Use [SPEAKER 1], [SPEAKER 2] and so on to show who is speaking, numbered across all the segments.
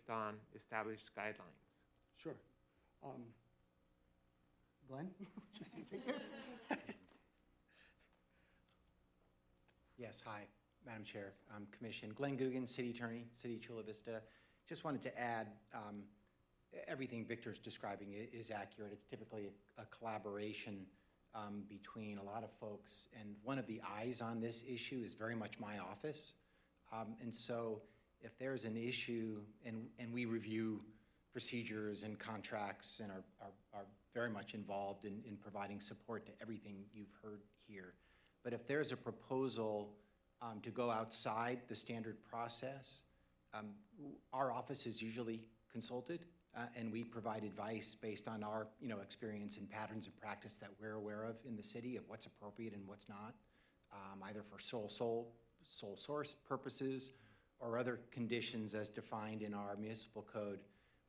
[SPEAKER 1] on established guidelines.
[SPEAKER 2] Sure. Glenn, would you like to take this?
[SPEAKER 3] Yes, hi, Madam Chair, Commission. Glenn Guggen, City Attorney, City of Chula Vista. Just wanted to add, everything Victor's describing is accurate. It's typically a collaboration between a lot of folks, and one of the eyes on this issue is very much my office. And so if there's an issue, and we review procedures and contracts and are very much involved in providing support to everything you've heard here. But if there's a proposal to go outside the standard process, our office is usually consulted, and we provide advice based on our experience and patterns of practice that we're aware of in the city of what's appropriate and what's not, either for sole source purposes or other conditions as defined in our municipal code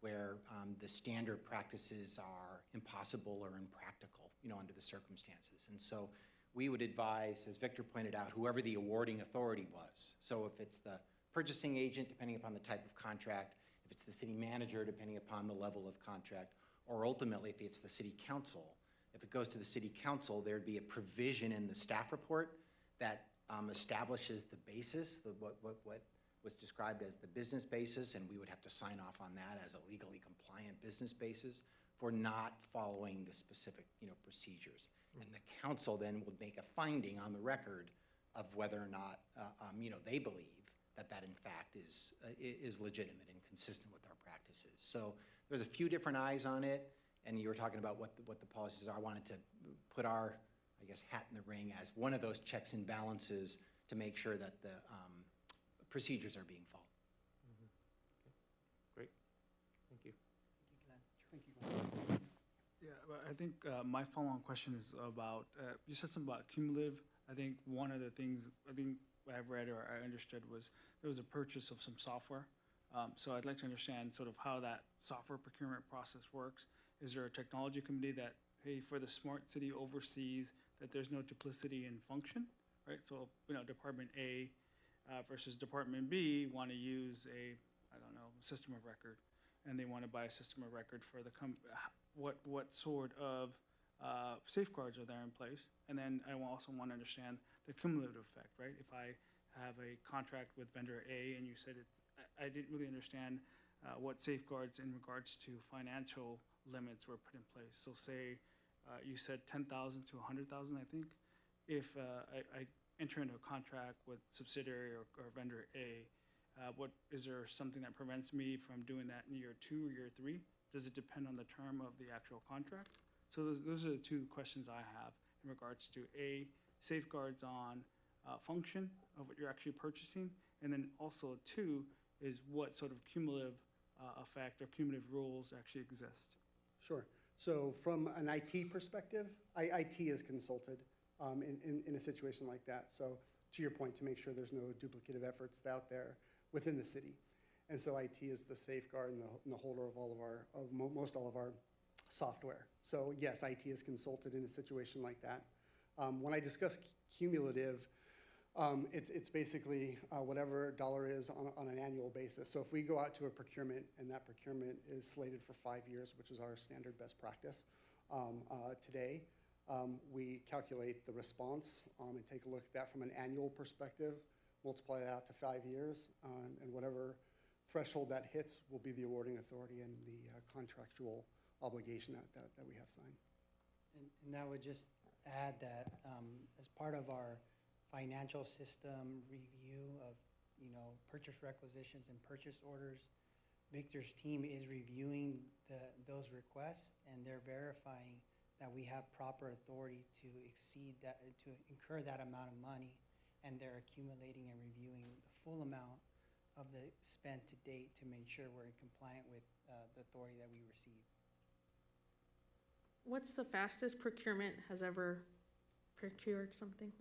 [SPEAKER 3] where the standard practices are impossible or impractical, under the circumstances. And so we would advise, as Victor pointed out, whoever the awarding authority was. So if it's the purchasing agent, depending upon the type of contract, if it's the city manager, depending upon the level of contract, or ultimately if it's the city council. If it goes to the city council, there'd be a provision in the staff report that establishes the basis, what was described as the business basis, and we would have to sign off on that as a legally compliant business basis for not following the specific procedures. And the council then would make a finding on the record of whether or not they believe that in fact is legitimate and consistent with our practices. So there's a few different eyes on it, and you were talking about what the policies are. I wanted to put our, I guess, hat in the ring as one of those checks and balances to make sure that the procedures are being followed.
[SPEAKER 1] Okay. Great. Thank you.
[SPEAKER 2] Thank you, Glenn.
[SPEAKER 4] Yeah, but I think my follow-on question is about, you said something about cumulative. I think one of the things I've read or I understood was there was a purchase of some software. So I'd like to understand sort of how that software procurement process works. Is there a technology committee that, hey, for the smart city oversees that there's no duplicity in function, right? So, Department A versus Department B want to use a, system of record, and they want to buy a system of record for the what sort of safeguards are there in place? And then I also want to understand the cumulative effect, right? If I have a contract with vendor A and you said I didn't really understand what safeguards in regards to financial limits were put in place. So say you said 10,000 to 100,000, I think. If I enter into a contract with subsidiary or vendor A, is there something that prevents me from doing that in year 2 or year 3? Does it depend on the term of the actual contract? So those are the two questions I have in regards to A, safeguards on function of what you're actually purchasing, and then also 2 is what sort of cumulative effect or cumulative rules actually exist.
[SPEAKER 2] Sure. So from an IT perspective, IT is consulted in a situation like that. So to your point, to make sure there's no duplicative efforts out there within the city. And so IT is the safeguard and the holder of most all of our software. So yes, IT is consulted in a situation like that. When I discuss cumulative, it's basically whatever dollar is on an annual basis. So if we go out to a procurement and that procurement is slated for 5 years, which is our standard best practice today, we calculate the response and take a look at that from an annual perspective, multiply that out to 5 years, and whatever threshold that hits will be the awarding authority and the contractual obligation that we have signed.
[SPEAKER 5] And I would just add that as part of our financial system review of purchase requisitions and purchase orders, Victor's team is reviewing those requests, and they're verifying that we have proper authority to exceed that, to incur that amount of money, and they're accumulating and reviewing the full amount of the spend to date to make sure we're in compliant with the authority that we receive.
[SPEAKER 6] What's the fastest procurement has ever procured something?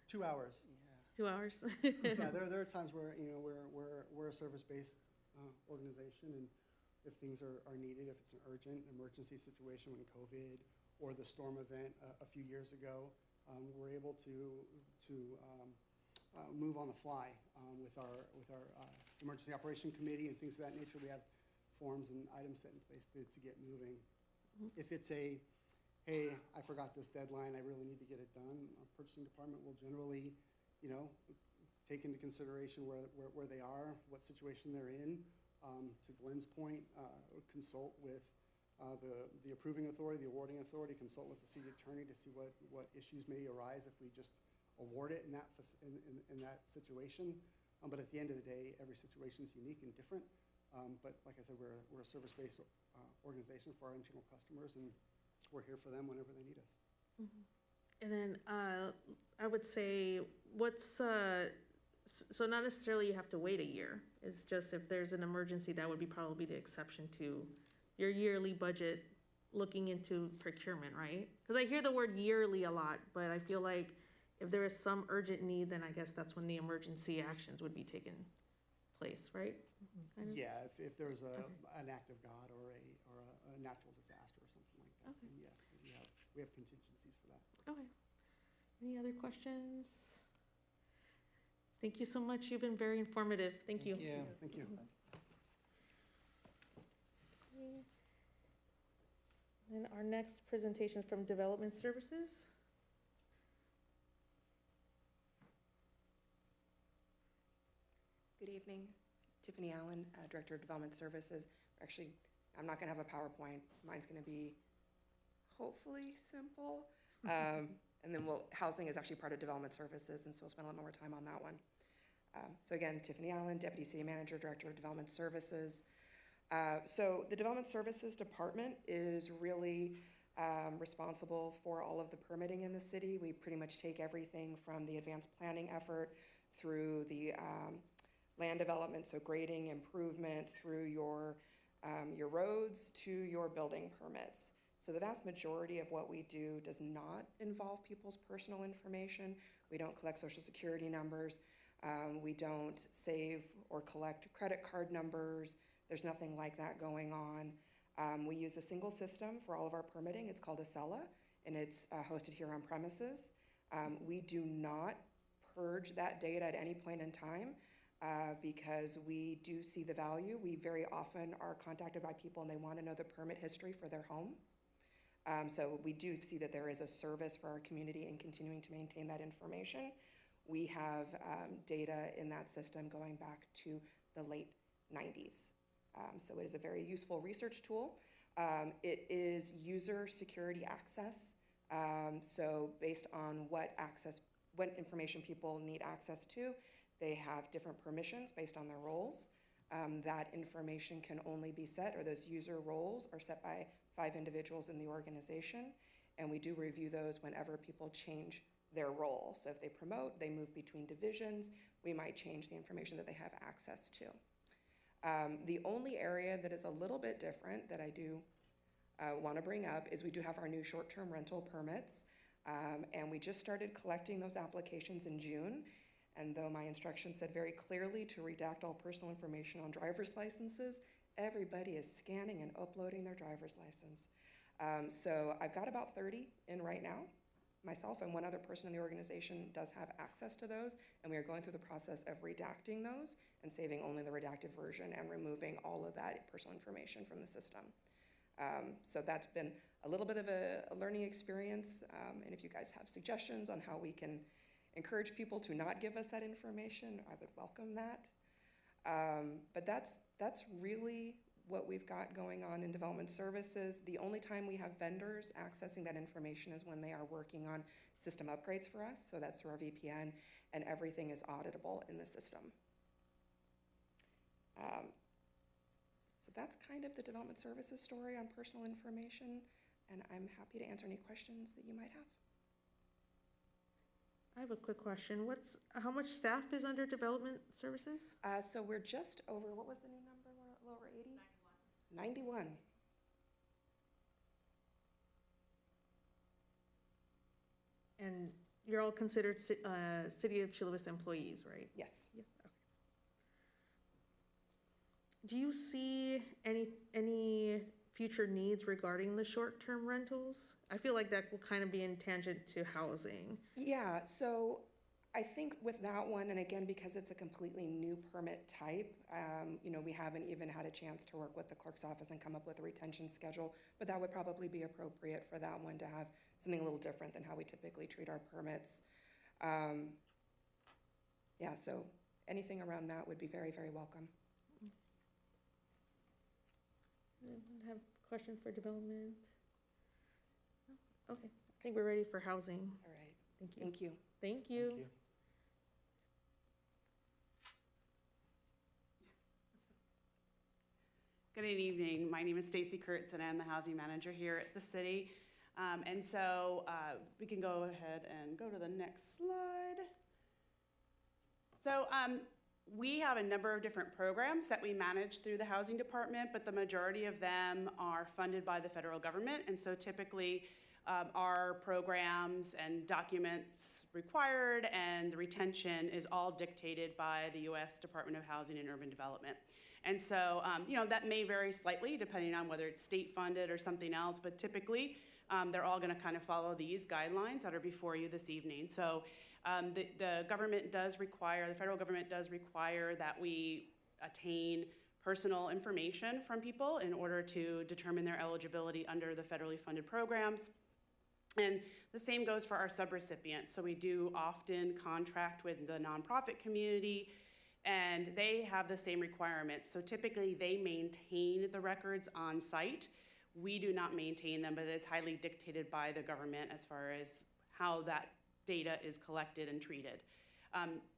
[SPEAKER 2] 2 hours.
[SPEAKER 6] Yeah. 2 hours?
[SPEAKER 2] Yeah, there are times where we're a service-based organization, and if things are needed, if it's an urgent emergency situation when COVID or the storm event a few years ago, we're able to move on the fly with our emergency operation committee and things of that nature, we have forms and items set in place to get moving. If it's a, hey, I forgot this deadline, I really need to get it done, our purchasing department will generally, you know, take into consideration where they are, what situation they're in. To Glenn's point, consult with the approving authority, the awarding authority, consult with the city attorney to see what issues may arise if we just award it in that situation. But at the end of the day, every situation is unique and different. But like I said, we're a service-based organization for our internal customers, and we're here for them whenever they need us.
[SPEAKER 6] And then I would say, so not necessarily you have to wait a year. It's just if there's an emergency, that would be probably the exception to your yearly budget looking into procurement, right? Because I hear the word yearly a lot, but I feel like if there is some urgent need, then I guess that's when the emergency actions would be taken place, right? Kind of?
[SPEAKER 2] Yeah, if there's an act of God or a natural disaster or something like that,
[SPEAKER 6] Okay.
[SPEAKER 2] then yes, we have contingencies for that.
[SPEAKER 6] Okay. Any other questions? Thank you so much. You've been very informative. Thank you.
[SPEAKER 2] Thank you.
[SPEAKER 6] And our next presentation is from Development Services.
[SPEAKER 7] Good evening, Tiffany Allen, Director of Development Services. Actually, I'm not gonna have a PowerPoint. Mine's gonna be hopefully simple. And then housing is actually part of Development Services, and so we'll spend a little more time on that one. So again, Tiffany Allen, Deputy City Manager, Director of Development Services. So the Development Services Department is really responsible for all of the permitting in the city. We pretty much take everything from the advanced planning effort through the land development, so grading, improvement, through your roads to your building permits. So the vast majority of what we do does not involve people's personal information. We don't collect social security numbers. We don't save or collect credit card numbers. There's nothing like that going on. We use a single system for all of our permitting. It's called Acela, and it's hosted here on premises. We do not purge that data at any point in time because we do see the value. We very often are contacted by people and they want to know the permit history for their home. So we do see that there is a service for our community in continuing to maintain that information. We have data in that system going back to the late 90s. So it is a very useful research tool. It is user security access. So based on what information people need access to, they have different permissions based on their roles. That information can only be set, or those user roles are set by 5 individuals in the organization, and we do review those whenever people change their role. So if they promote, they move between divisions, we might change the information that they have access to. The only area that is a little bit different that I do want to bring up is we do have our new short-term rental permits, and we just started collecting those applications in June. And though my instructions said very clearly to redact all personal information on driver's licenses, everybody is scanning and uploading their driver's license. So I've got about 30 in right now. Myself and one other person in the organization does have access to those, and we are going through the process of redacting those and saving only the redacted version and removing all of that personal information from the system. So that's been a little bit of a learning experience, and if you guys have suggestions on how we can encourage people to not give us that information, I would welcome that. But that's really what we've got going on in development services. The only time we have vendors accessing that information is when they are working on system upgrades for us, so that's through our VPN, and everything is auditable in the system. So that's kind of the development services story on personal information, and I'm happy to answer any questions that you might have.
[SPEAKER 6] I have a quick question. How much staff is under development services?
[SPEAKER 7] So we're just over, what was the new number? We're a little over 80? 91.
[SPEAKER 6] And you're all considered City of Chula Vista employees, right?
[SPEAKER 7] Yes.
[SPEAKER 6] Yeah. Okay. Do you see any future needs regarding the short-term rentals? I feel like that will kind of be in tangent to housing.
[SPEAKER 7] Yeah, so I think with that one, and again, because it's a completely new permit type, we haven't even had a chance to work with the clerk's office and come up with a retention schedule, but that would probably be appropriate for that one to have something a little different than how we typically treat our permits. Yeah, so anything around that would be very, very welcome.
[SPEAKER 6] Anyone have questions for development? No? Okay, I think we're ready for housing.
[SPEAKER 7] All right,
[SPEAKER 6] Thank you.
[SPEAKER 7] thank you.
[SPEAKER 6] Thank you.
[SPEAKER 1] Thank you.
[SPEAKER 8] Good evening. My name is Stacy Kurtz, and I'm the housing manager here at the city. And so we can go ahead and go to the next slide. So we have a number of different programs that we manage through the housing department, but the majority of them are funded by the federal government. And so typically our programs and documents required and the retention is all dictated by the U.S. Department of Housing and Urban Development. And so, that may vary slightly depending on whether it's state funded or something else, but typically they're all going to kind of follow these guidelines that are before you this evening. So the government does require, the federal government does require that we attain personal information from people in order to determine their eligibility under the federally funded programs. And the same goes for our subrecipients. So we do often contract with the nonprofit community, and they have the same requirements. So typically they maintain the records on site. We do not maintain them, but it is highly dictated by the government as far as how that data is collected and treated.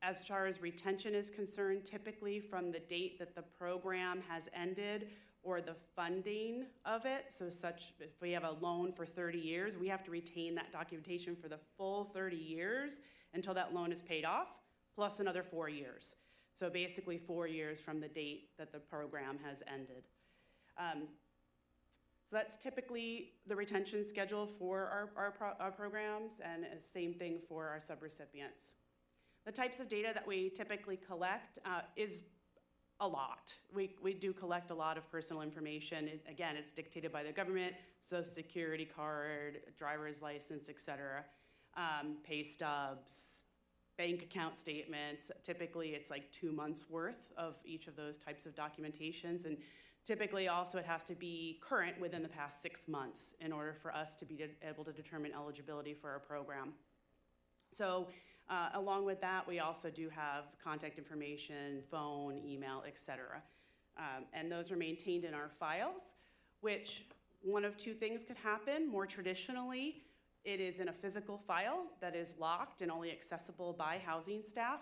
[SPEAKER 8] As far as retention is concerned, typically from the date that the program has ended or the funding of it, so if we have a loan for 30 years, we have to retain that documentation for the full 30 years until that loan is paid off, plus another 4 years. So basically 4 years from the date that the program has ended. So that's typically the retention schedule for our programs, and same thing for our subrecipients. The types of data that we typically collect is a lot. We do collect a lot of personal information. Again, it's dictated by the government, Social Security card, driver's license, et cetera, pay stubs, bank account statements. Typically, it's like 2 months worth of each of those types of documentations. And typically, also, it has to be current within the past 6 months in order for us to be able to determine eligibility for our program. So along with that, we also do have contact information, phone, email, et cetera. And those are maintained in our files, which one of two things could happen. More traditionally, it is in a physical file that is locked and only accessible by housing staff.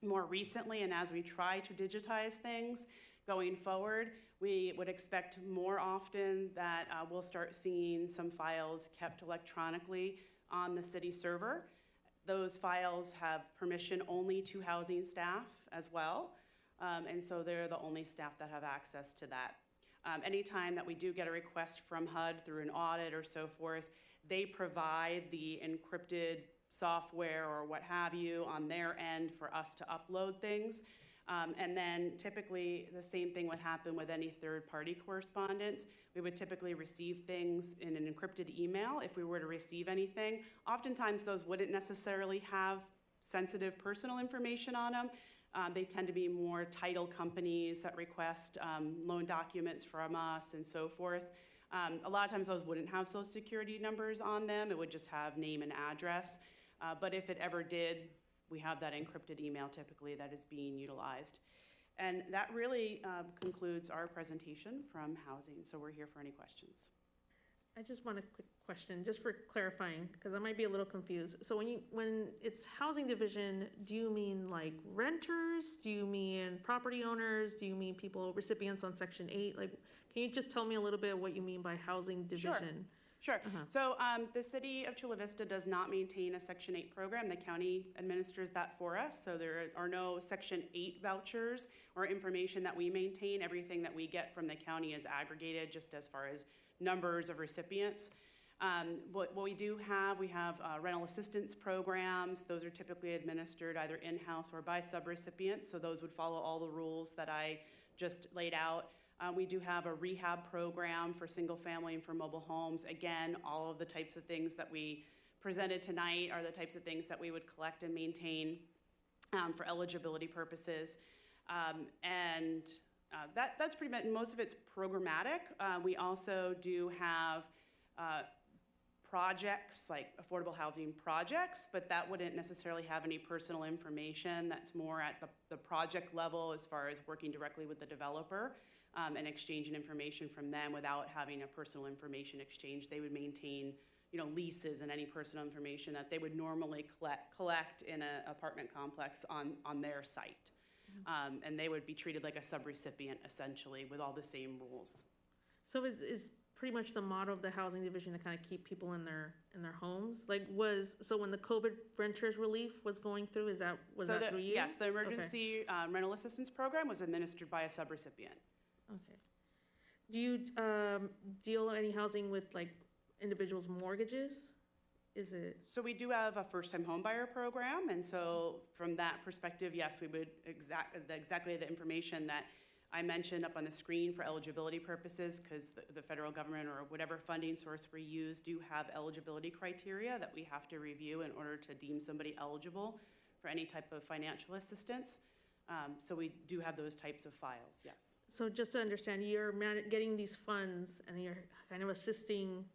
[SPEAKER 8] More recently, and as we try to digitize things going forward, we would expect more often that we'll start seeing some files kept electronically on the city server. Those files have permission only to housing staff as well, and so they're the only staff that have access to that. Anytime that we do get a request from HUD through an audit or so forth, they provide the encrypted software or what have you on their end for us to upload things. And then typically the same thing would happen with any third-party correspondence. We would typically receive things in an encrypted email if we were to receive anything. Oftentimes those wouldn't necessarily have sensitive personal information on them. They tend to be more title companies that request loan documents from us and so forth. A lot of times those wouldn't have Social Security numbers on them. It would just have name and address. But if it ever did, we have that encrypted email typically that is being utilized. And that really concludes our presentation from housing. So we're here for any questions.
[SPEAKER 6] I just want a quick question, just for clarifying, because I might be a little confused. So when it's housing division, do you mean like renters? Do you mean property owners? Do you mean people, recipients on Section 8? Like, can you just tell me a little bit what you mean by housing division?
[SPEAKER 8] Sure. So the city of Chula Vista does not maintain a Section 8 program. The county administers that for us. So there are no Section 8 vouchers or information that we maintain. Everything that we get from the county is aggregated just as far as numbers of recipients. What we do have, we have rental assistance programs. Those are typically administered either in-house or by subrecipients. So those would follow all the rules that I just laid out. We do have a rehab program for single family and for mobile homes. Again, all of the types of things that we presented tonight are the types of things that we would collect and maintain for eligibility purposes. That's pretty much, most of it's programmatic. We also do have projects, like affordable housing projects, but that wouldn't necessarily have any personal information. That's more at the project level as far as working directly with the developer and exchanging information from them without having a personal information exchange. They would maintain, you know, leases and any personal information that they would normally collect in an apartment complex on their site. And they would be treated like a subrecipient essentially with all the same rules.
[SPEAKER 6] So is pretty much the motto of the housing division to kind of keep people in their homes? Like so when the COVID renters relief was going through, was that through you?
[SPEAKER 8] Yes, the emergency rental assistance program was administered by a subrecipient.
[SPEAKER 6] Okay. Do you deal any housing with like individuals' mortgages? Is it?
[SPEAKER 8] So we do have a first-time homebuyer program, and so from that perspective, yes, we would exactly the information that I mentioned up on the screen for eligibility purposes, because the federal government or whatever funding source we use do have eligibility criteria that we have to review in order to deem somebody eligible for any type of financial assistance. So we do have those types of files, yes.
[SPEAKER 6] So just to understand, you're getting these funds and you're kind of assisting,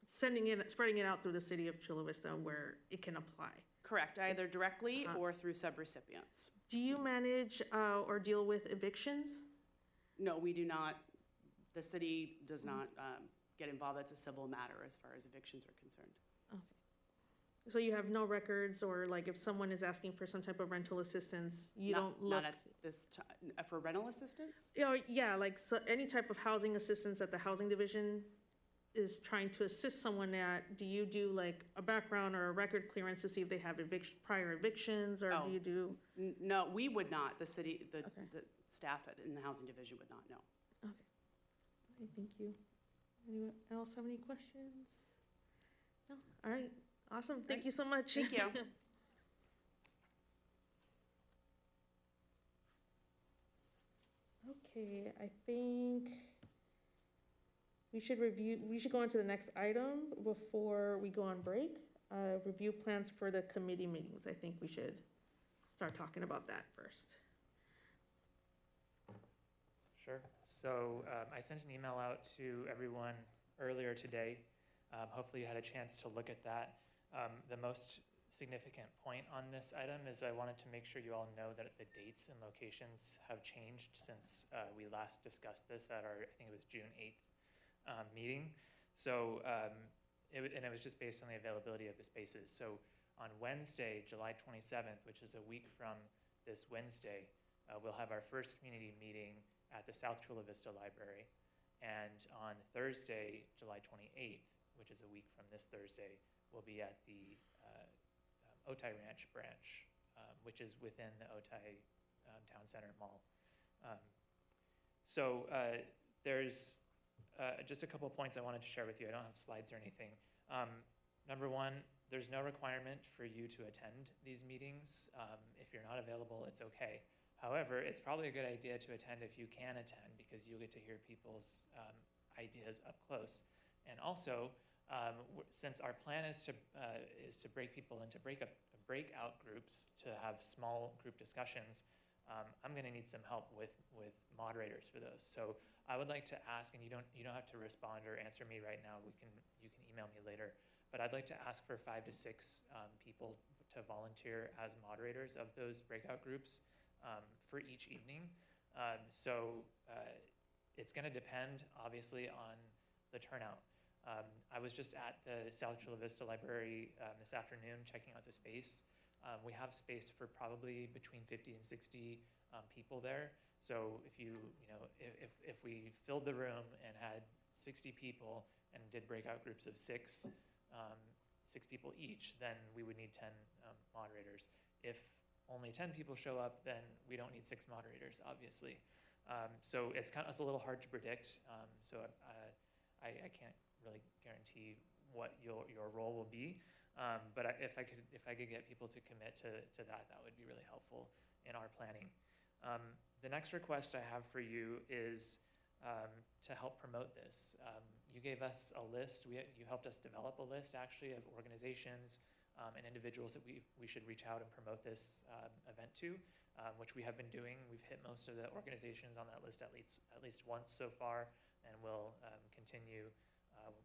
[SPEAKER 6] spreading it out through the city of Chula Vista where it can apply.
[SPEAKER 8] Correct, either directly or through subrecipients.
[SPEAKER 6] Do you manage or deal with evictions?
[SPEAKER 8] No, we do not. The city does not get involved. It's a civil matter as far as evictions are concerned.
[SPEAKER 6] Okay. So you have no records, or like if someone is asking for some type of rental assistance, you don't look?
[SPEAKER 8] Not at this time. For rental assistance?
[SPEAKER 6] You know, yeah, like any type of housing assistance that the housing division is trying to assist someone at, do you do like a background or a record clearance to see if they have prior evictions, or do you do?
[SPEAKER 8] No, we would not. The city, the
[SPEAKER 6] Okay.
[SPEAKER 8] staff in the housing division would not know.
[SPEAKER 6] Okay, thank you. Anyone else have any questions? No? All right, awesome. Thank you so much.
[SPEAKER 8] Thank you.
[SPEAKER 6] Okay, I think we should go on to the next item before we go on break. Review plans for the committee meetings. I think we should start talking about that first.
[SPEAKER 9] Sure. So I sent an email out to everyone earlier today. Hopefully you had a chance to look at that. The most significant point on this item is I wanted to make sure you all know that the dates and locations have changed since we last discussed this at our, I think it was June 8th meeting. So, it was just based on the availability of the spaces. So on Wednesday, July 27th, which is a week from this Wednesday, we'll have our first community meeting at the South Chula Vista Library. And on Thursday, July 28th, which is a week from this Thursday, we'll be at the Otay Ranch branch, which is within the Otay Town Center Mall. There's just a couple points I wanted to share with you. I don't have slides or anything. Number one, there's no requirement for you to attend these meetings. If you're not available, it's okay. However, it's probably a good idea to attend if you can attend, because you'll get to hear people's ideas up close. And also, since our plan is to break people into breakout groups to have small group discussions, I'm going to need some help with moderators for those. So I would like to ask, and you don't have to respond or answer me right now. You can email me later. But I'd like to ask for 5 to 6 people to volunteer as moderators of those breakout groups for each evening. It's going to depend, obviously, on the turnout. I was just at the South Chula Vista Library this afternoon checking out the space. We have space for probably between 50 and 60 people there. So if if we filled the room and had 60 people and did breakout groups of 6 people each, then we would need 10 moderators. If only 10 people show up, then we don't need 6 moderators, obviously. So it's a little hard to predict. I can't really guarantee what your role will be. But if I could get people to commit to that would be really helpful in our planning. The next request I have for you is to help promote this. you gave us a list, you helped us develop a list actually of organizations and individuals that we should reach out and promote this event to, which we have been doing. We've hit most of the organizations on that list at least once so far, and we'll continue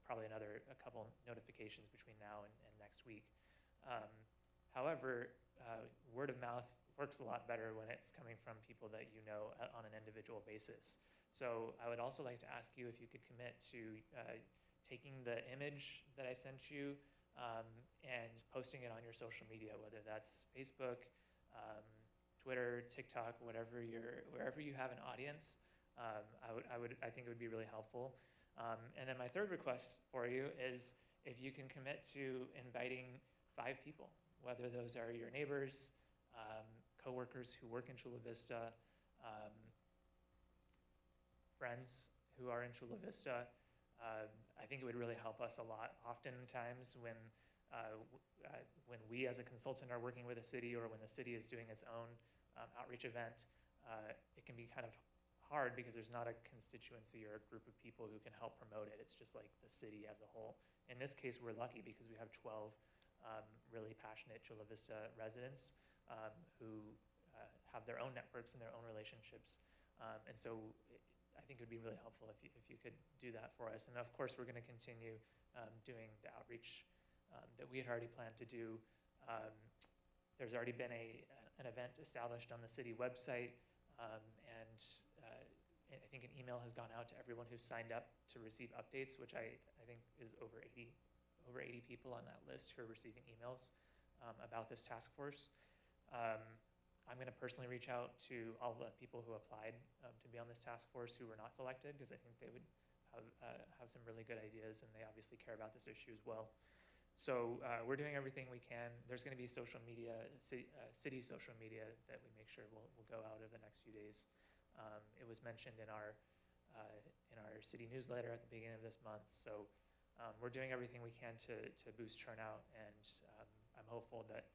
[SPEAKER 9] probably a couple notifications between now and next week. However, word of mouth works a lot better when it's coming from people that you know on an individual basis. So I would also like to ask you if you could commit to taking the image that I sent you and posting it on your social media, whether that's Facebook, Twitter, TikTok, wherever you have an audience. I think it would be really helpful. And then my third request for you is if you can commit to inviting 5 people, whether those are your neighbors, coworkers who work in Chula Vista, friends who are in Chula Vista. I think it would really help us a lot. Oftentimes when we as a consultant are working with a city, or when the city is doing its own outreach event, it can be kind of hard because there's not a constituency or a group of people who can help promote it. It's just like the city as a whole. In this case, we're lucky because we have 12 really passionate Chula Vista residents who have their own networks and their own relationships. And so I think it would be really helpful if you could do that for us. And of course, we're going to continue doing the outreach that we had already planned to do. There's already been an event established on the city website, and I think an email has gone out to everyone who's signed up to receive updates, which I think is over 80 people on that list who are receiving emails about this task force. I'm going to personally reach out to all the people who applied to be on this task force who were not selected, because I think they would have some really good ideas, and they obviously care about this issue as well. So we're doing everything we can. There's going to be social media, city social media, that we make sure will go out over the next few days. It was mentioned in our city newsletter at the beginning of this month. So we're doing everything we can to boost turnout, and I'm hopeful that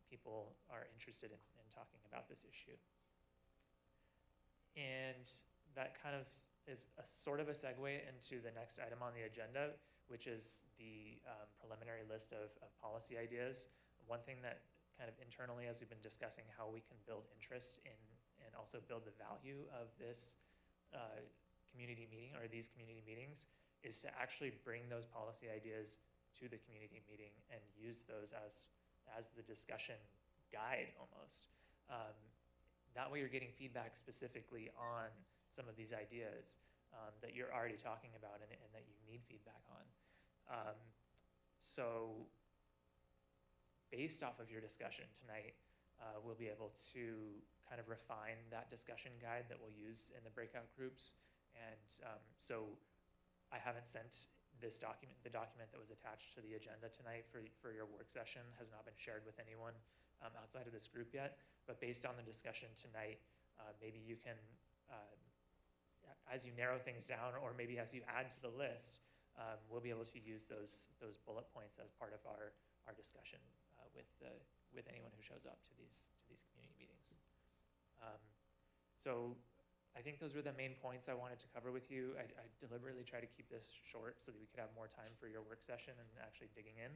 [SPEAKER 9] people are interested in talking about this issue. And that kind of is a sort of a segue into the next item on the agenda, which is the preliminary list of policy ideas. One thing that kind of internally, as we've been discussing how we can build interest in and also build the value of this community meeting, or these community meetings, is to actually bring those policy ideas to the community meeting and use those as the discussion guide almost. That way you're getting feedback specifically on some of these ideas that you're already talking about and that you need feedback on. So based off of your discussion tonight, we'll be able to kind of refine that discussion guide that we'll use in the breakout groups. And so I haven't sent this document, the document that was attached to the agenda tonight for your work session has not been shared with anyone outside of this group yet. But based on the discussion tonight, maybe you can, as you narrow things down, or maybe as you add to the list, we'll be able to use those bullet points as part of our discussion with anyone who shows up to these community meetings. So I think those were the main points I wanted to cover with you. I deliberately try to keep this short so that we could have more time for your work session and actually digging in.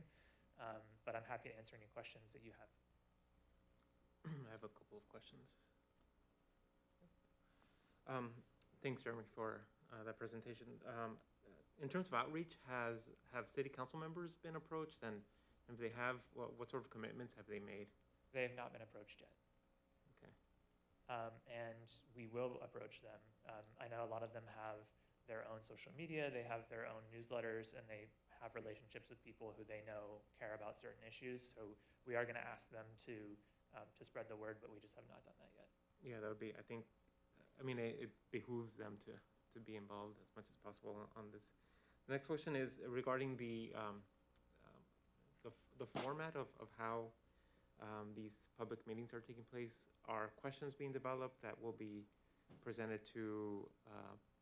[SPEAKER 9] But I'm happy to answer any questions that you have.
[SPEAKER 1] I have a couple of questions. Thanks, Jeremy, for that presentation. In terms of outreach, have city council members been approached, and if they have, what sort of commitments have they made?
[SPEAKER 9] They have not been approached yet.
[SPEAKER 1] Okay.
[SPEAKER 9] And we will approach them. I know a lot of them have their own social media, they have their own newsletters, and they have relationships with people who they know care about certain issues. So we are going to ask them to spread the word, but we just have not done that yet.
[SPEAKER 1] Yeah, that would be, I think, I mean, it behooves them to be involved as much as possible on this. The next question is regarding the format of how these public meetings are taking place. Are questions being developed that will be presented to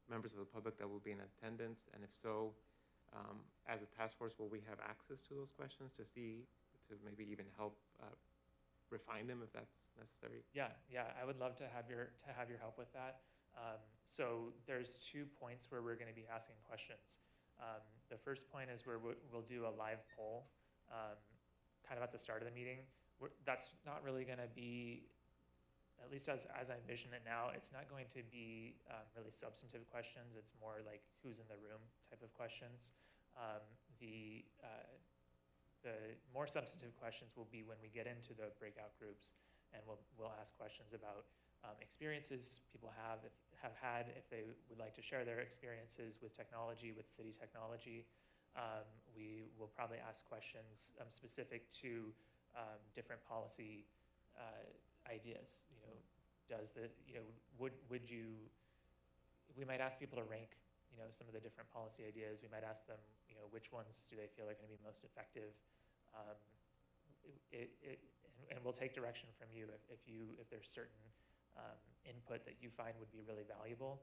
[SPEAKER 1] members of the public that will be in attendance? And if so, as a task force, will we have access to those questions to maybe even help refine them if that's necessary?
[SPEAKER 9] Yeah, I would love to have your help with that. So there's 2 points where we're going to be asking questions. The first point is where we'll do a live poll, kind of at the start of the meeting. That's not really going to be, at least as I envision it now, it's not going to be really substantive questions. It's more like who's in the room type of questions. The more substantive questions will be when we get into the breakout groups, and we'll ask questions about experiences people have had, if they would like to share their experiences with technology, with city technology. We will probably ask questions specific to different policy ideas. We might ask people to rank, some of the different policy ideas. We might ask them, which ones do they feel are going to be most effective. And we'll take direction from you if there's certain input that you find would be really valuable.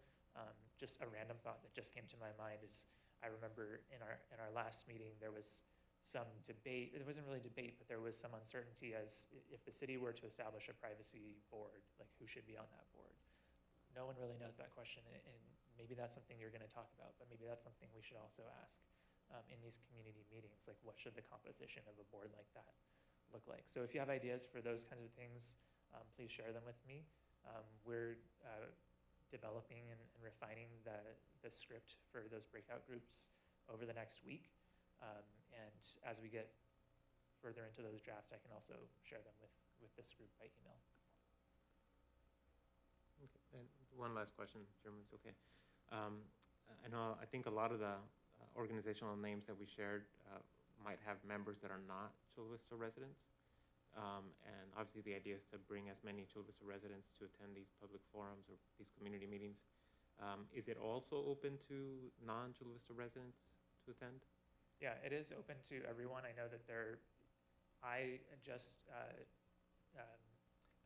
[SPEAKER 9] Just a random thought that just came to my mind is, I remember in our last meeting there was some debate. It wasn't really debate, but there was some uncertainty as if the city were to establish a privacy board, like who should be on that board. No one really knows that question, and maybe that's something you're going to talk about, but maybe that's something we should also ask in these community meetings, like what should the composition of a board like that look like? So if you have ideas for those kinds of things, please share them with me. We're developing and refining the script for those breakout groups over the next week. And as we get further into those drafts, I can also share them with this group by email.
[SPEAKER 1] Okay. And one last question, Chairman, it's okay. I think a lot of the organizational names that we shared might have members that are not Chula Vista residents. And obviously the idea is to bring as many Chula Vista residents to attend these public forums or these community meetings. Is it also open to non-Chula Vista residents to attend?
[SPEAKER 9] Yeah, it is open to everyone. I know that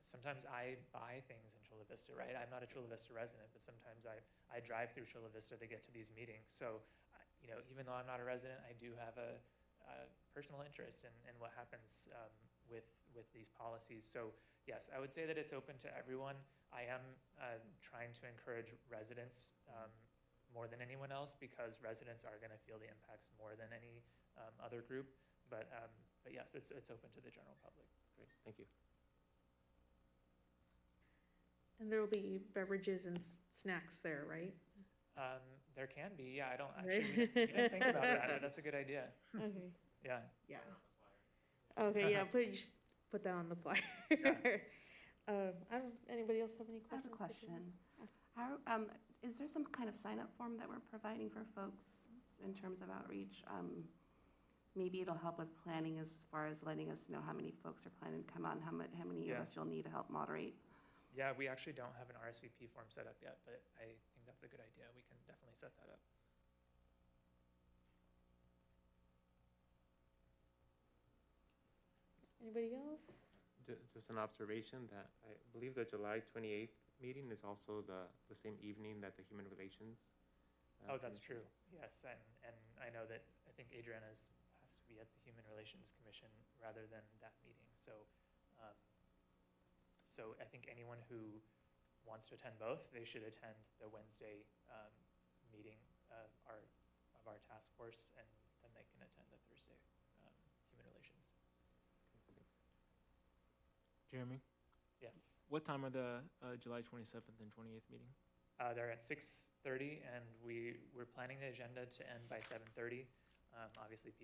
[SPEAKER 9] sometimes I buy things in Chula Vista, right? I'm not a Chula Vista resident, but sometimes I drive through Chula Vista to get to these meetings. So, even though I'm not a resident, I do have a personal interest in what happens with these policies. So yes, I would say that it's open to everyone. I am trying to encourage residents more than anyone else, because residents are going to feel the impacts more than any other group. But yes, it's open to the general public.
[SPEAKER 1] Great, thank you.
[SPEAKER 6] And there will be beverages and snacks there, right?
[SPEAKER 9] There can be, yeah. I don't actually, we didn't think about that, but that's a good idea.
[SPEAKER 6] Okay.
[SPEAKER 9] Yeah.
[SPEAKER 6] Yeah. Okay, yeah, put that on the flyer. Anybody else have any
[SPEAKER 10] I have
[SPEAKER 6] questions?
[SPEAKER 10] a question. Is there some kind of sign-up form that we're providing for folks in terms of outreach? Maybe it'll help with planning as far as letting us know how many folks are planning to come on, how many of us you'll need to help moderate.
[SPEAKER 9] Yeah, we actually don't have an RSVP form set up yet, but I think that's a good idea. We can definitely set that up.
[SPEAKER 6] Anybody else?
[SPEAKER 1] Just an observation that I believe the July 28th meeting is also the same evening that the Human Relations.
[SPEAKER 9] Oh, that's true. Yes, and I know that I think Adriana has to be at the Human Relations Commission rather than that meeting. So, so I think anyone who wants to attend both, they should attend the Wednesday meeting of our task force, and then they can attend the Thursday Human Relations.
[SPEAKER 11] Jeremy,
[SPEAKER 9] Yes.
[SPEAKER 11] what time are the July 27th and 28th meeting?
[SPEAKER 9] They're at 6:30, and we're planning the agenda to end by 7:30. Obviously, if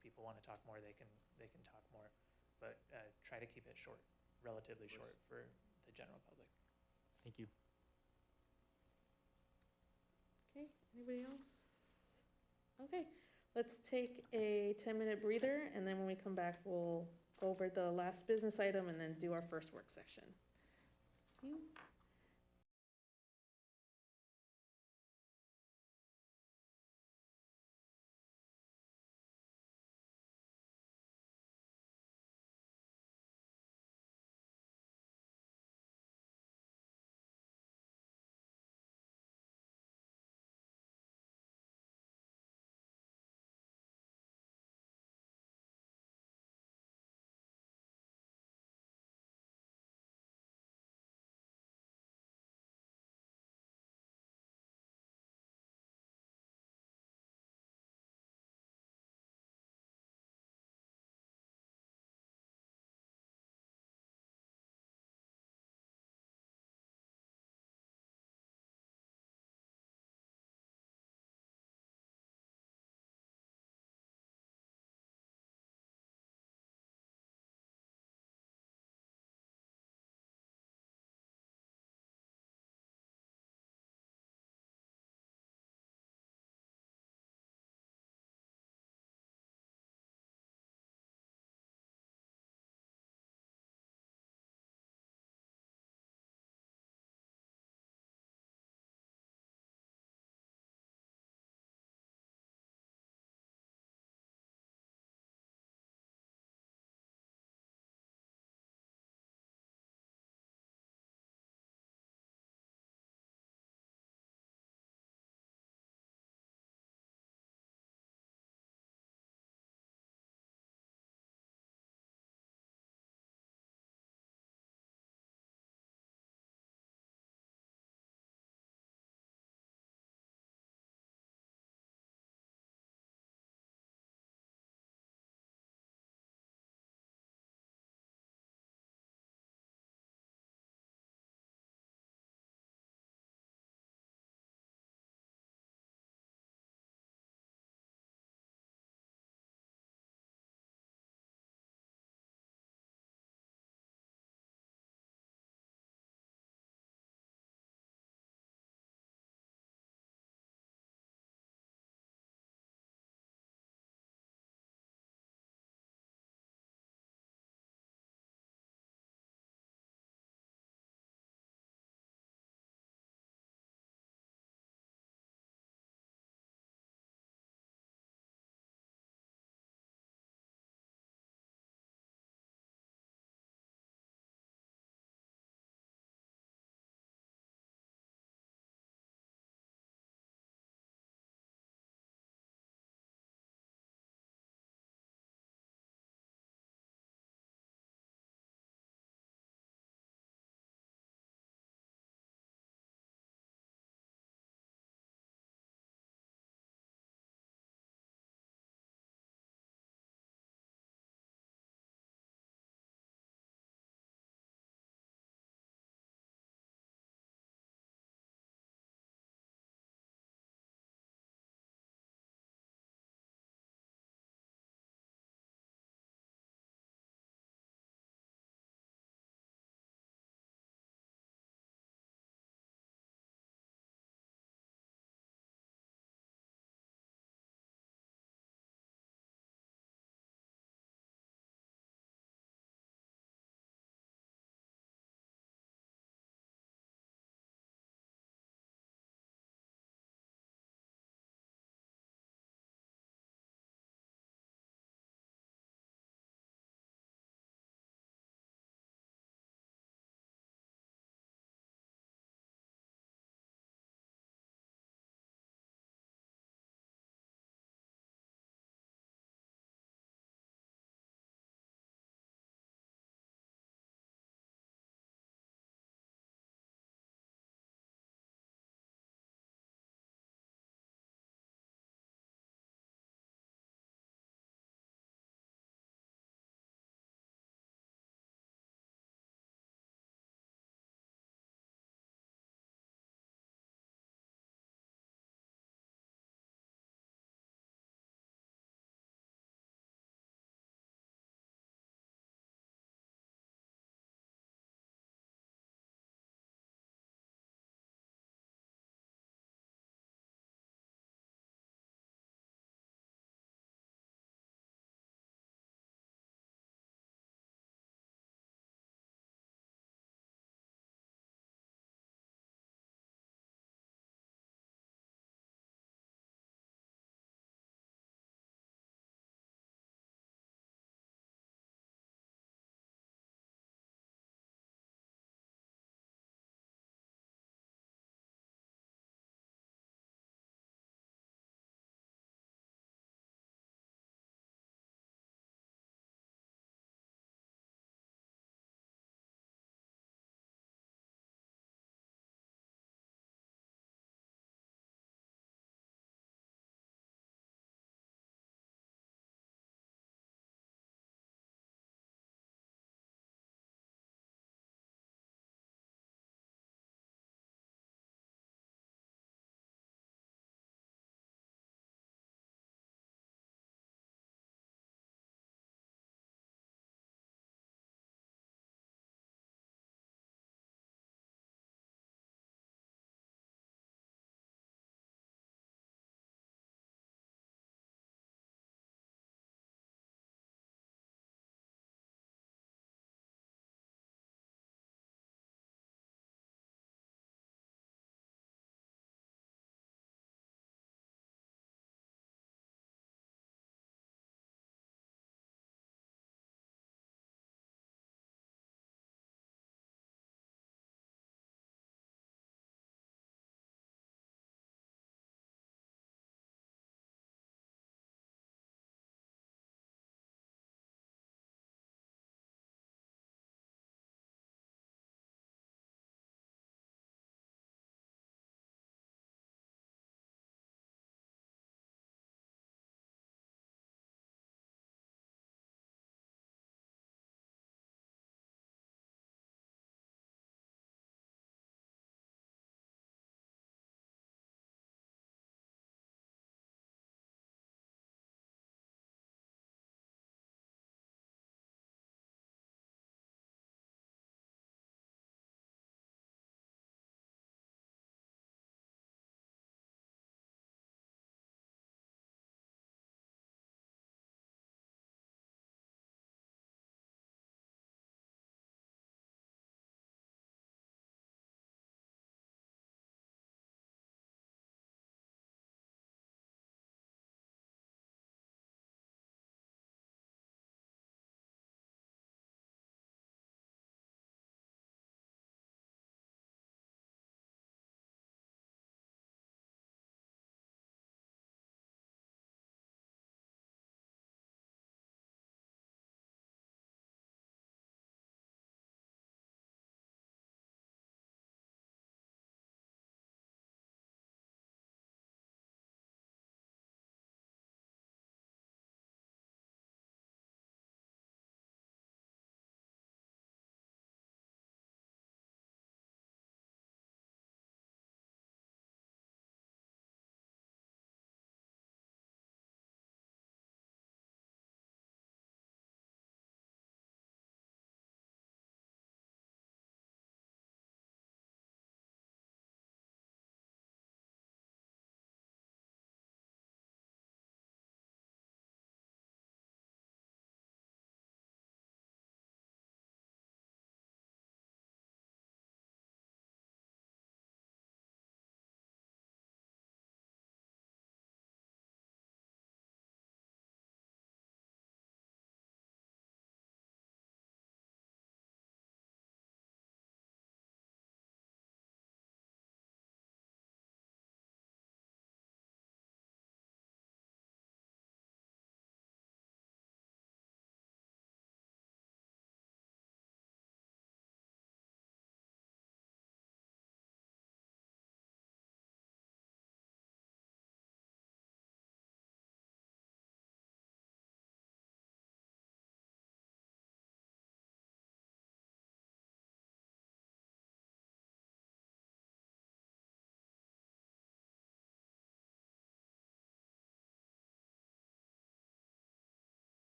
[SPEAKER 9] people want to talk more, they can talk more, but try to keep it short, relatively short for the general public.
[SPEAKER 11] Thank you.
[SPEAKER 6] Okay, anybody else? Okay, let's take a 10-minute breather, and then when we come back, we'll go over the last business item and then do our first work session. Thank you.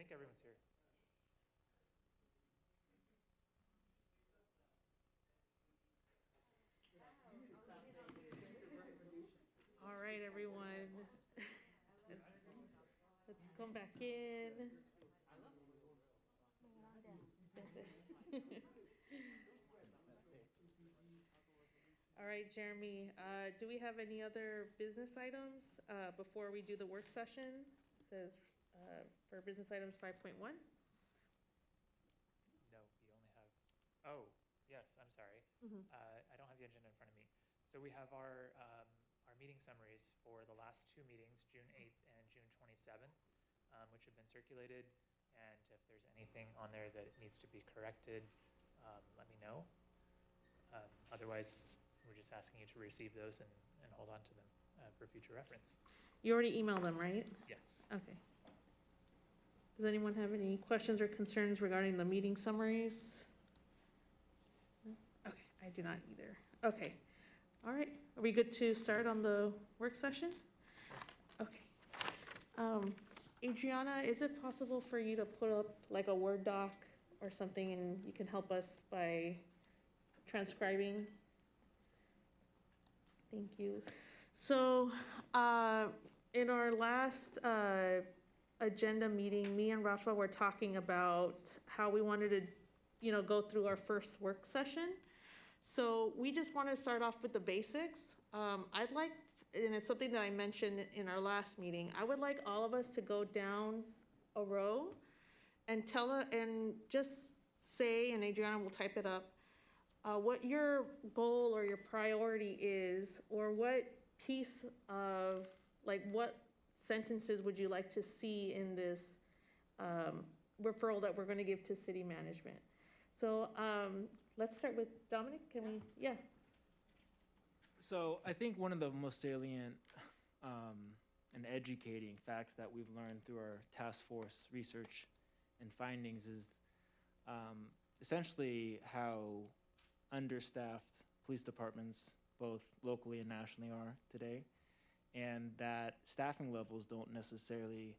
[SPEAKER 9] think everyone's here.
[SPEAKER 6] All right, everyone. Let's come back in. All right, Jeremy, do we have any other business items before we do the work session? It says for business items 5.1.
[SPEAKER 9] No, we only have, oh, yes, I'm sorry. I don't have the agenda in front of me. So we have our meeting summaries for the last two meetings, June 8th and June 27th, which have been circulated. And if there's anything on there that needs to be corrected, let me know. Otherwise, we're just asking you to receive those and hold on to them for future reference.
[SPEAKER 6] You already emailed them, right?
[SPEAKER 9] Yes.
[SPEAKER 6] Okay. Does anyone have any questions or concerns regarding the meeting summaries? No? Okay, I do not either. Okay. All right. Are we good to start on the work session? Okay. Adriana, is it possible for you to put up like a Word doc or something and you can help us by transcribing? Thank you. So, in our last agenda meeting, me and Rafa were talking about how we wanted to, go through our first work session. So we just want to start off with the basics. I'd like, and it's something that I mentioned in our last meeting, I would like all of us to go down a row and and just say, and Adriana will type it up, what your goal or your priority is, or what piece of, like, what sentences would you like to see in this referral that we're going to give to city management. So let's start with Dominic. Can we? Yeah.
[SPEAKER 11] So I think one of the most salient and educating facts that we've learned through our task force research and findings is essentially how understaffed police departments, both locally and nationally, are today, and that staffing levels don't necessarily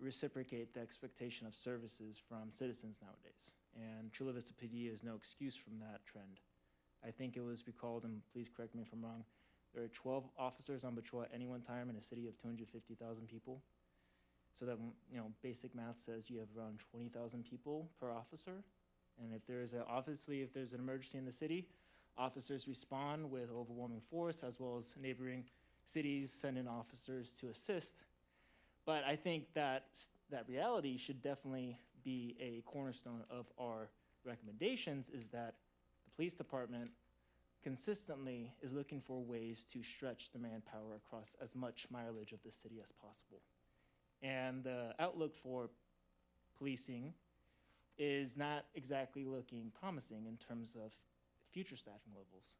[SPEAKER 11] reciprocate the expectation of services from citizens nowadays. And Chula Vista PD is no excuse from that trend. I think it was recalled, and please correct me if I'm wrong, there are 12 officers on patrol at any one time in a city of 250,000 people. So that, basic math says you have around 20,000 people per officer. And if there's if there's an emergency in the city, officers respond with overwhelming force, as well as neighboring cities send in officers to assist. But I think that reality should definitely be a cornerstone of our recommendations, is that the police department consistently is looking for ways to stretch the manpower across as much mileage of the city as possible. And the outlook for policing is not exactly looking promising in terms of future staffing levels.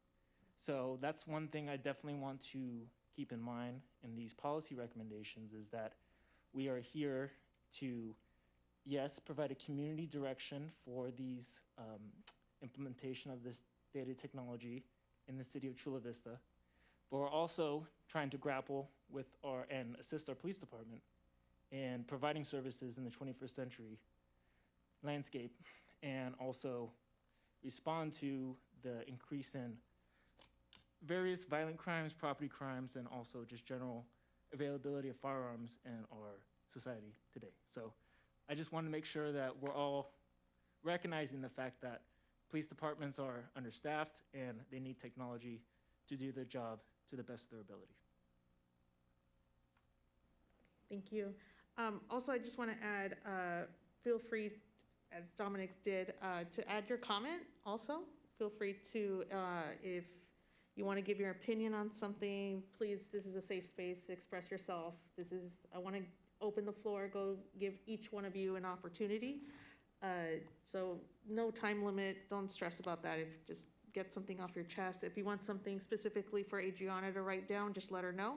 [SPEAKER 11] So that's one thing I definitely want to keep in mind in these policy recommendations, is that we are here to, yes, provide a community direction for these implementation of this data technology in the city of Chula Vista, but we're also trying to grapple with and assist our police department in providing services in the 21st century landscape, and also respond to the increase in various violent crimes, property crimes, and also just general availability of firearms in our society today. So I just want to make sure that we're all recognizing the fact that police departments are understaffed and they need technology to do their job to the best of their ability.
[SPEAKER 6] Thank you. Also, I just want to add, feel free, as Dominic did, to add your comment also. Feel free to, if you want to give your opinion on something, please, this is a safe space, express yourself. I want to open the floor, go give each one of you an opportunity. So no time limit, don't stress about that. Just get something off your chest. If you want something specifically for Adriana to write down, just let her know.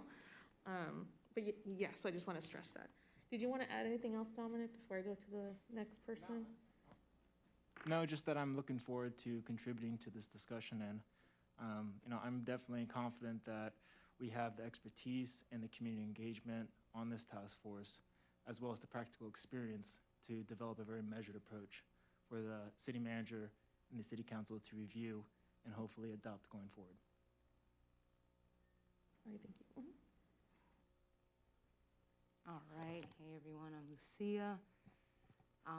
[SPEAKER 6] But yeah, so I just want to stress that. Did you want to add anything else, Dominic, before I go to the next person?
[SPEAKER 11] No, just that I'm looking forward to contributing to this discussion, and I'm definitely confident that we have the expertise and the community engagement on this task force as well as the practical experience to develop a very measured approach for the city manager and the city council to review and hopefully adopt going forward.
[SPEAKER 6] All right, thank you.
[SPEAKER 12] All right, hey everyone, I'm Lucia. So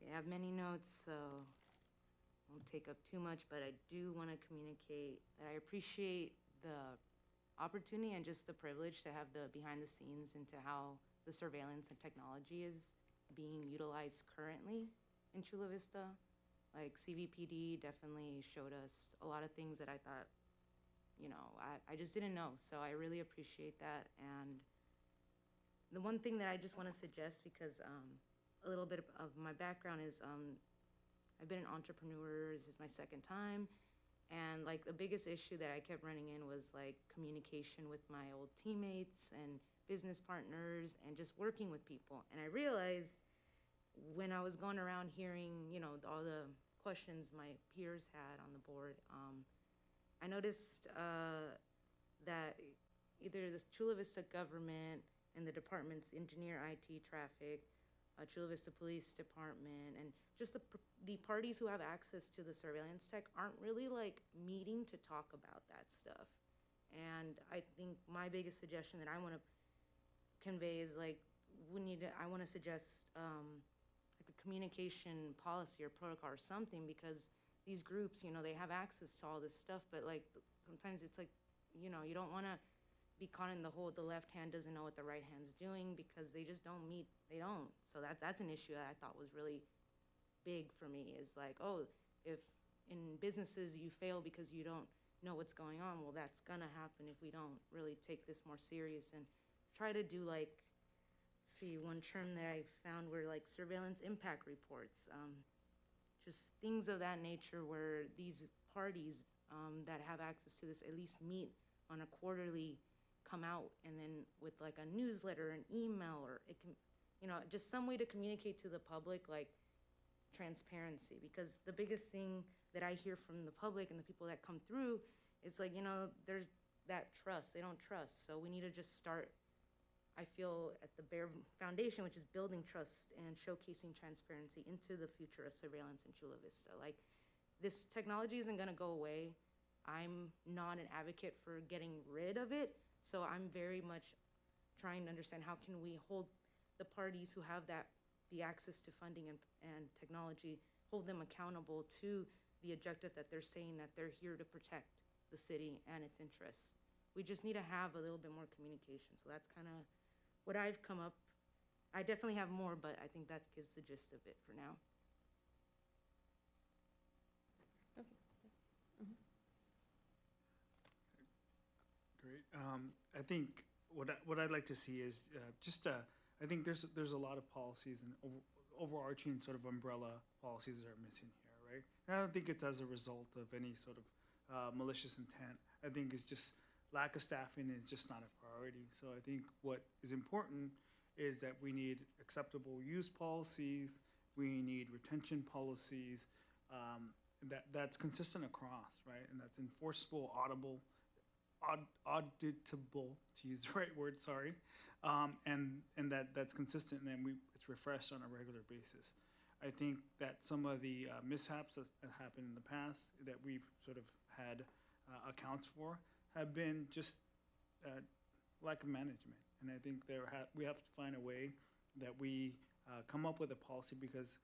[SPEAKER 12] I have many notes, so I won't take up too much, but I do want to communicate that I appreciate the opportunity and just the privilege to have the behind the scenes into how the surveillance and technology is being utilized currently in Chula Vista. Like CVPD definitely showed us a lot of things that I thought, you know, I just didn't know. So I really appreciate that. And the one thing that I just want to suggest, because a little bit of my background is I've been an entrepreneur. This is my second time. And like the biggest issue that I kept running in was like communication with my old teammates and business partners and just working with people. And I realized when I was going around hearing, you know, all the questions my peers had on the board, I noticed that either the Chula Vista government and the departments, engineer, IT, traffic, Chula Vista Police Department, and just the parties who have access to the surveillance tech aren't really like meeting to talk about that stuff. And I think my biggest suggestion that I want to convey is like I want to suggest like a communication policy or protocol or something, because these groups, you know, they have access to all this stuff, but like sometimes it's like, you know, you don't want to be caught in the left hand doesn't know what the right hand's doing, because they just don't meet, they don't. So that's an issue that I thought was really big for me, is like, oh, if in businesses you fail because you don't know what's going on, well, that's gonna happen if we don't really take this more serious and try to do like, let's see, one term that I found were like surveillance impact reports, just things of that nature where these parties that have access to this at least meet on a quarterly, come out, and then with like a newsletter, an email, or it can, you know, just some way to communicate to the public, like transparency. Because the biggest thing that I hear from the public and the people that come through is like, you know, there's that trust, they don't trust. So we need to just start, I feel, at the bare foundation, which is building trust and showcasing transparency into the future of surveillance in Chula Vista. Like, this technology isn't gonna go away. I'm not an advocate for getting rid of it, so I'm very much trying to understand how can we hold the parties who have the access to funding and technology, hold them accountable to the objective that they're saying that they're here to protect the city and its interests. We just need to have a little bit more communication. So that's kind of what I've come up. I definitely have more, but I think that gives the gist of it for now.
[SPEAKER 4] Great. I think what I'd like to see is I think there's a lot of policies and overarching sort of umbrella policies that are missing here, right? And I don't think it's as a result of any sort of malicious intent. I think it's just lack of staffing is just not a priority. So I think what is important is that we need acceptable use policies, we need retention policies, that's consistent across, right? And that's enforceable, auditable, to use the right word, sorry, and that's consistent, and then it's refreshed on a regular basis. I think that some of the mishaps that happened in the past that we've sort of had accounts for have been just lack of management. And I think we have to find a way that we come up with a policy, because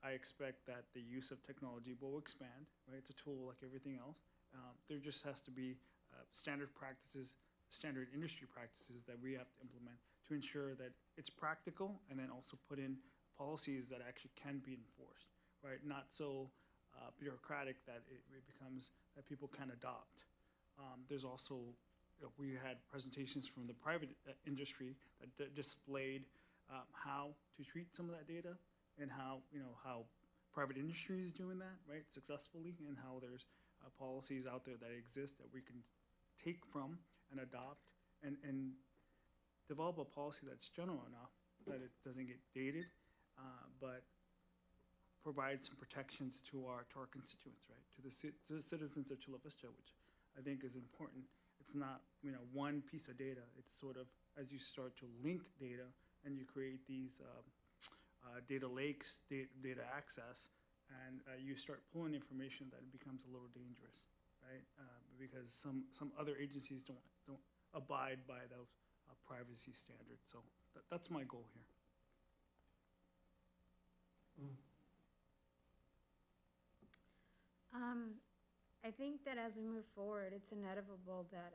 [SPEAKER 4] I expect that the use of technology will expand, right? It's a tool like everything else. There just has to be standard practices, standard industry practices that we have to implement to ensure that it's practical, and then also put in policies that actually can be enforced, right? Not so bureaucratic that it becomes that people can adopt. There's also, we had presentations from the private industry that displayed how to treat some of that data, and how private industry is doing that, right, successfully, and how there's policies out there that exist that we can take from and adopt and develop a policy that's general enough that it doesn't get dated, but provide some protections to our constituents, right, to the citizens of Chula Vista, which I think is important. It's not one piece of data. It's sort of, as you start to link data and you create these data lakes, data access, and you start pulling information that it becomes a little dangerous, right? Because some other agencies don't abide by those privacy standards. So that's my goal here.
[SPEAKER 13] I think that as we move forward, it's inevitable that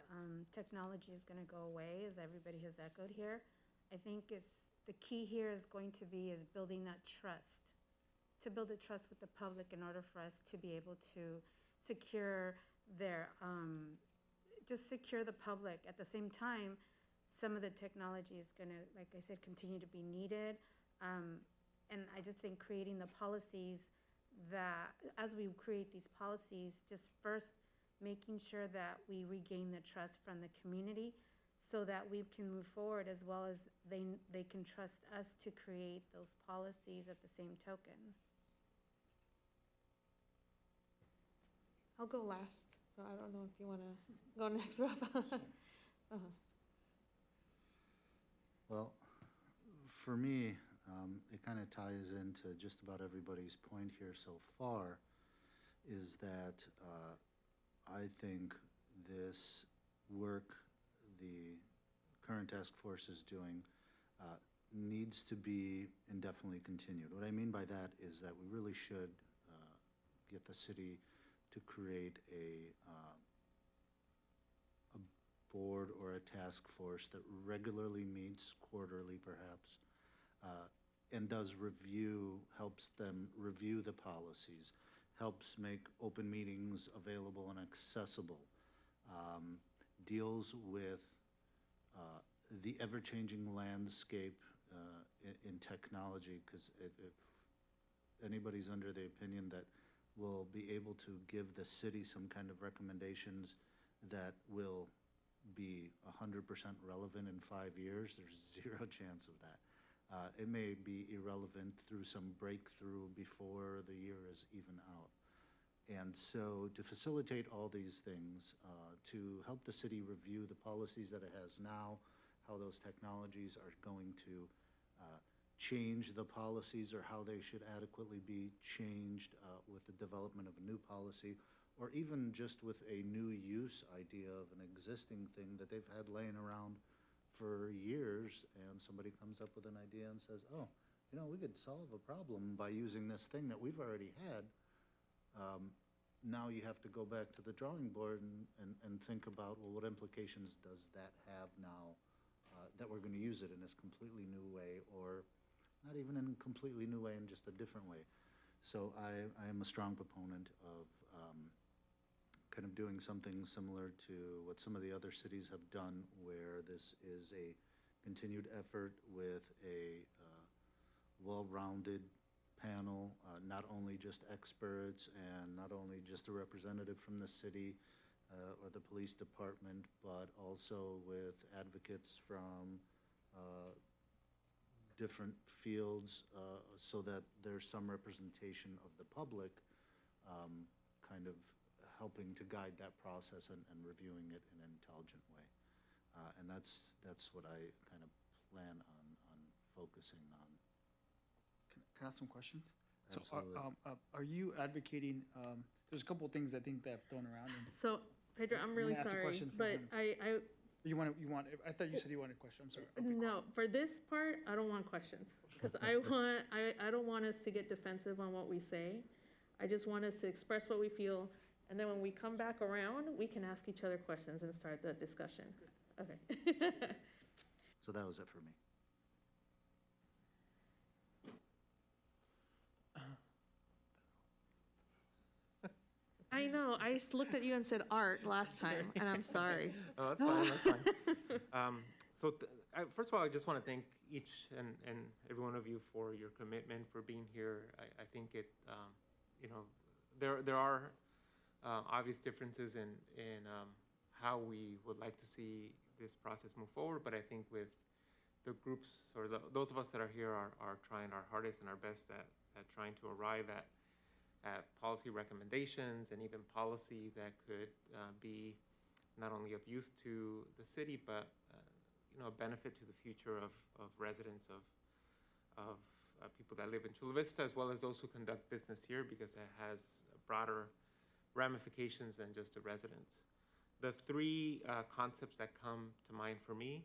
[SPEAKER 13] technology is going to go away, as everybody has echoed here. I think the key here is going to be building that trust, to build the trust with the public in order for us to be able to secure just secure the public. At the same time, some of the technology is going to, like I said, continue to be needed. And I just think creating the policies that, as we create these policies, just first making sure that we regain the trust from the community so that we can move forward, as well as they can trust us to create those policies at the same token.
[SPEAKER 6] I'll go last, so I don't know if you want to go next, Rafa.
[SPEAKER 14] Well, for me, it kind of ties into just about everybody's point here so far, is that I think this work the current task force is doing needs to be indefinitely continued. What I mean by that is that we really should get the city to create a board or a task force that regularly meets, quarterly perhaps, and helps them review the policies, helps make open meetings available and accessible, deals with the ever-changing landscape in technology, because if anybody's under the opinion that we'll be able to give the city some kind of recommendations that will be 100% relevant in 5 years, there's zero chance of that. It may be irrelevant through some breakthrough before the year is even out. And so to facilitate all these things, to help the city review the policies that it has now, how those technologies are going to change the policies or how they should adequately be changed with the development of a new policy, or even just with a new use idea of an existing thing that they've had laying around for years, and somebody comes up with an idea and says, oh, you know, we could solve a problem by using this thing that we've already had. Now you have to go back to the drawing board and think about, well, what implications does that have now that we're going to use it in this completely new way, or not even in a completely new way, in just a different way. So I am a strong proponent of kind of doing something similar to what some of the other cities have done, where this is a continued effort with a well-rounded panel, not only just experts and not only just a representative from the city or the police department, but also with advocates from different fields, so that there's some representation of the public kind of helping to guide that process and reviewing it in an intelligent way. And that's what I kind of plan on focusing on.
[SPEAKER 4] Can I ask some questions?
[SPEAKER 14] Absolutely.
[SPEAKER 4] So are you advocating, there's a couple of things I think that have thrown around.
[SPEAKER 6] So, Pedro, I'm really
[SPEAKER 4] May I ask a
[SPEAKER 6] sorry,
[SPEAKER 4] question for
[SPEAKER 6] but
[SPEAKER 4] him? I thought you said you wanted a question, I'm sorry. I'll be
[SPEAKER 6] no, for this part, I don't want questions. Because I don't want us to get defensive on what we say. I just want us to express what we feel, and then when we come back around, we can ask each other questions and start the discussion. Okay.
[SPEAKER 14] So that was it for me.
[SPEAKER 6] I know, I looked at you and said art last time, and I'm sorry.
[SPEAKER 1] Oh, that's fine, that's fine. First of all, I just want to thank each and every one of you for your commitment, for being here. I think it, you know, there are obvious differences in how we would like to see this process move forward, but I think with the groups, or those of us that are here are trying our hardest and our best at trying to arrive at policy recommendations and even policy that could be not only of use to the city, but a benefit to the future of residents of people that live in Chula Vista, as well as those who conduct business here, because it has broader ramifications than just the residents. The three concepts that come to mind for me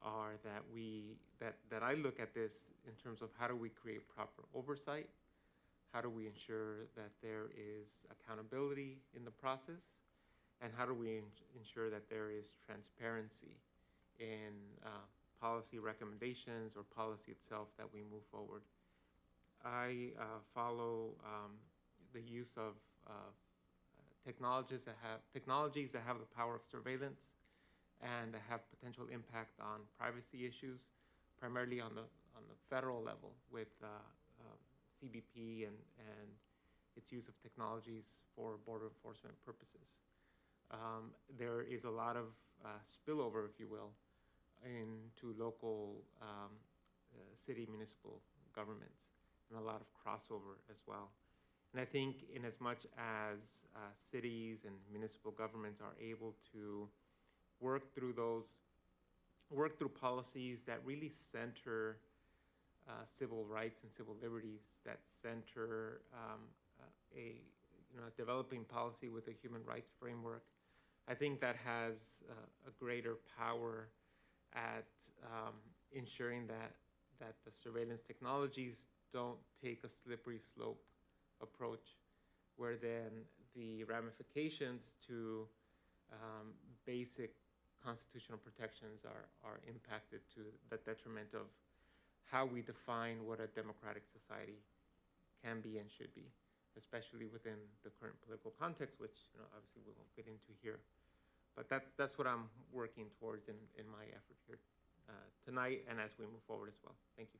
[SPEAKER 1] are that I look at this in terms of how do we create proper oversight, how do we ensure that there is accountability in the process, and how do we ensure that there is transparency in policy recommendations or policy itself that we move forward. I follow the use of technologies that have the power of surveillance and that have potential impact on privacy issues, primarily on the federal level with CBP and its use of technologies for border enforcement purposes. There is a lot of spillover, if you will, into local city municipal governments, and a lot of crossover as well. And I think in as much as cities and municipal governments are able to work through policies that really center civil rights and civil liberties, that center a developing policy with a human rights framework, I think that has a greater power at ensuring that the surveillance technologies don't take a slippery slope approach, where then the ramifications to basic constitutional protections are impacted to the detriment of how we define what a democratic society can be and should be, especially within the current political context, which obviously we won't get into here. But that's what I'm working towards in my effort here tonight and as we move forward as well. Thank you.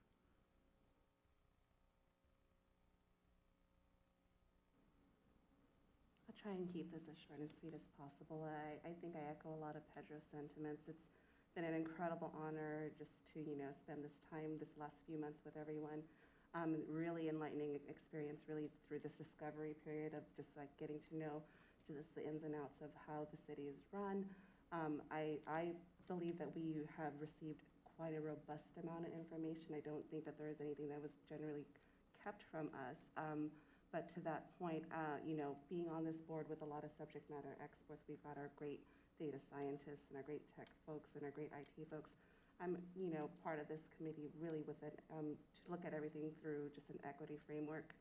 [SPEAKER 10] I'll try and keep this as short and sweet as possible. I think I echo a lot of Pedro's sentiments. It's been an incredible honor just to, spend this time, this last few months with everyone. Really enlightening experience, really through this discovery period of just like getting to know just the ins and outs of how the city is run. I believe that we have received quite a robust amount of information. I don't think that there is anything that was generally kept from us. But to that point, being on this board with a lot of subject matter experts, we've got our great data scientists and our great tech folks and our great IT folks. I'm, part of this committee really with it to look at everything through just an equity framework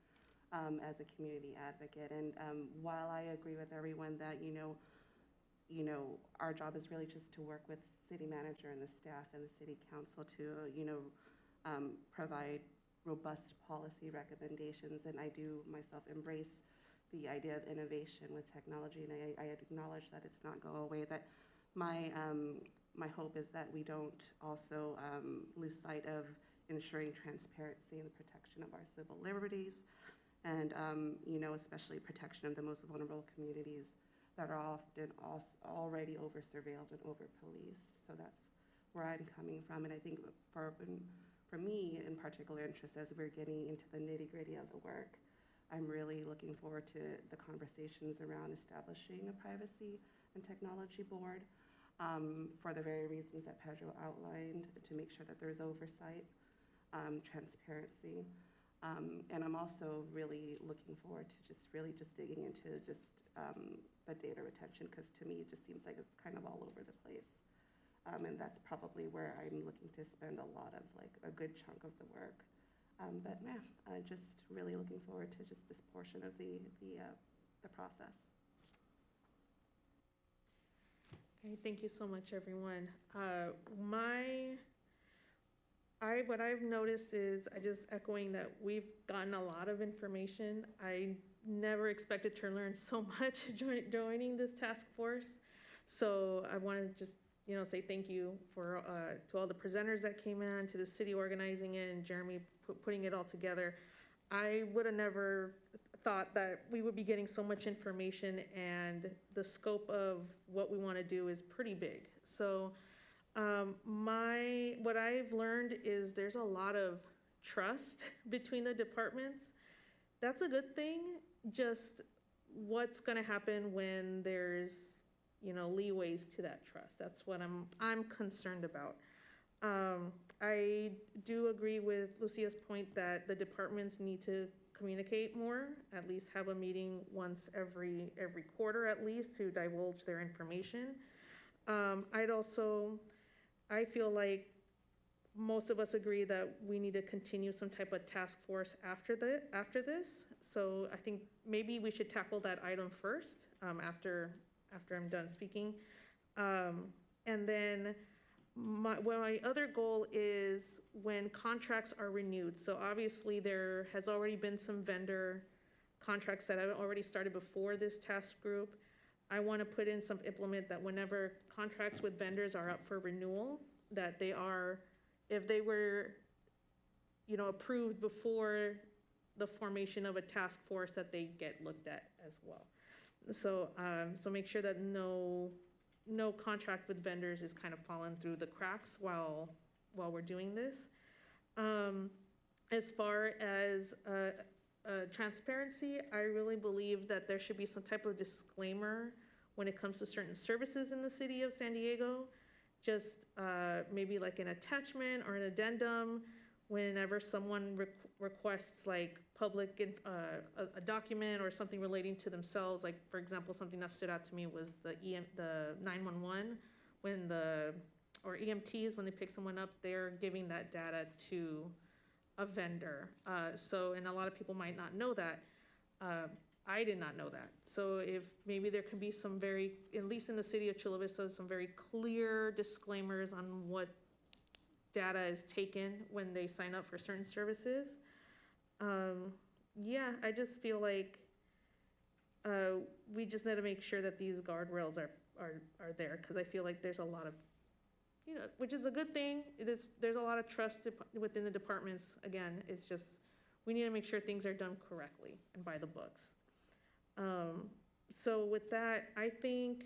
[SPEAKER 10] as a community advocate. And while I agree with everyone that, our job is really just to work with city manager and the staff and the city council to, provide robust policy recommendations, and I do myself embrace the idea of innovation with technology, and I acknowledge that it's not go away. That my hope is that we don't also lose sight of ensuring transparency and the protection of our civil liberties, and especially protection of the most vulnerable communities that are often already over surveilled and over policed. So that's where I'm coming from, and I think for me, in particular interest, as we're getting into the nitty-gritty of the work, I'm really looking forward to the conversations around establishing a privacy and technology board for the very reasons that Pedro outlined, to make sure that there's oversight, transparency. And I'm also really looking forward to just digging into the data retention, because to me, it just seems like it's kind of all over the place. And that's probably where I'm looking to spend a lot of, a good chunk of the work. But yeah, just really looking forward to just this portion of the process.
[SPEAKER 6] Okay, thank you so much, everyone. What I've noticed is, I just echoing that we've gotten a lot of information. I never expected to learn so much joining this task force. So I want to just say thank you to all the presenters that came in, to the city organizing it, and Jeremy putting it all together. I would have never thought that we would be getting so much information, and the scope of what we want to do is pretty big. So what I've learned is there's a lot of trust between the departments. That's a good thing. Just what's going to happen when there's leeways to that trust. That's what I'm concerned about. I do agree with Lucia's point that the departments need to communicate more, at least have a meeting once every quarter at least to divulge their information. I feel like most of us agree that we need to continue some type of task force after this. So I think maybe we should tackle that item first, after I'm done speaking. And then my other goal is when contracts are renewed. So obviously there has already been some vendor contracts that have already started before this task group. I want to put in some implement that whenever contracts with vendors are up for renewal, that they are, if they were, approved before the formation of a task force, that they get looked at as well. So, so make sure that no contract with vendors is kind of falling through the cracks while we're doing this. As far as transparency, I really believe that there should be some type of disclaimer when it comes to certain services in the city of San Diego. Just maybe like an attachment or an addendum whenever someone requests like public, a document or something relating to themselves. Like, for example, something that stood out to me was the 911, or EMTs, when they pick someone up, they're giving that data to a vendor. So, and a lot of people might not know that. I did not know that. So if maybe there can be some at least in the city of Chula Vista, some very clear disclaimers on what data is taken when they sign up for certain services. Yeah, I just feel like we just need to make sure that these guardrails are there, because I feel like there's a lot of, which is a good thing. There's a lot of trust within the departments. Again, it's just, we need to make sure things are done correctly and by the books. So with that, I think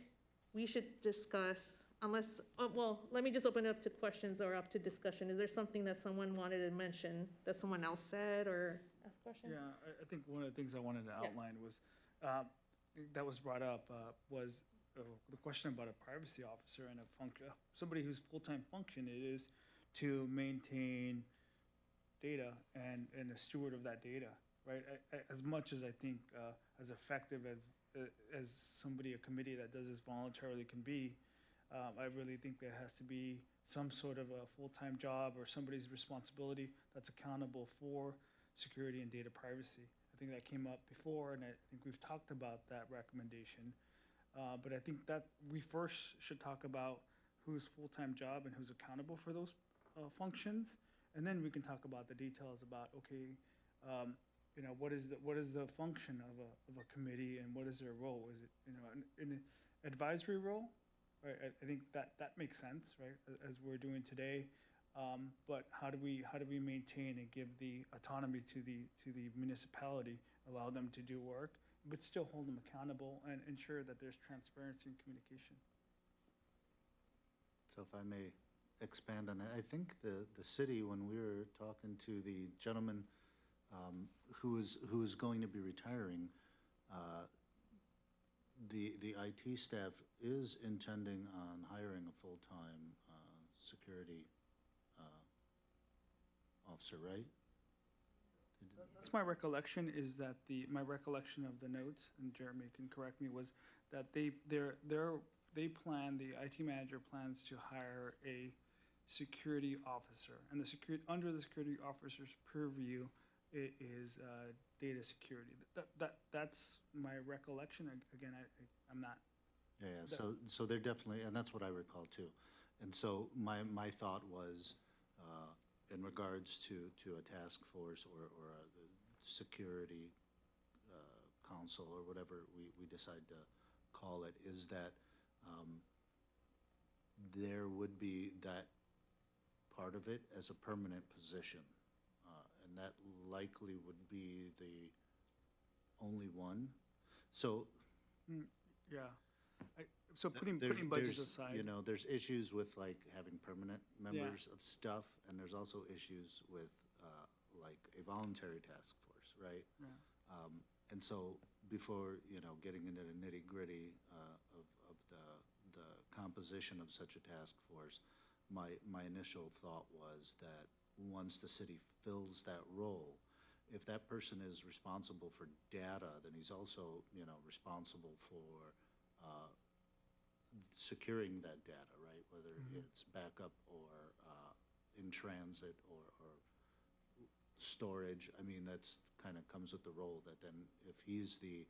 [SPEAKER 6] we should discuss, unless, well, let me just open it up to questions or up to discussion. Is there something that someone wanted to mention that someone else said or ask questions?
[SPEAKER 4] Yeah, I think one of the things I wanted to outline was, that was brought up, was the question about a privacy officer and somebody whose full-time function it is to maintain data and a steward of that data, right? As much as I think, as effective as a committee that does this voluntarily can be, I really think there has to be some sort of a full-time job or somebody's responsibility that's accountable for security and data privacy. I think that came up before, and I think we've talked about that recommendation. But I think that we first should talk about whose full-time job and who's accountable for those functions, and then we can talk about the details about, okay, what is the function of a committee and what is their role? Is it an advisory role? Right, I think that makes sense, right, as we're doing today. But how do we maintain and give the autonomy to the municipality, allow them to do work, but still hold them accountable and ensure that there's transparency and communication?
[SPEAKER 14] So if I may expand on that, I think the city, when we were talking to the gentleman who is going to be retiring, the IT staff is intending on hiring a full-time security officer, right?
[SPEAKER 4] That's my recollection, is that my recollection of the notes, and Jeremy can correct me, was that the IT manager plans to hire a security officer, and under the security officer's purview is data security. That's my recollection. Again, I'm not.
[SPEAKER 14] Yeah. So they're definitely, and that's what I recall too. And so my thought was, in regards to a task force or a security council or whatever we decide to call it, is that there would be that part of it as a permanent position. And that likely would be the only one. So,
[SPEAKER 4] yeah. So putting budgets aside,
[SPEAKER 14] there's issues with like having permanent members of stuff, and there's also issues with like a voluntary task force, right?
[SPEAKER 4] Yeah.
[SPEAKER 14] And so before getting into the nitty gritty of the composition of such a task force, my initial thought was that once the city fills that role, if that person is responsible for data, then he's also, you know, responsible for securing that data, right? Whether it's backup or in transit or storage. I mean, that's kind of comes with the role that then if he's the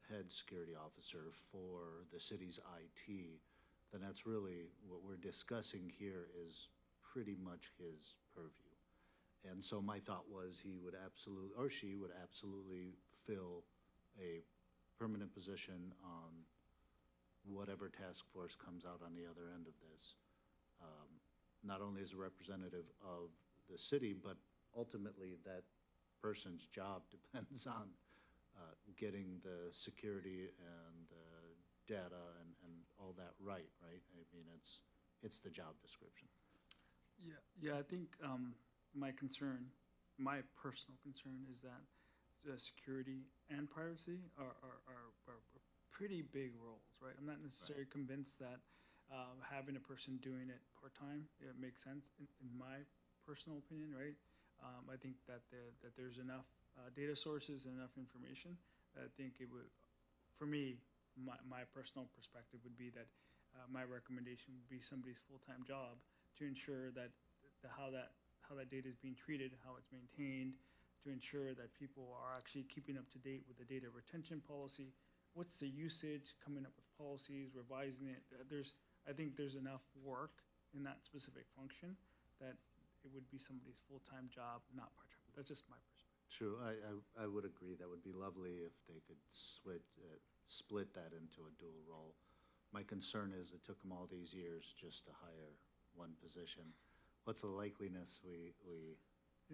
[SPEAKER 14] head security officer for the city's IT, then that's really what we're discussing here is pretty much his purview. And so my thought was he would absolutely, or she would absolutely fill a permanent position on whatever task force comes out on the other end of this, not only as a representative of the city, but ultimately that person's job depends on getting the security and the data and all that right? I mean, it's the job description.
[SPEAKER 4] Yeah, I think my personal concern is that security and privacy are pretty big roles, right? I'm not necessarily convinced that having a person doing it part-time, it makes sense in my personal opinion, right? I think that there's enough data sources and enough information that I think it would, for me, my personal perspective would be that my recommendation would be somebody's full-time job to ensure that how that data is being treated, how it's maintained, to ensure that people are actually keeping up to date with the data retention policy. What's the usage, coming up with policies, revising it? I think there's enough work in that specific function that it would be somebody's full-time job, not part-time. That's just my perspective.
[SPEAKER 14] True, I would agree. That would be lovely if they could split that into a dual role. My concern is it took them all these years just to hire one position. What's the likeliness we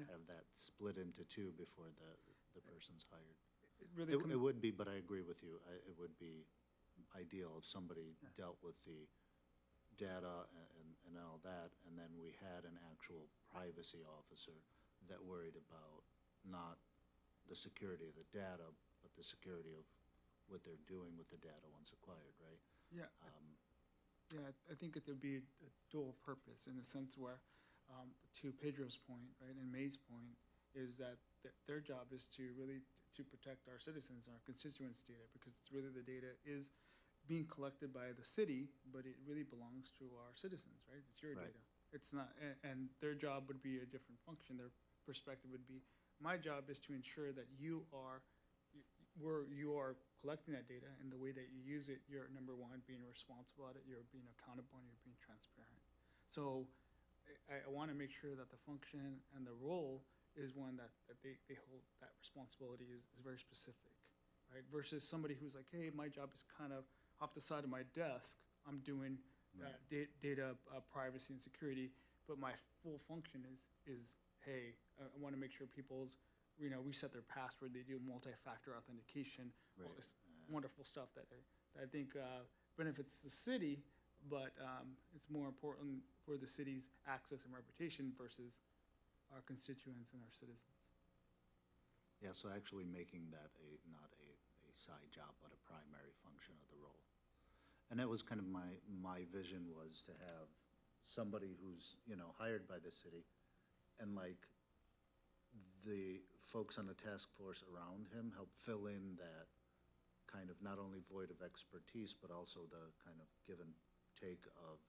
[SPEAKER 14] have that split into two before the person's hired? It would be, but I agree with you. It would be ideal if somebody dealt with the data and all that, and then we had an actual privacy officer that worried about not the security of the data, but the security of what they're doing with the data once acquired, right?
[SPEAKER 4] Yeah. I think it would be a dual purpose in the sense where, to Pedro's point, right, and May's point, is that their job is to really to protect our citizens and our constituents' data, because it's really the data is being collected by the city, but it really belongs to our citizens, right? It's your data. It's not, and their job would be a different function. Their perspective would be, my job is to ensure that you are collecting that data, and the way that you use it, you're, number one, being responsible at it, you're being accountable, and you're being transparent. So I want to make sure that the function and the role is one that they hold, that responsibility is very specific, right? Versus somebody who's like, hey, my job is kind of off the side of my desk. I'm doing data privacy and security, but my full function is hey, I want to make sure people's, reset their password, they do multi-factor authentication, all this wonderful stuff that I think benefits the city, but it's more important for the city's access and reputation versus our constituents and our citizens.
[SPEAKER 14] Yeah, so actually making that not a side job, but a primary function of the role. And that was kind of my vision, was to have somebody who's, hired by the city, and like the folks on the task force around him help fill in that kind of not only void of expertise, but also the kind of give and take of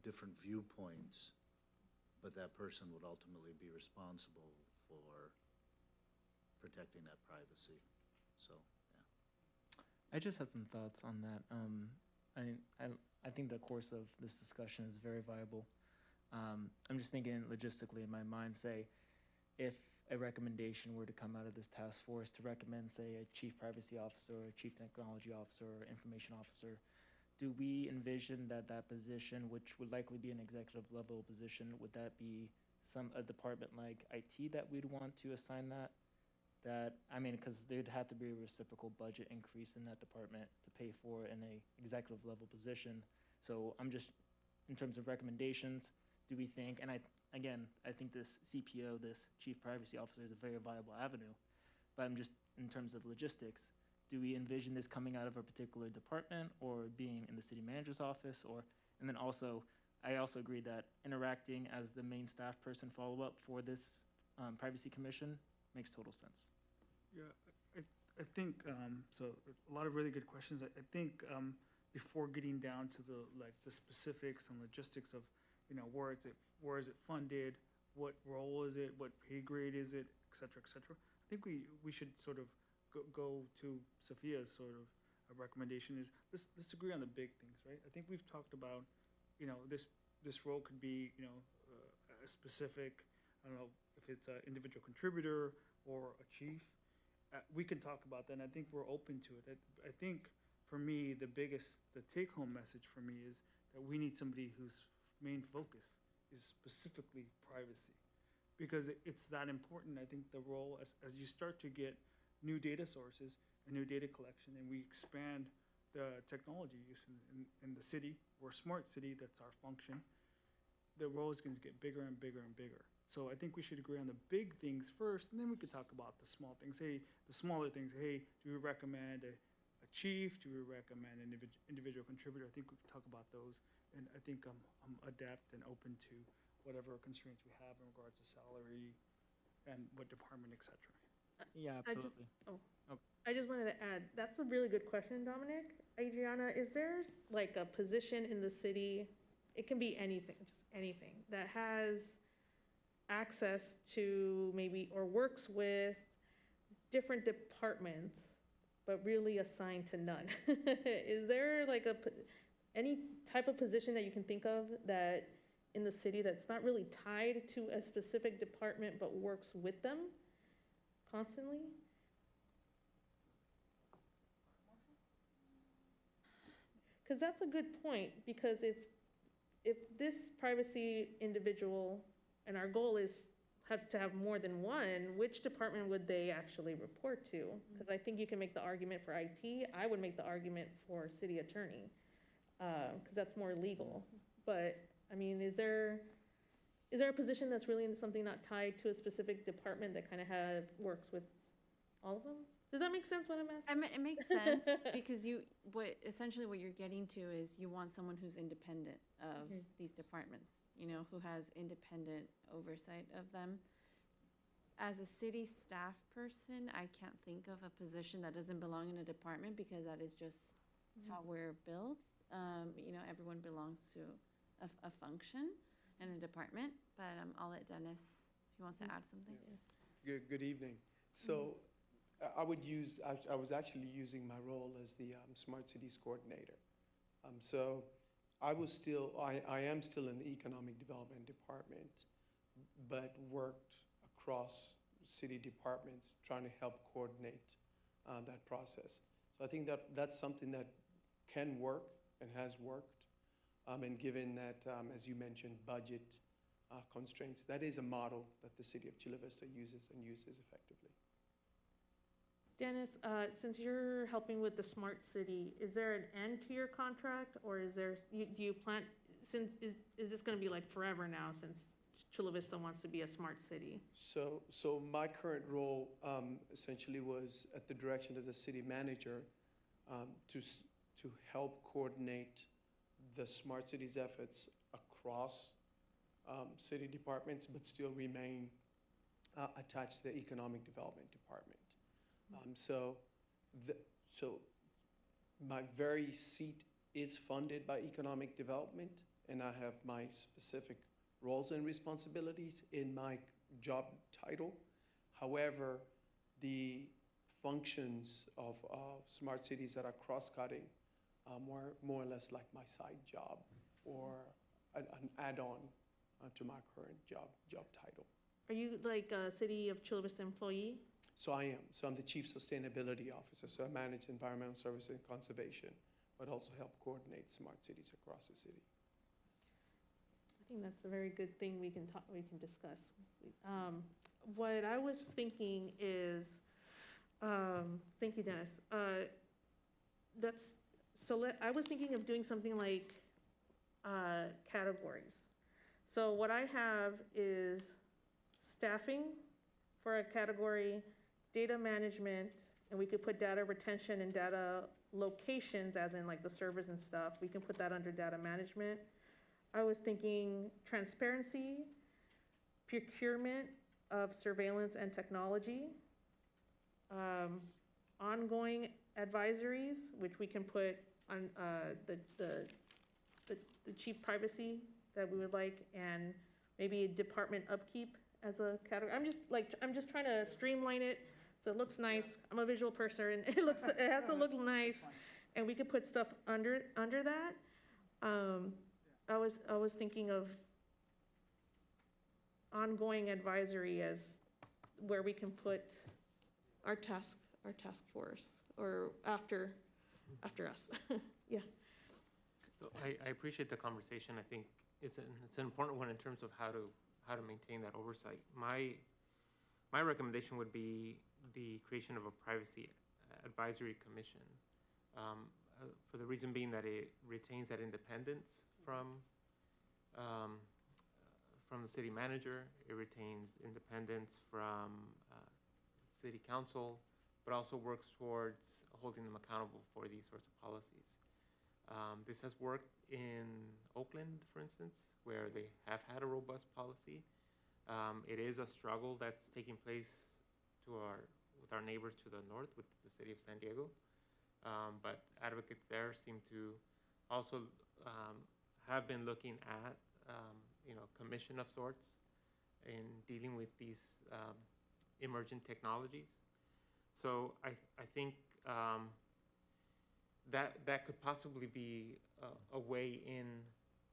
[SPEAKER 14] different viewpoints, but that person would ultimately be responsible for protecting that privacy. So, yeah.
[SPEAKER 11] I just had some thoughts on that. I think the course of this discussion is very viable. I'm just thinking logistically in my mind, say, if a recommendation were to come out of this task force to recommend, say, a chief privacy officer, or a chief technology officer, or information officer, do we envision that position, which would likely be an executive level position, would that be a department like IT that we'd want to assign that? Because there'd have to be a reciprocal budget increase in that department to pay for in a executive level position. So I'm just, in terms of recommendations, do we think, and I think this CPO, this chief privacy officer, is a very viable avenue, but I'm just, in terms of logistics, do we envision this coming out of a particular department or being in the city manager's office, or And then also, I also agree that interacting as the main staff person follow-up for this Privacy Commission makes total sense.
[SPEAKER 4] Yeah, I think, so a lot of really good questions. I think before getting down to the specifics and logistics of, where is it funded, what role is it, what pay grade is it, et cetera, I think we should sort of go to Sophia's sort of recommendation is, let's agree on the big things, right? I think we've talked about, this role could be, a specific, I don't know if it's an individual contributor or a chief. We can talk about that, and I think we're open to it. I think for me, the take-home message for me is that we need somebody whose main focus is specifically privacy, because it's that important. I think the role, as you start to get new data sources and new data collection, and we expand the technology use in the city, we're a smart city, that's our function, the role is going to get bigger and bigger and bigger. So I think we should agree on the big things first, and then we could talk about the small things. Hey, the smaller things, hey, do we recommend a chief? Do we recommend an individual contributor? I think we could talk about those, and I think I'm adept and open to whatever constraints we have in regards to salary and what department, et cetera.
[SPEAKER 11] Yeah, absolutely.
[SPEAKER 6] I just wanted to add, that's a really good question, Dominic. Adriana, is there like a position in the city, it can be anything, just anything, that has access to maybe, or works with different departments, but really assigned to none? Is there like any type of position that you can think of that in the city that's not really tied to a specific department, but works with them constantly? Because that's a good point, because if this privacy individual, and our goal is to have more than one, which department would they actually report to? Because I think you can make the argument for IT. I would make the argument for city attorney, because that's more legal. But, I mean, is there a position that's really something not tied to a specific department that kind of works with all of them? Does that make sense what I'm asking?
[SPEAKER 15] It makes sense because essentially what you're getting to is you want someone who's independent of these departments, who has independent oversight of them. As a city staff person, I can't think of a position that doesn't belong in a department because that is just how we're built. Everyone belongs to a function and a department, but I'll let Dennis, if he wants to add something.
[SPEAKER 16] Good evening. So I was actually using my role as the Smart Cities Coordinator. So I am still in the Economic Development Department, but worked across city departments trying to help coordinate that process. So I think that's something that can work and has worked. And given that, as you mentioned, budget constraints, that is a model that the city of Chula Vista uses effectively.
[SPEAKER 6] Dennis, since you're helping with the smart city, is there an end to your contract, or do you plan, is this going to be like forever now since Chula Vista wants to be a smart city?
[SPEAKER 16] So my current role essentially was at the direction of the city manager to help coordinate the smart cities efforts across city departments, but still remain attached to the economic development department. So my very seat is funded by economic development, and I have my specific roles and responsibilities in my job title. However, the functions of smart cities that are cross-cutting more or less like my side job or an add-on to my current job title.
[SPEAKER 6] Are you like a City of Chula Vista employee?
[SPEAKER 16] So I am. So I'm the Chief Sustainability Officer. So I manage environmental services and conservation, but also help coordinate smart cities across the city.
[SPEAKER 6] I think that's a very good thing we can discuss. What I was thinking is, thank you, Dennis. I was thinking of doing something like categories. So what I have is staffing for a category, data management, And we could put data retention and data locations, as in like the servers and stuff. We can put that under data management. I was thinking transparency, procurement of surveillance and technology, ongoing advisories, which we can put on the chief privacy that we would like, and maybe department upkeep as a category. I'm just trying to streamline it so it looks nice. I'm a visual person. It has to look nice, and we could put stuff under that. I was thinking of ongoing advisory as where we can put our task force, or after us. Yeah.
[SPEAKER 1] So I appreciate the conversation. I think it's an important one in terms of how to maintain that oversight. My recommendation would be the creation of a privacy advisory commission, for the reason being that it retains that independence from the city manager. It retains independence from city council, but also works towards holding them accountable for these sorts of policies. This has worked in Oakland, for instance, where they have had a robust policy. It is a struggle that's taking place with our neighbors to the north, with the city of San Diego. But advocates there seem to also have been looking at commission of sorts in dealing with these emergent technologies. So I think that could possibly be a way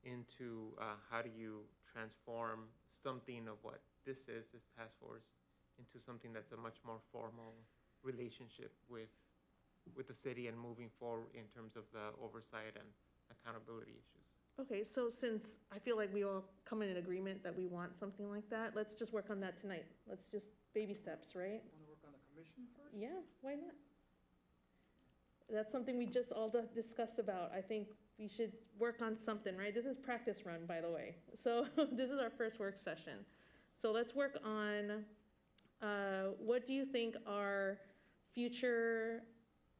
[SPEAKER 1] into how do you transform something of what this task force, into something that's a much more formal relationship with the city and moving forward in terms of the oversight and accountability issues.
[SPEAKER 6] Okay, so since I feel like we all come in an agreement that we want something like that, let's just work on that tonight. Let's just baby steps, right?
[SPEAKER 4] Want to work on the commission first?
[SPEAKER 6] Yeah, why not? That's something we just all discussed about. I think we should work on something, right? This is practice run, by the way. So this is our first work session. So let's work on what do you think our future,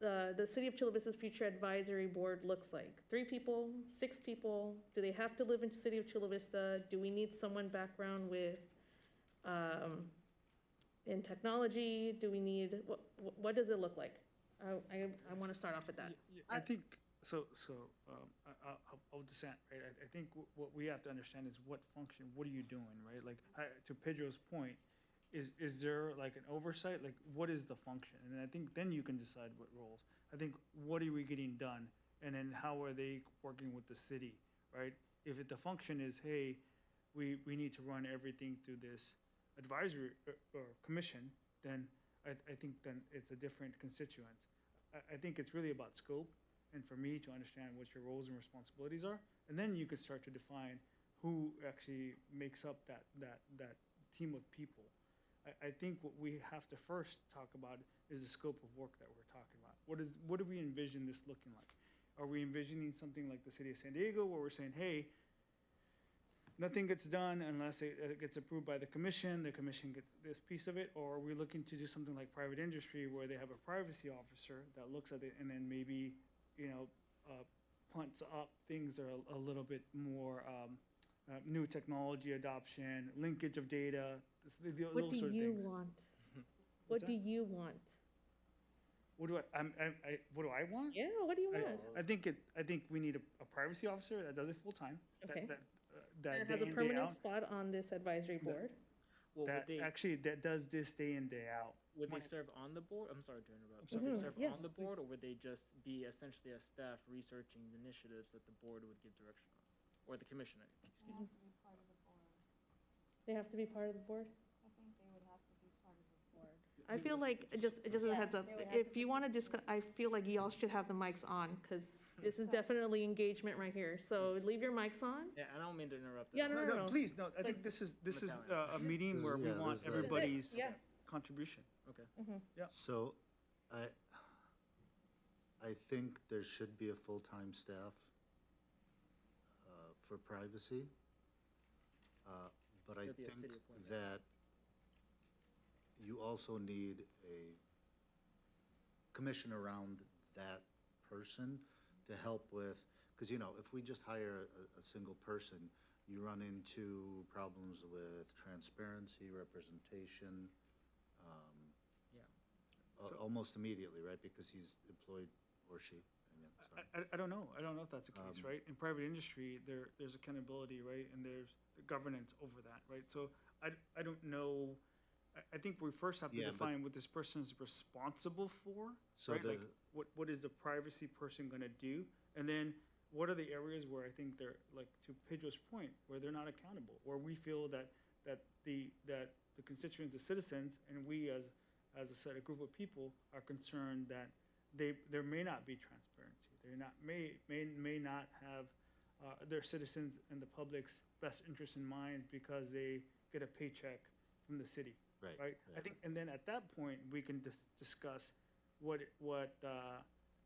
[SPEAKER 6] the City of Chula Vista's future advisory board looks like? 3 people, 6 people? Do they have to live in the City of Chula Vista? Do we need someone background with in technology? Do we need, what does it look like? I want to start off with that.
[SPEAKER 4] I think, so I'll dissent, right? I think what we have to understand is what function, what are you doing, right? Like, to Pedro's point, is there like an oversight? Like, what is the function? And I think then you can decide what roles. I think, what are we getting done? And then how are they working with the city, right? If the function is, hey, we need to run everything through this advisory or commission, then I think then it's a different constituents. I think it's really about scope, and for me to understand what your roles and responsibilities are, and then you could start to define who actually makes up that team of people. I think what we have to first talk about is the scope of work that we're talking about. What do we envision this looking like? Are we envisioning something like the city of San Diego, where we're saying, hey, nothing gets done unless it gets approved by the commission gets this piece of it? Or are we looking to do something like private industry, where they have a privacy officer that looks at it and then maybe, punts up things that are a little bit more new technology adoption, linkage of data,
[SPEAKER 6] What do you want? What do you want?
[SPEAKER 4] What do I want?
[SPEAKER 6] Yeah, what do you want?
[SPEAKER 4] I think we need a privacy officer that does it full time.
[SPEAKER 6] Okay.
[SPEAKER 4] That
[SPEAKER 6] That has
[SPEAKER 4] day
[SPEAKER 6] a
[SPEAKER 4] in, day
[SPEAKER 6] permanent
[SPEAKER 4] out.
[SPEAKER 6] spot on this advisory board.
[SPEAKER 11] Well,
[SPEAKER 4] That does this day in, day out.
[SPEAKER 11] would they serve on the board? I'm sorry to interrupt.
[SPEAKER 4] I'm
[SPEAKER 11] Would they
[SPEAKER 6] sorry.
[SPEAKER 11] serve
[SPEAKER 6] Yeah.
[SPEAKER 11] on the board, or would they just be essentially a staff researching the initiatives that the board would give direction on? Or the commissioner, excuse me?
[SPEAKER 6] They have to be part of the board?
[SPEAKER 13] I think they would have to be part of the board.
[SPEAKER 6] I feel like, just as a heads up, if you want to discuss, I feel like y'all should have the mics on, because this is definitely engagement right here. So leave your mics on.
[SPEAKER 11] Yeah, I don't mean to interrupt.
[SPEAKER 6] Yeah, no.
[SPEAKER 4] Please, no, I think this is a meeting where we
[SPEAKER 14] yeah,
[SPEAKER 4] want
[SPEAKER 14] this is-
[SPEAKER 4] everybody's
[SPEAKER 6] Yeah.
[SPEAKER 4] contribution.
[SPEAKER 11] Okay.
[SPEAKER 14] So I think there should be a full-time staff for privacy. But I
[SPEAKER 11] There'll be a
[SPEAKER 14] think
[SPEAKER 11] city appointment.
[SPEAKER 14] that you also need commission around that person to help with, because, if we just hire a single person, you run into problems with transparency, representation, almost immediately, right? Because he's employed, or she, again, sorry.
[SPEAKER 4] I don't know. I don't know if that's the case, right? In private industry, there's accountability, right? And there's governance over that, right? So I don't know. I think we first have to
[SPEAKER 14] Yeah, but-
[SPEAKER 4] define what this person is responsible for,
[SPEAKER 14] So
[SPEAKER 4] right?
[SPEAKER 14] the-
[SPEAKER 4] Like, what is the privacy person gonna do? And then what are the areas where I think they're, like, to Pedro's point, where they're not accountable, where we feel that the constituents, the citizens, and we as a group of people are concerned that there may not be transparency. They're not, may not have their citizens and the public's best interest in mind because they get a paycheck from the city,
[SPEAKER 14] Right.
[SPEAKER 4] right? I think, and then at that point, we can discuss what it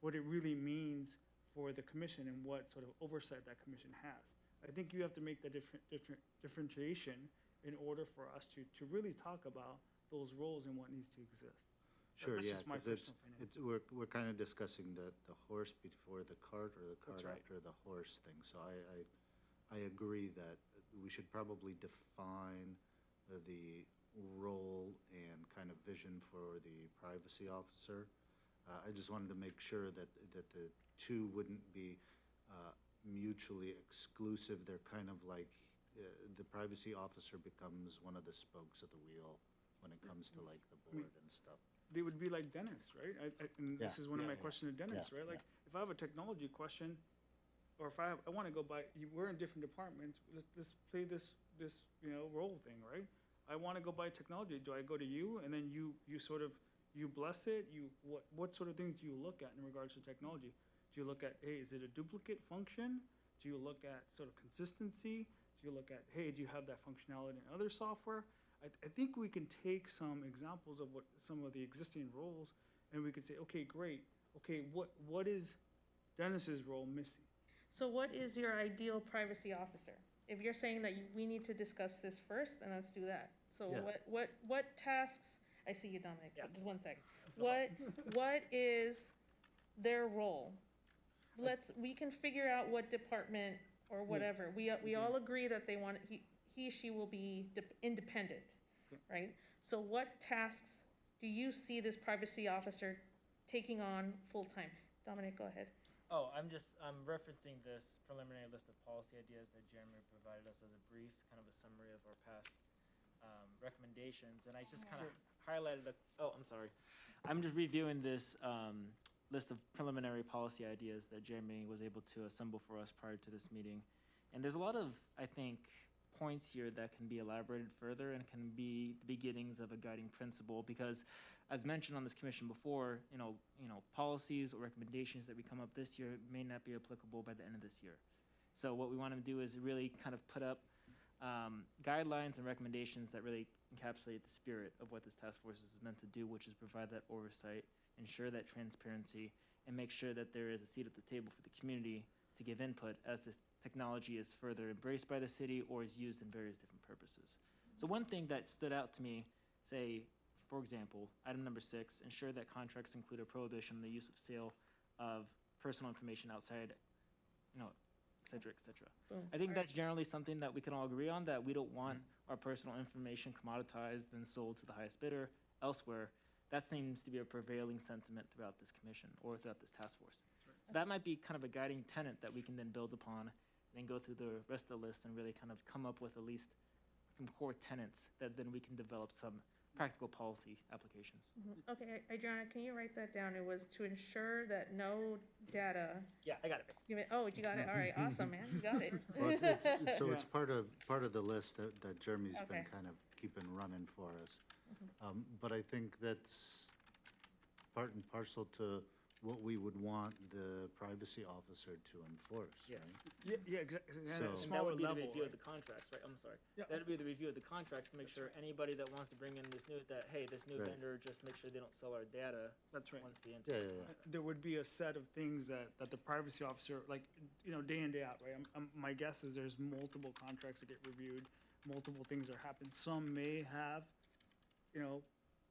[SPEAKER 4] really means for the commission and what sort of oversight that commission has. I think you have to make the differentiation in order for us to really talk about those roles and what needs to exist.
[SPEAKER 14] Sure,
[SPEAKER 4] That's
[SPEAKER 14] yeah,
[SPEAKER 4] just my
[SPEAKER 14] 'cause
[SPEAKER 4] personal opinion.
[SPEAKER 14] we're kind of discussing the horse before the cart, or the cart
[SPEAKER 4] That's right.
[SPEAKER 14] after the horse thing. So I agree that we should probably define the role and kind of vision for the privacy officer. I just wanted to make sure that the two wouldn't be mutually exclusive. They're kind of like, the privacy officer becomes one of the spokes of the wheel when it comes to like the board and stuff.
[SPEAKER 4] They would be like Dennis, right? And this
[SPEAKER 14] Yeah,
[SPEAKER 4] is one of
[SPEAKER 14] yeah,
[SPEAKER 4] my
[SPEAKER 14] yeah,
[SPEAKER 4] questions to Dennis,
[SPEAKER 14] yeah,
[SPEAKER 4] right? Like, if I have a technology question, or if I want to go by, we're in different departments, let's play this role thing, right? I want to go buy technology. Do I go to you, and then you bless it? What sort of things do you look at in regards to technology? Do you look at, hey, is it a duplicate function? Do you look at sort of consistency? Do you look at, hey, do you have that functionality in other software? I think we can take some examples of what some of the existing roles, and we could say, okay, great. Okay, what is Dennis's role missing?
[SPEAKER 6] So what is your ideal privacy officer? If you're saying that we need to discuss this first, then let's do that. So
[SPEAKER 14] Yeah.
[SPEAKER 6] what tasks, I see you, Dominic, but just one second. What is their role? We can figure out what department or whatever. We all agree that they want, she will be independent, right? So what tasks do you see this privacy officer taking on full-time? Dominic, go ahead.
[SPEAKER 11] Oh, I'm referencing this preliminary list of policy ideas that Jeremy provided us as a brief, kind of a summary of our past recommendations, and I just kind of highlighted I'm sorry. I'm just reviewing this list of preliminary policy ideas that Jeremy was able to assemble for us prior to this meeting. And there's a lot of, I think, points here that can be elaborated further and can be the beginnings of a guiding principle, because as mentioned on this commission before, policies or recommendations that we come up this year may not be applicable by the end of this year. So what we want to do is really kind of put up guidelines and recommendations that really encapsulate the spirit of what this task force is meant to do, which is provide that oversight, ensure that transparency, and make sure that there is a seat at the table for the community to give input as this technology is further embraced by the city or is used in various different purposes. So one thing that stood out to me, say, for example, item number 6, ensure that contracts include a prohibition on the use of sale of personal information outside, et cetera, et cetera.
[SPEAKER 6] Boom.
[SPEAKER 11] I think that's generally something that we can all agree on, that we don't want our personal information commoditized and sold to the highest bidder elsewhere. That seems to be a prevailing sentiment throughout this commission or throughout this task force. So that might be kind of a guiding tenet that we can then build upon and then go through the rest of the list and really kind of come up with at least some core tenets that then we can develop some practical policy applications.
[SPEAKER 6] Okay, Adriana, can you write that down? It was to ensure that no data.
[SPEAKER 11] Yeah, I got it.
[SPEAKER 6] Oh, you got it? All right, awesome, man, you got it.
[SPEAKER 14] Well, it's part of the list that Jeremy's been
[SPEAKER 6] Okay.
[SPEAKER 14] kind of keeping running for us. But I think that's part and parcel to what we would want the privacy officer to enforce,
[SPEAKER 11] Yes.
[SPEAKER 14] right?
[SPEAKER 4] Yeah, exactly.
[SPEAKER 14] So-
[SPEAKER 4] At a
[SPEAKER 11] And that
[SPEAKER 4] smaller
[SPEAKER 11] would be the
[SPEAKER 4] level,
[SPEAKER 11] review
[SPEAKER 4] right?
[SPEAKER 11] of the contracts, right? I'm sorry.
[SPEAKER 4] Yeah.
[SPEAKER 11] That'd be the review of the contracts to make sure anybody that wants to bring in this new
[SPEAKER 14] Right.
[SPEAKER 11] vendor, just make sure they don't sell our data
[SPEAKER 4] That's right.
[SPEAKER 11] once we enter.
[SPEAKER 14] Yeah.
[SPEAKER 4] There would be a set of things that the privacy officer, like, day in, day out, right? My guess is there's multiple contracts that get reviewed, multiple things that happen. Some may have,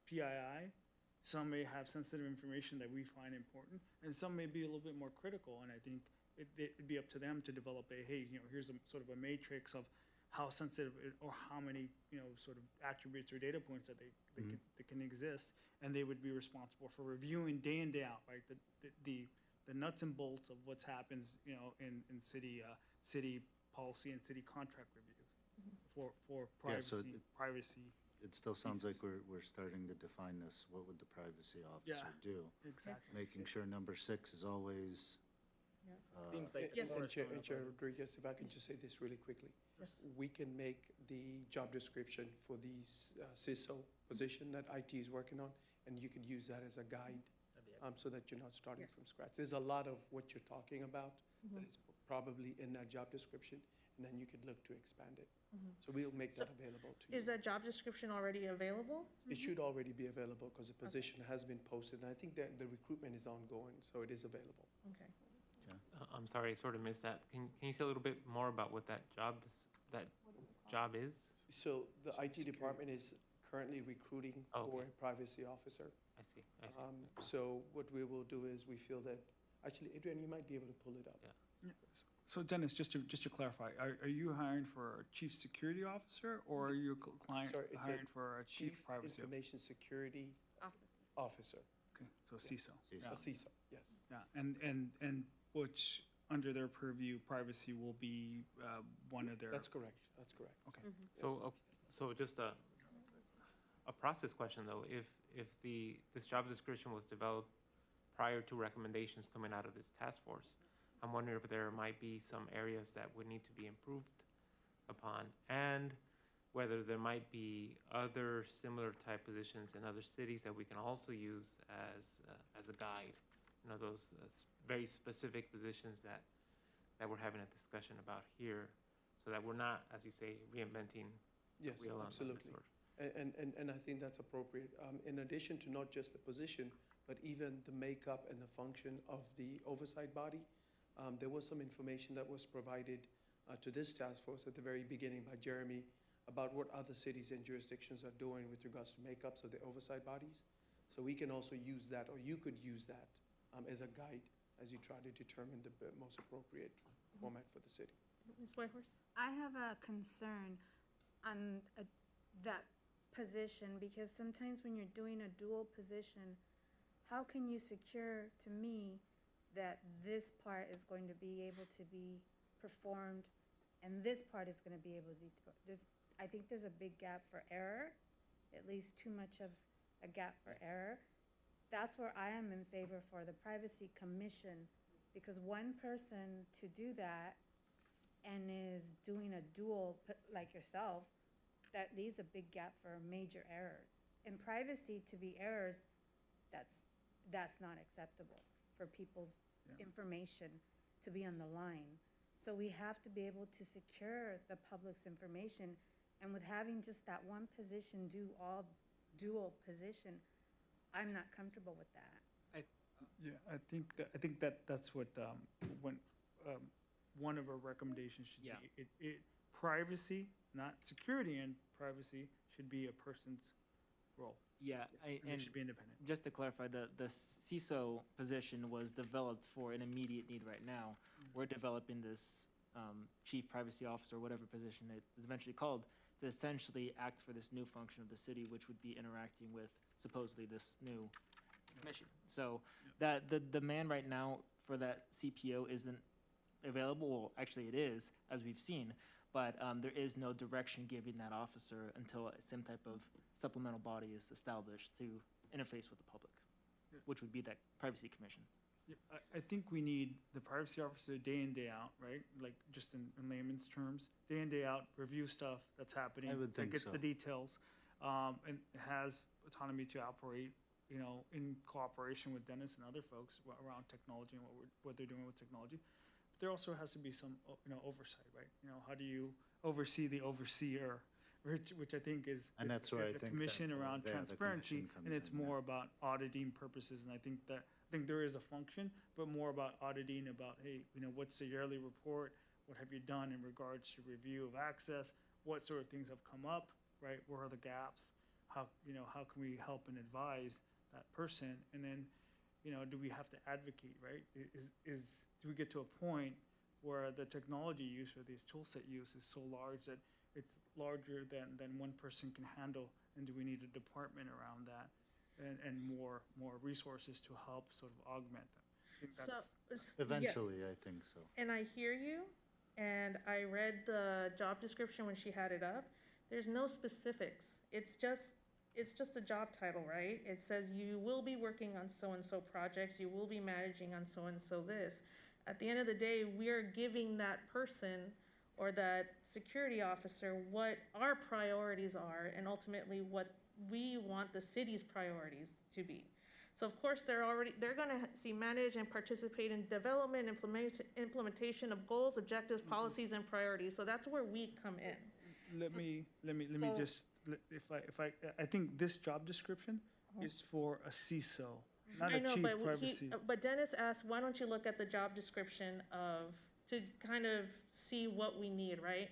[SPEAKER 4] PII, Some may have sensitive information that we find important, and some may be a little bit more critical, and I think it'd be up to them to develop hey, here's a sort of a matrix of how sensitive or how many, sort of attributes or data points that that can exist, and they would be responsible for reviewing day in, day out, right? The nuts and bolts of what happens, in city policy and city contract reviews for
[SPEAKER 14] Yeah, so
[SPEAKER 4] privacy.
[SPEAKER 14] It still sounds like
[SPEAKER 4] pieces.
[SPEAKER 14] we're starting to define this. What would the privacy
[SPEAKER 4] Yeah.
[SPEAKER 14] officer do?
[SPEAKER 4] Exactly.
[SPEAKER 14] Making sure number 6 is always,
[SPEAKER 11] Seems like
[SPEAKER 16] And
[SPEAKER 11] more
[SPEAKER 16] Chair,
[SPEAKER 11] showing
[SPEAKER 16] and
[SPEAKER 11] up
[SPEAKER 16] Chair
[SPEAKER 11] on-
[SPEAKER 16] Rodriguez, if I can just say this really quickly. We can make the job description for the CISO position that IT is working on, and you could use that as a guide, so that you're not starting from scratch. There's a lot of what you're talking about that is probably in that job description, and then you could look to expand it. So we'll make that available to you.
[SPEAKER 6] Is that job description already available?
[SPEAKER 16] It should already be available because the position has been posted, and I think that the recruitment is ongoing, so it is available.
[SPEAKER 6] Okay.
[SPEAKER 1] I'm sorry, I sort of missed that. Can you say a little bit more about what that job is?
[SPEAKER 16] So the IT department is currently recruiting for a privacy officer.
[SPEAKER 1] I see.
[SPEAKER 16] So what we will do is we feel that, actually, Adrian, you might be able to pull it up.
[SPEAKER 1] Yeah.
[SPEAKER 4] So Dennis, just to clarify, are you hiring for a chief security officer, or are you
[SPEAKER 16] Sorry, it's a
[SPEAKER 4] hiring for a chief privacy officer?
[SPEAKER 16] Information Security Officer,
[SPEAKER 4] Okay, so CISO. Yeah.
[SPEAKER 16] CISO, yes.
[SPEAKER 4] Yeah, and which, under their purview, privacy will be one of their.
[SPEAKER 16] That's correct, that's correct.
[SPEAKER 4] Okay.
[SPEAKER 1] So just a process question though, if this job description was developed prior to recommendations coming out of this task force, I'm wondering if there might be some areas that would need to be improved upon, and whether there might be other similar type positions in other cities that we can also use as a guide. Those very specific positions that we're having a discussion about here, so that we're not, as you say, reinventing the
[SPEAKER 16] Yes,
[SPEAKER 1] wheel on this
[SPEAKER 16] absolutely.
[SPEAKER 1] sort.
[SPEAKER 16] And I think that's appropriate. In addition to not just the position, but even the makeup and the function of the oversight body, there was some information that was provided to this task force at the very beginning by Jeremy about what other cities and jurisdictions are doing with regards to makeups of the oversight bodies. So we can also use that, or you could use that as a guide as you try to determine the most appropriate format for the city.
[SPEAKER 6] Ms. Whitehorse?
[SPEAKER 13] I have a concern on that position, because sometimes when you're doing a dual position, how can you secure to me that this part is going to be able to be performed and this part is going to be able to be, I think there's a big gap for error, at least too much of a gap for error. That's where I am in favor for the Privacy Commission, because one person to do that and is doing a dual, like yourself, that leaves a big gap for major errors. In privacy, to be errors, that's not acceptable for people's information to be on the line. So we have to be able to secure the public's information, and with having just that one position do all dual position, I'm not comfortable with that.
[SPEAKER 4] I think that's what, one of our recommendations should be. Privacy, not security and privacy, should be a person's role.
[SPEAKER 11] Yeah,
[SPEAKER 4] And it should be independent.
[SPEAKER 11] just to clarify, the CISO position was developed for an immediate need right now. We're developing this chief privacy officer, whatever position it is eventually called, to essentially act for this new function of the city, which would be interacting with supposedly this new commission. So that the demand right now for that CPO isn't available. Well, actually it is, as we've seen, but there is no direction giving that officer until some type of supplemental body is established to interface with the public, which would be that privacy commission.
[SPEAKER 4] Yeah, I think we need the privacy officer day in, day out, right? Like, just in layman's terms, day in, day out, review stuff that's happening.
[SPEAKER 14] I would think
[SPEAKER 4] Gets
[SPEAKER 14] so.
[SPEAKER 4] the details, and has autonomy to operate, in cooperation with Dennis and other folks around technology and what they're doing with technology. But there also has to be some, oversight, right? How do you oversee the overseer? Which I think is
[SPEAKER 14] And that's where I
[SPEAKER 4] a
[SPEAKER 14] think
[SPEAKER 4] commission
[SPEAKER 14] that,
[SPEAKER 4] around
[SPEAKER 14] the
[SPEAKER 4] transparency,
[SPEAKER 14] commission comes
[SPEAKER 4] and it's
[SPEAKER 14] in, yeah.
[SPEAKER 4] more about auditing purposes. And I think there is a function, but more about auditing, about, hey, what's the yearly report? What have you done in regards to review of access? What sort of things have come up, right? Where are the gaps? How can we help and advise that person? And then, do we have to advocate, right? Do we get to a point where the technology use or this tool set use is so large that it's larger than one person can handle? And do we need a department around that and more resources to help sort of augment them? I think that's,
[SPEAKER 14] Eventually,
[SPEAKER 6] yes.
[SPEAKER 14] I think so.
[SPEAKER 6] And I hear you, and I read the job description when she had it up. There's no specifics. It's just a job title, right? It says you will be working on so-and-so projects, you will be managing on so-and-so this. At the end of the day, we're giving that person or that security officer what our priorities are and ultimately what we want the city's priorities to be. So of course, they're gonna see manage and participate in development, implementation of goals, objectives, policies, and priorities. So that's where we come in.
[SPEAKER 4] Let me
[SPEAKER 6] so-
[SPEAKER 4] just, I think this job description is for a CISO, not
[SPEAKER 6] I
[SPEAKER 4] a
[SPEAKER 6] know,
[SPEAKER 4] chief
[SPEAKER 6] but
[SPEAKER 4] privacy.
[SPEAKER 6] but Dennis asked, why don't you look at the job description to kind of see what we need, right?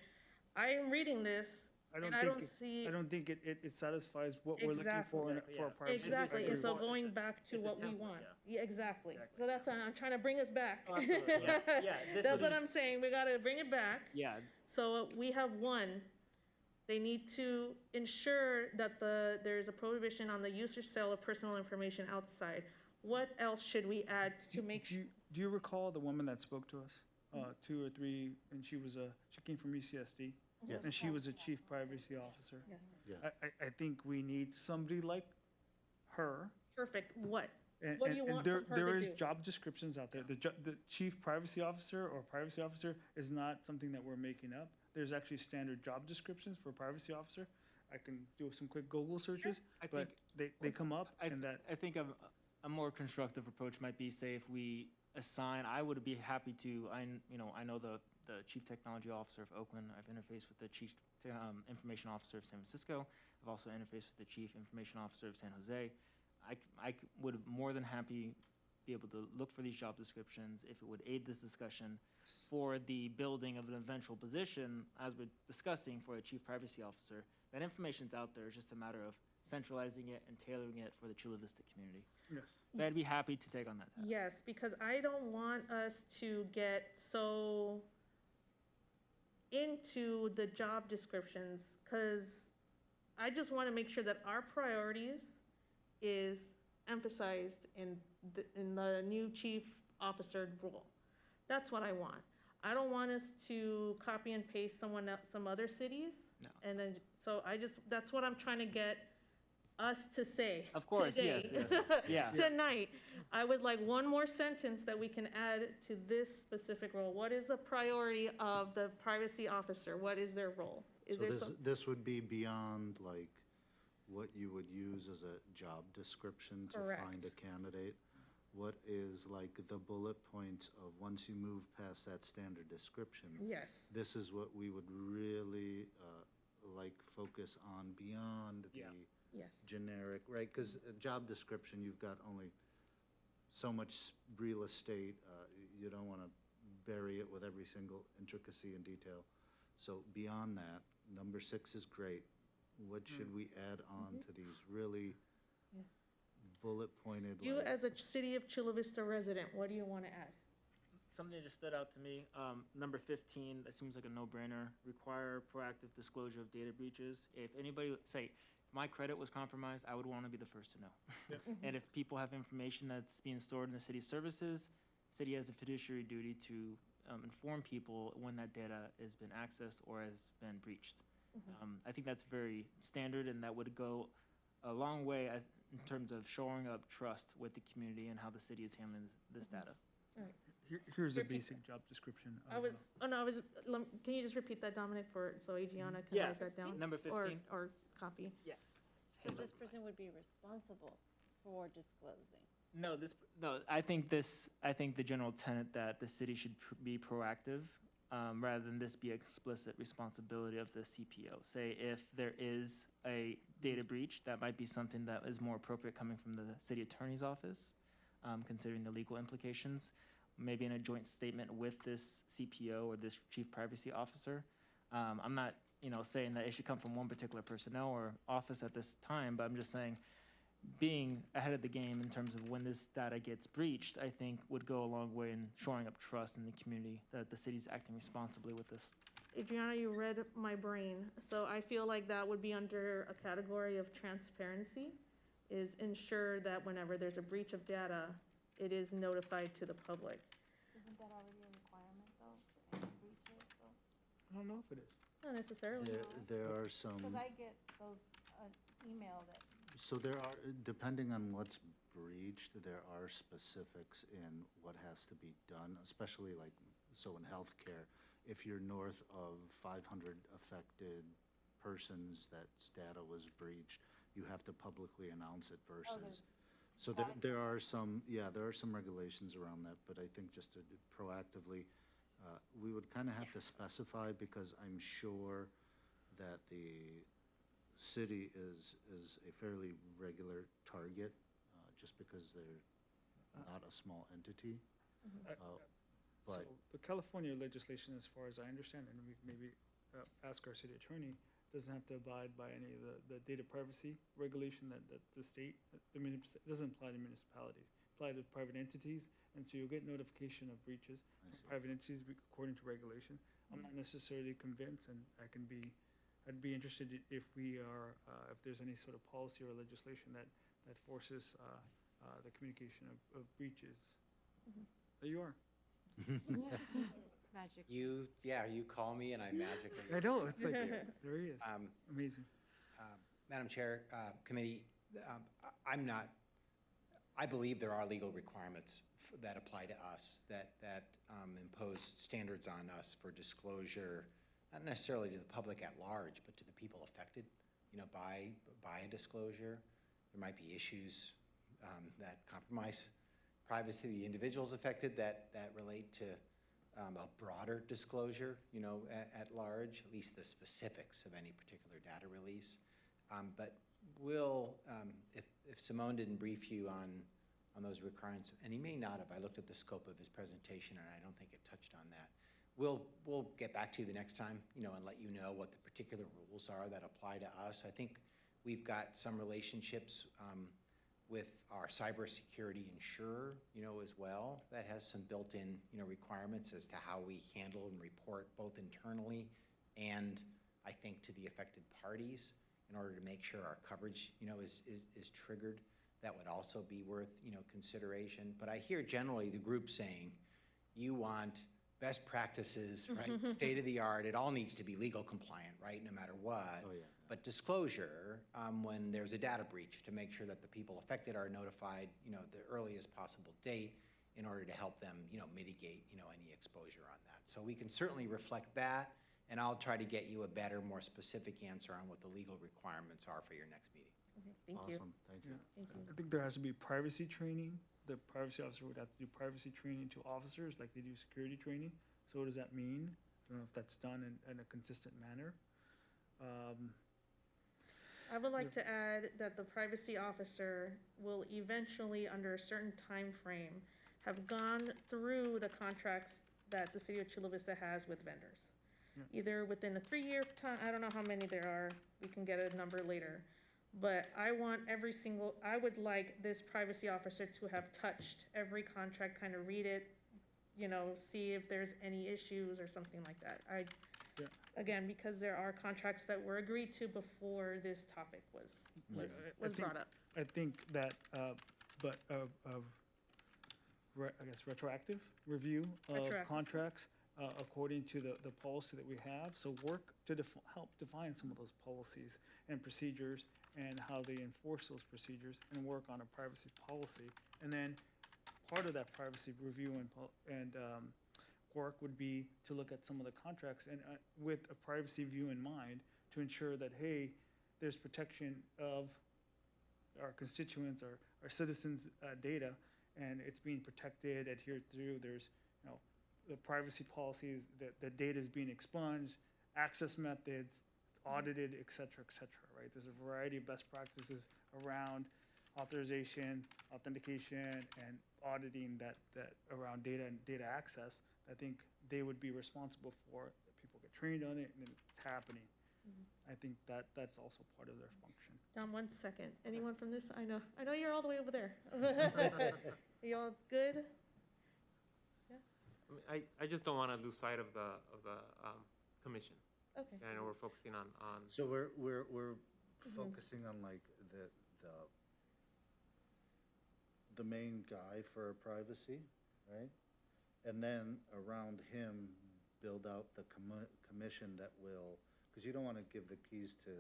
[SPEAKER 6] I am reading this, and I don't see.
[SPEAKER 4] I don't think it satisfies what we're looking for for a privacy.
[SPEAKER 6] Exactly, and so
[SPEAKER 11] It's a-
[SPEAKER 6] going back to
[SPEAKER 11] it's a
[SPEAKER 6] what we
[SPEAKER 11] template,
[SPEAKER 6] want.
[SPEAKER 11] yeah.
[SPEAKER 6] Yeah, exactly. So that's, I'm trying to bring us back.
[SPEAKER 11] Oh, absolutely, yeah. Yeah, this
[SPEAKER 6] That's
[SPEAKER 11] would
[SPEAKER 6] what
[SPEAKER 11] just-
[SPEAKER 6] I'm saying, we gotta bring it back.
[SPEAKER 11] Yeah,
[SPEAKER 6] So we have one, they need to ensure that there's a prohibition on the use or sale of personal information outside. What else should we add to make sure?
[SPEAKER 4] Do you recall the woman that spoke to us, 2 or 3, and she came from UCSD,
[SPEAKER 14] Yes.
[SPEAKER 4] and she was a chief privacy officer.
[SPEAKER 6] Yes.
[SPEAKER 14] Yeah.
[SPEAKER 4] I think we need somebody like her.
[SPEAKER 6] Perfect, what?
[SPEAKER 4] And,
[SPEAKER 6] What do you want
[SPEAKER 4] there,
[SPEAKER 6] from her
[SPEAKER 4] there
[SPEAKER 6] to
[SPEAKER 4] is
[SPEAKER 6] do?
[SPEAKER 4] job descriptions out there. The chief privacy officer or privacy officer is not something that we're making up. There's actually standard job descriptions for privacy officer. I can do some quick Google searches,
[SPEAKER 11] I
[SPEAKER 4] but they come up
[SPEAKER 11] I think a more constructive approach might be, say, if we assign, I would be happy to, I know the chief technology officer of Oakland. I've interfaced with the chief information officer of San Francisco. I've also interfaced with the chief information officer of San Jose. I would more than happy be able to look for these job descriptions if it would aid this discussion for the building of an eventual position, as we're discussing, for a chief privacy officer. That information's out there. It's just a matter of centralizing it and tailoring it for the Chula Vista community.
[SPEAKER 4] Yes.
[SPEAKER 11] But I'd be happy to take on that task.
[SPEAKER 6] Yes, because I don't want us to get so into the job descriptions, because I just want to make sure that our priorities is emphasized in the new chief officer role. That's what I want. I don't want us to copy and paste some other cities.
[SPEAKER 11] No.
[SPEAKER 6] And then, so that's what I'm trying to get us to say.
[SPEAKER 11] Of course,
[SPEAKER 6] today.
[SPEAKER 11] yes, yeah.
[SPEAKER 6] Tonight, I would like one more sentence that we can add to this specific role. What is the priority of the privacy officer? What is their role? Is
[SPEAKER 14] So
[SPEAKER 6] there some?
[SPEAKER 14] this would be beyond like what you would use as a job description to find
[SPEAKER 6] Correct.
[SPEAKER 14] a candidate? What is like the bullet points of once you move past that standard description?
[SPEAKER 6] Yes.
[SPEAKER 14] This is what we would really like focus on beyond the
[SPEAKER 6] Yes.
[SPEAKER 14] generic, right? Because a job description, you've got only so much real estate. You don't want to bury it with every single intricacy and detail. So beyond that, number 6 is great. What should we add on to these really bullet pointed?
[SPEAKER 6] You
[SPEAKER 14] like-
[SPEAKER 6] as a City of Chula Vista resident, what do you want to add?
[SPEAKER 11] Something that just stood out to me, number 15, that seems like a no-brainer, require proactive disclosure of data breaches. If anybody, say, if my credit was compromised, I would want to be the first to know. And if people have information that's being stored in the city's services, city has a fiduciary duty to inform people when that data has been accessed or has been breached. I think that's very standard, and that would go a long way in terms of shoring up trust with the community and how the city is handling this data.
[SPEAKER 4] Here's a
[SPEAKER 6] Repeat
[SPEAKER 4] basic job description.
[SPEAKER 6] Can you just repeat that, Dominic, so Adriana can
[SPEAKER 11] Yeah,
[SPEAKER 6] write that down?
[SPEAKER 11] number 15.
[SPEAKER 6] Or copy?
[SPEAKER 11] Yeah.
[SPEAKER 15] So this person would be responsible for disclosing.
[SPEAKER 11] No, I think the general tenet that the city should be proactive, rather than this be explicit responsibility of the CPO. Say if there is a data breach, that might be something that is more appropriate coming from the city attorney's office, considering the legal implications, maybe in a joint statement with this CPO or this chief privacy officer. I'm not, saying that it should come from one particular personnel or office at this time, but I'm just saying being ahead of the game in terms of when this data gets breached, I think would go a long way in shoring up trust in the community that the city's acting responsibly with this.
[SPEAKER 6] Adriana, you read my brain. So I feel like that would be under a category of transparency, is ensure that whenever there's a breach of data, it is notified to the public.
[SPEAKER 15] Isn't that already a requirement though, any breaches though?
[SPEAKER 4] I don't know if it is.
[SPEAKER 6] Not necessarily.
[SPEAKER 14] There are some,
[SPEAKER 15] Because I get those, email that,
[SPEAKER 14] so there are, depending on what's breached, there are specifics in what has to be done, especially like, so in healthcare, if you're north of 500 affected persons that's data was breached, you have to publicly announce it versus. So there are some, there are some regulations around that, but I think just to proactively, we would kind of have to specify, because I'm sure that the city is a fairly regular target, just because they're not a small entity.
[SPEAKER 4] So
[SPEAKER 14] But
[SPEAKER 4] the California legislation, as far as I understand, and we maybe ask our city attorney, doesn't have to abide by any of the data privacy regulation that the state, doesn't apply to municipalities, apply to private entities, and so you'll get notification of breaches from private entities according to regulation. I'm not necessarily convinced, and I'd be interested if we are, if there's any sort of policy or legislation that forces the communication of breaches. There you are.
[SPEAKER 15] magic.
[SPEAKER 3] You call me and I magically.
[SPEAKER 4] I know, it's like, there he is. Amazing.
[SPEAKER 3] Madam Chair, committee, I believe there are legal requirements that apply to us that impose standards on us for disclosure, not necessarily to the public at large, but to the people affected, by a disclosure. There might be issues that compromise privacy of the individuals affected that relate to a broader disclosure, at large, at least the specifics of any particular data release. But we'll, if Simone didn't brief you on those requirements, and he may not have, I looked at the scope of his presentation and I don't think it touched on that. We'll get back to you the next time, and let you know what the particular rules are that apply to us. I think we've got some relationships with our cybersecurity insurer, as well, that has some built-in, requirements as to how we handle and report both internally and I think to the affected parties in order to make sure our coverage, is triggered. That would also be worth, consideration. But I hear generally the group saying, you want best practices, right? State of the art. It all needs to be legal compliant, right? No matter what.
[SPEAKER 14] Oh, yeah.
[SPEAKER 3] But disclosure, when there's a data breach, to make sure that the people affected are notified, the earliest possible date in order to help them, mitigate, any exposure on that. So we can certainly reflect that, and I'll try to get you a better, more specific answer on what the legal requirements are for your next meeting.
[SPEAKER 6] Thank you.
[SPEAKER 14] Awesome, thank you.
[SPEAKER 6] Thank you.
[SPEAKER 4] I think there has to be privacy training. The privacy officer would have to do privacy training to officers like they do security training. So what does that mean? I don't know if that's done in a consistent manner.
[SPEAKER 6] I would like to add that the privacy officer will eventually, under a certain time frame, have gone through the contracts that the city of Chula Vista has with vendors.
[SPEAKER 4] Yeah.
[SPEAKER 6] Either within a 3-year time, I don't know how many there are, we can get a number later. But I would like this privacy officer to have touched every contract, kind of read it, see if there's any issues or something like that. Again, because there are contracts that were agreed to before this topic was brought up.
[SPEAKER 4] I think that, retroactive review of
[SPEAKER 6] Retroactive.
[SPEAKER 4] contracts according to the policy that we have. So work to help define some of those policies and procedures and how they enforce those procedures, and work on a privacy policy. And then part of that privacy review and work would be to look at some of the contracts and with a privacy view in mind to ensure that, hey, there's protection of our constituents, our citizens' data, and it's being protected, adhered through. There's, the privacy policies, the data is being expunged, access methods, audited, et cetera, right? There's a variety of best practices around authorization, authentication, and auditing that around data and data access. I think they would be responsible for it. People get trained on it, and then it's happening. I think that's also part of their function.
[SPEAKER 6] Don, 1 second. Anyone from this? I know you're all the way over there. You all good?
[SPEAKER 1] I mean, I just don't want to lose sight of the commission.
[SPEAKER 6] Okay.
[SPEAKER 1] I know we're focusing on
[SPEAKER 14] So we're focusing on like the main guy for privacy, right? And then around him, build out the commission that will, because you don't want to give the keys to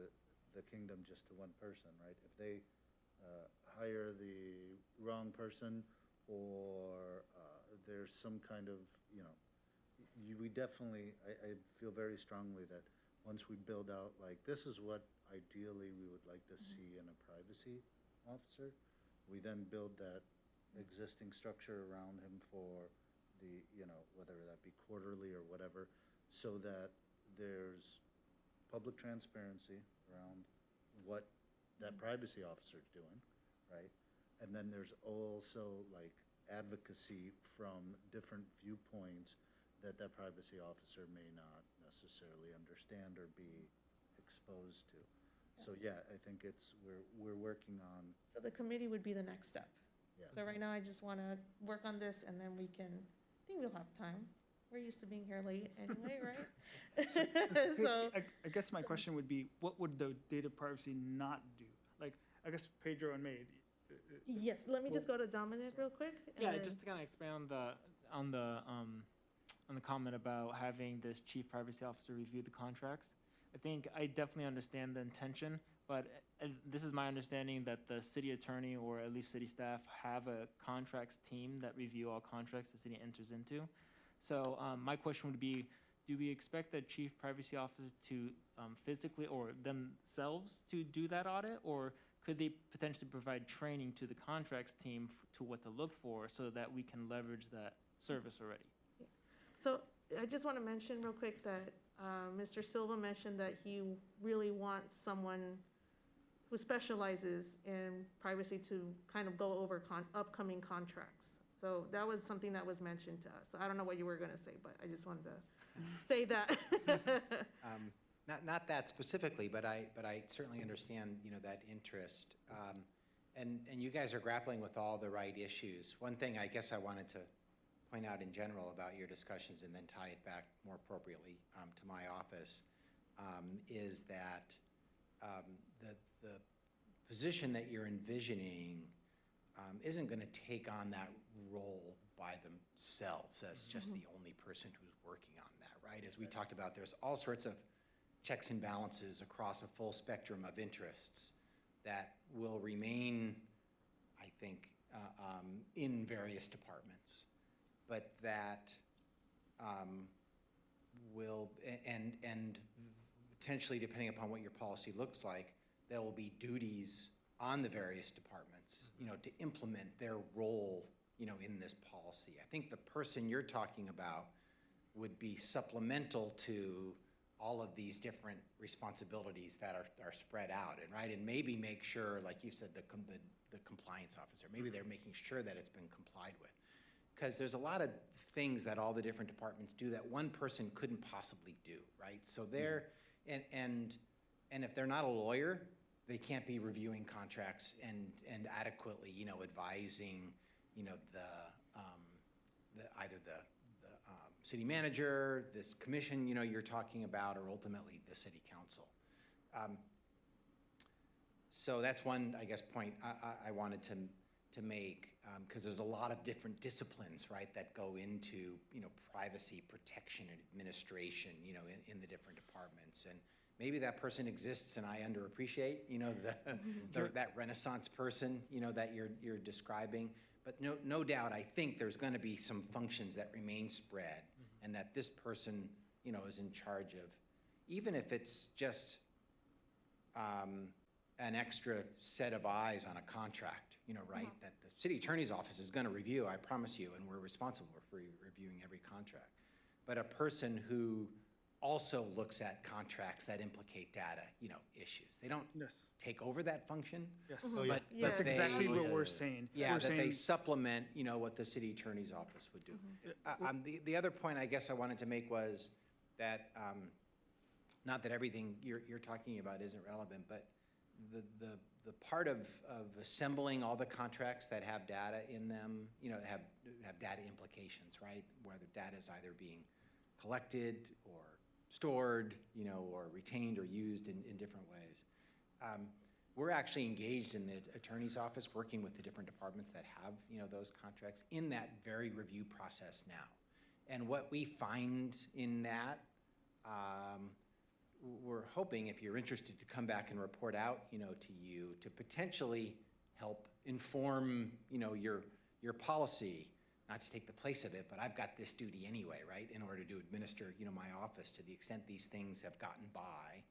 [SPEAKER 14] the kingdom just to one person, right? If they hire the wrong person, or there's some kind of, we definitely, I feel very strongly that once we build out, like, this is what ideally we would like to see in a privacy officer, we then build that existing structure around him for the, whether that be quarterly or whatever, so that there's public transparency around what that privacy officer's doing, right? And then there's also like advocacy from different viewpoints that privacy officer may not necessarily understand or be exposed to. So yeah, I think we're working on.
[SPEAKER 6] So the committee would be the next step.
[SPEAKER 14] Yeah.
[SPEAKER 6] So right now, I just want to work on this, and then I think we'll have time. We're used to being here late anyway, right? So
[SPEAKER 4] I guess my question would be, what would the data privacy not do? Like, I guess Pedro and May.
[SPEAKER 6] yes, let me just go to Dominic real quick. and
[SPEAKER 11] Yeah,
[SPEAKER 6] then-
[SPEAKER 11] just to kind of expand on the comment about having this chief privacy officer review the contracts. I think I definitely understand the intention, but this is my understanding that the city attorney, or at least city staff, have a contracts team that review all contracts the city enters into. So my question would be, do we expect the chief privacy officer to physically or themselves to do that audit, or could they potentially provide training to the contracts team to what to look for, so that we can leverage that service already?
[SPEAKER 6] So I just want to mention real quick that Mr. Silva mentioned that he really wants someone who specializes in privacy to kind of go over upcoming contracts. So that was something that was mentioned to us. So I don't know what you were going to say, but I just wanted to say that.
[SPEAKER 3] Not that specifically, but I certainly understand, that interest. And you guys are grappling with all the right issues. One thing I guess I wanted to point out in general about your discussions, and then tie it back more appropriately to my office, is that the position that you're envisioning isn't going to take on that role by themselves as just the only person who's working on that, right? As we talked about, there's all sorts of checks and balances across a full spectrum of interests that will remain, I think, in various departments, but that will, and potentially, depending upon what your policy looks like, there will be duties on the various departments, to implement their role, in this policy. I think the person you're talking about would be supplemental to all of these different responsibilities that are spread out, and maybe make sure, like you said, the compliance officer, maybe they're making sure that it's been complied with. Because there's a lot of things that all the different departments do that one person couldn't possibly do, right? So they're, and if they're not a lawyer, they can't be reviewing contracts and adequately, advising, either the city manager, this commission, you're talking about, or ultimately the city council. So that's one, I guess, point I wanted to make, because there's a lot of different disciplines, right, that go into, privacy protection and administration, in the different departments. And maybe that person exists and I underappreciate, that Renaissance person, that you're describing. But no doubt, I think there's going to be some functions that remain spread, and that this person, is in charge of, even if it's just an extra set of eyes on a contract, right? That the city attorney's office is going to review, I promise you, and we're responsible for reviewing every contract. But a person who also looks at contracts that implicate data, issues. They don't take over that function.
[SPEAKER 4] Yes.
[SPEAKER 3] But
[SPEAKER 4] That's
[SPEAKER 3] they,
[SPEAKER 4] exactly what we're saying.
[SPEAKER 3] Yeah,
[SPEAKER 4] We're
[SPEAKER 3] that
[SPEAKER 4] saying,
[SPEAKER 3] they supplement, what the city attorney's office would do. The other point I guess I wanted to make was that, not that everything you're talking about isn't relevant, but the part of assembling all the contracts that have data in them, have data implications, right? Whether data is either being collected or stored, or retained or used in different ways. We're actually engaged in the attorney's office, working with the different departments that have, those contracts in that very review process now. And what we find in that, we're hoping, if you're interested, to come back and report out, to you, to potentially help inform, your policy, not to take the place of it, but I've got this duty anyway, right, in order to administer, my office to the extent these things have gotten by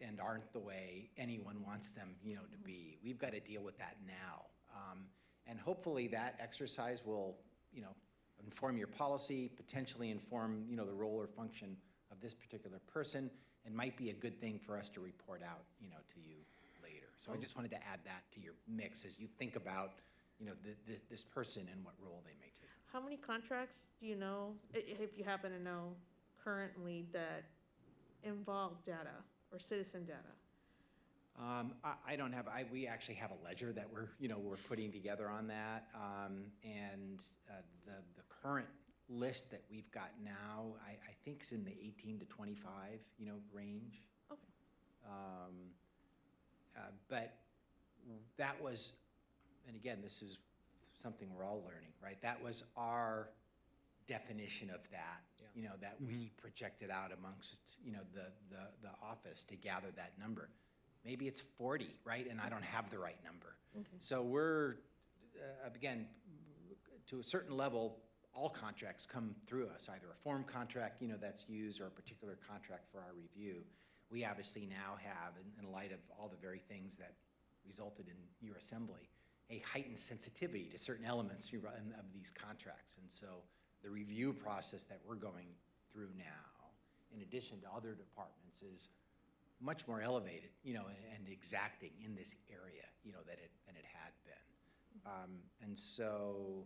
[SPEAKER 3] and aren't the way anyone wants them, to be. We've got to deal with that now. And hopefully that exercise will, inform your policy, potentially inform, the role or function of this particular person, and might be a good thing for us to report out, to you later. So I just wanted to add that to your mix as you think about, this person and what role they may take.
[SPEAKER 6] How many contracts do you know, if you happen to know, currently that involve data or citizen data?
[SPEAKER 3] I don't have, we actually have a ledger that we're putting together on that. And the current list that we've got now, I think is in the 18 to 25, range.
[SPEAKER 6] Okay.
[SPEAKER 3] But that was, and again, this is something we're all learning, right? That was our definition of that, that we projected out amongst, the office to gather that number. Maybe it's 40, right? And I don't have the right number.
[SPEAKER 6] Okay.
[SPEAKER 3] So we're, again, to a certain level, all contracts come through us, either a form contract, that's used, or a particular contract for our review. We obviously now have, in light of all the very things that resulted in your assembly, a heightened sensitivity to certain elements of these contracts. And so the review process that we're going through now, in addition to other departments, is much more elevated, and exacting in this area, than it had been. And so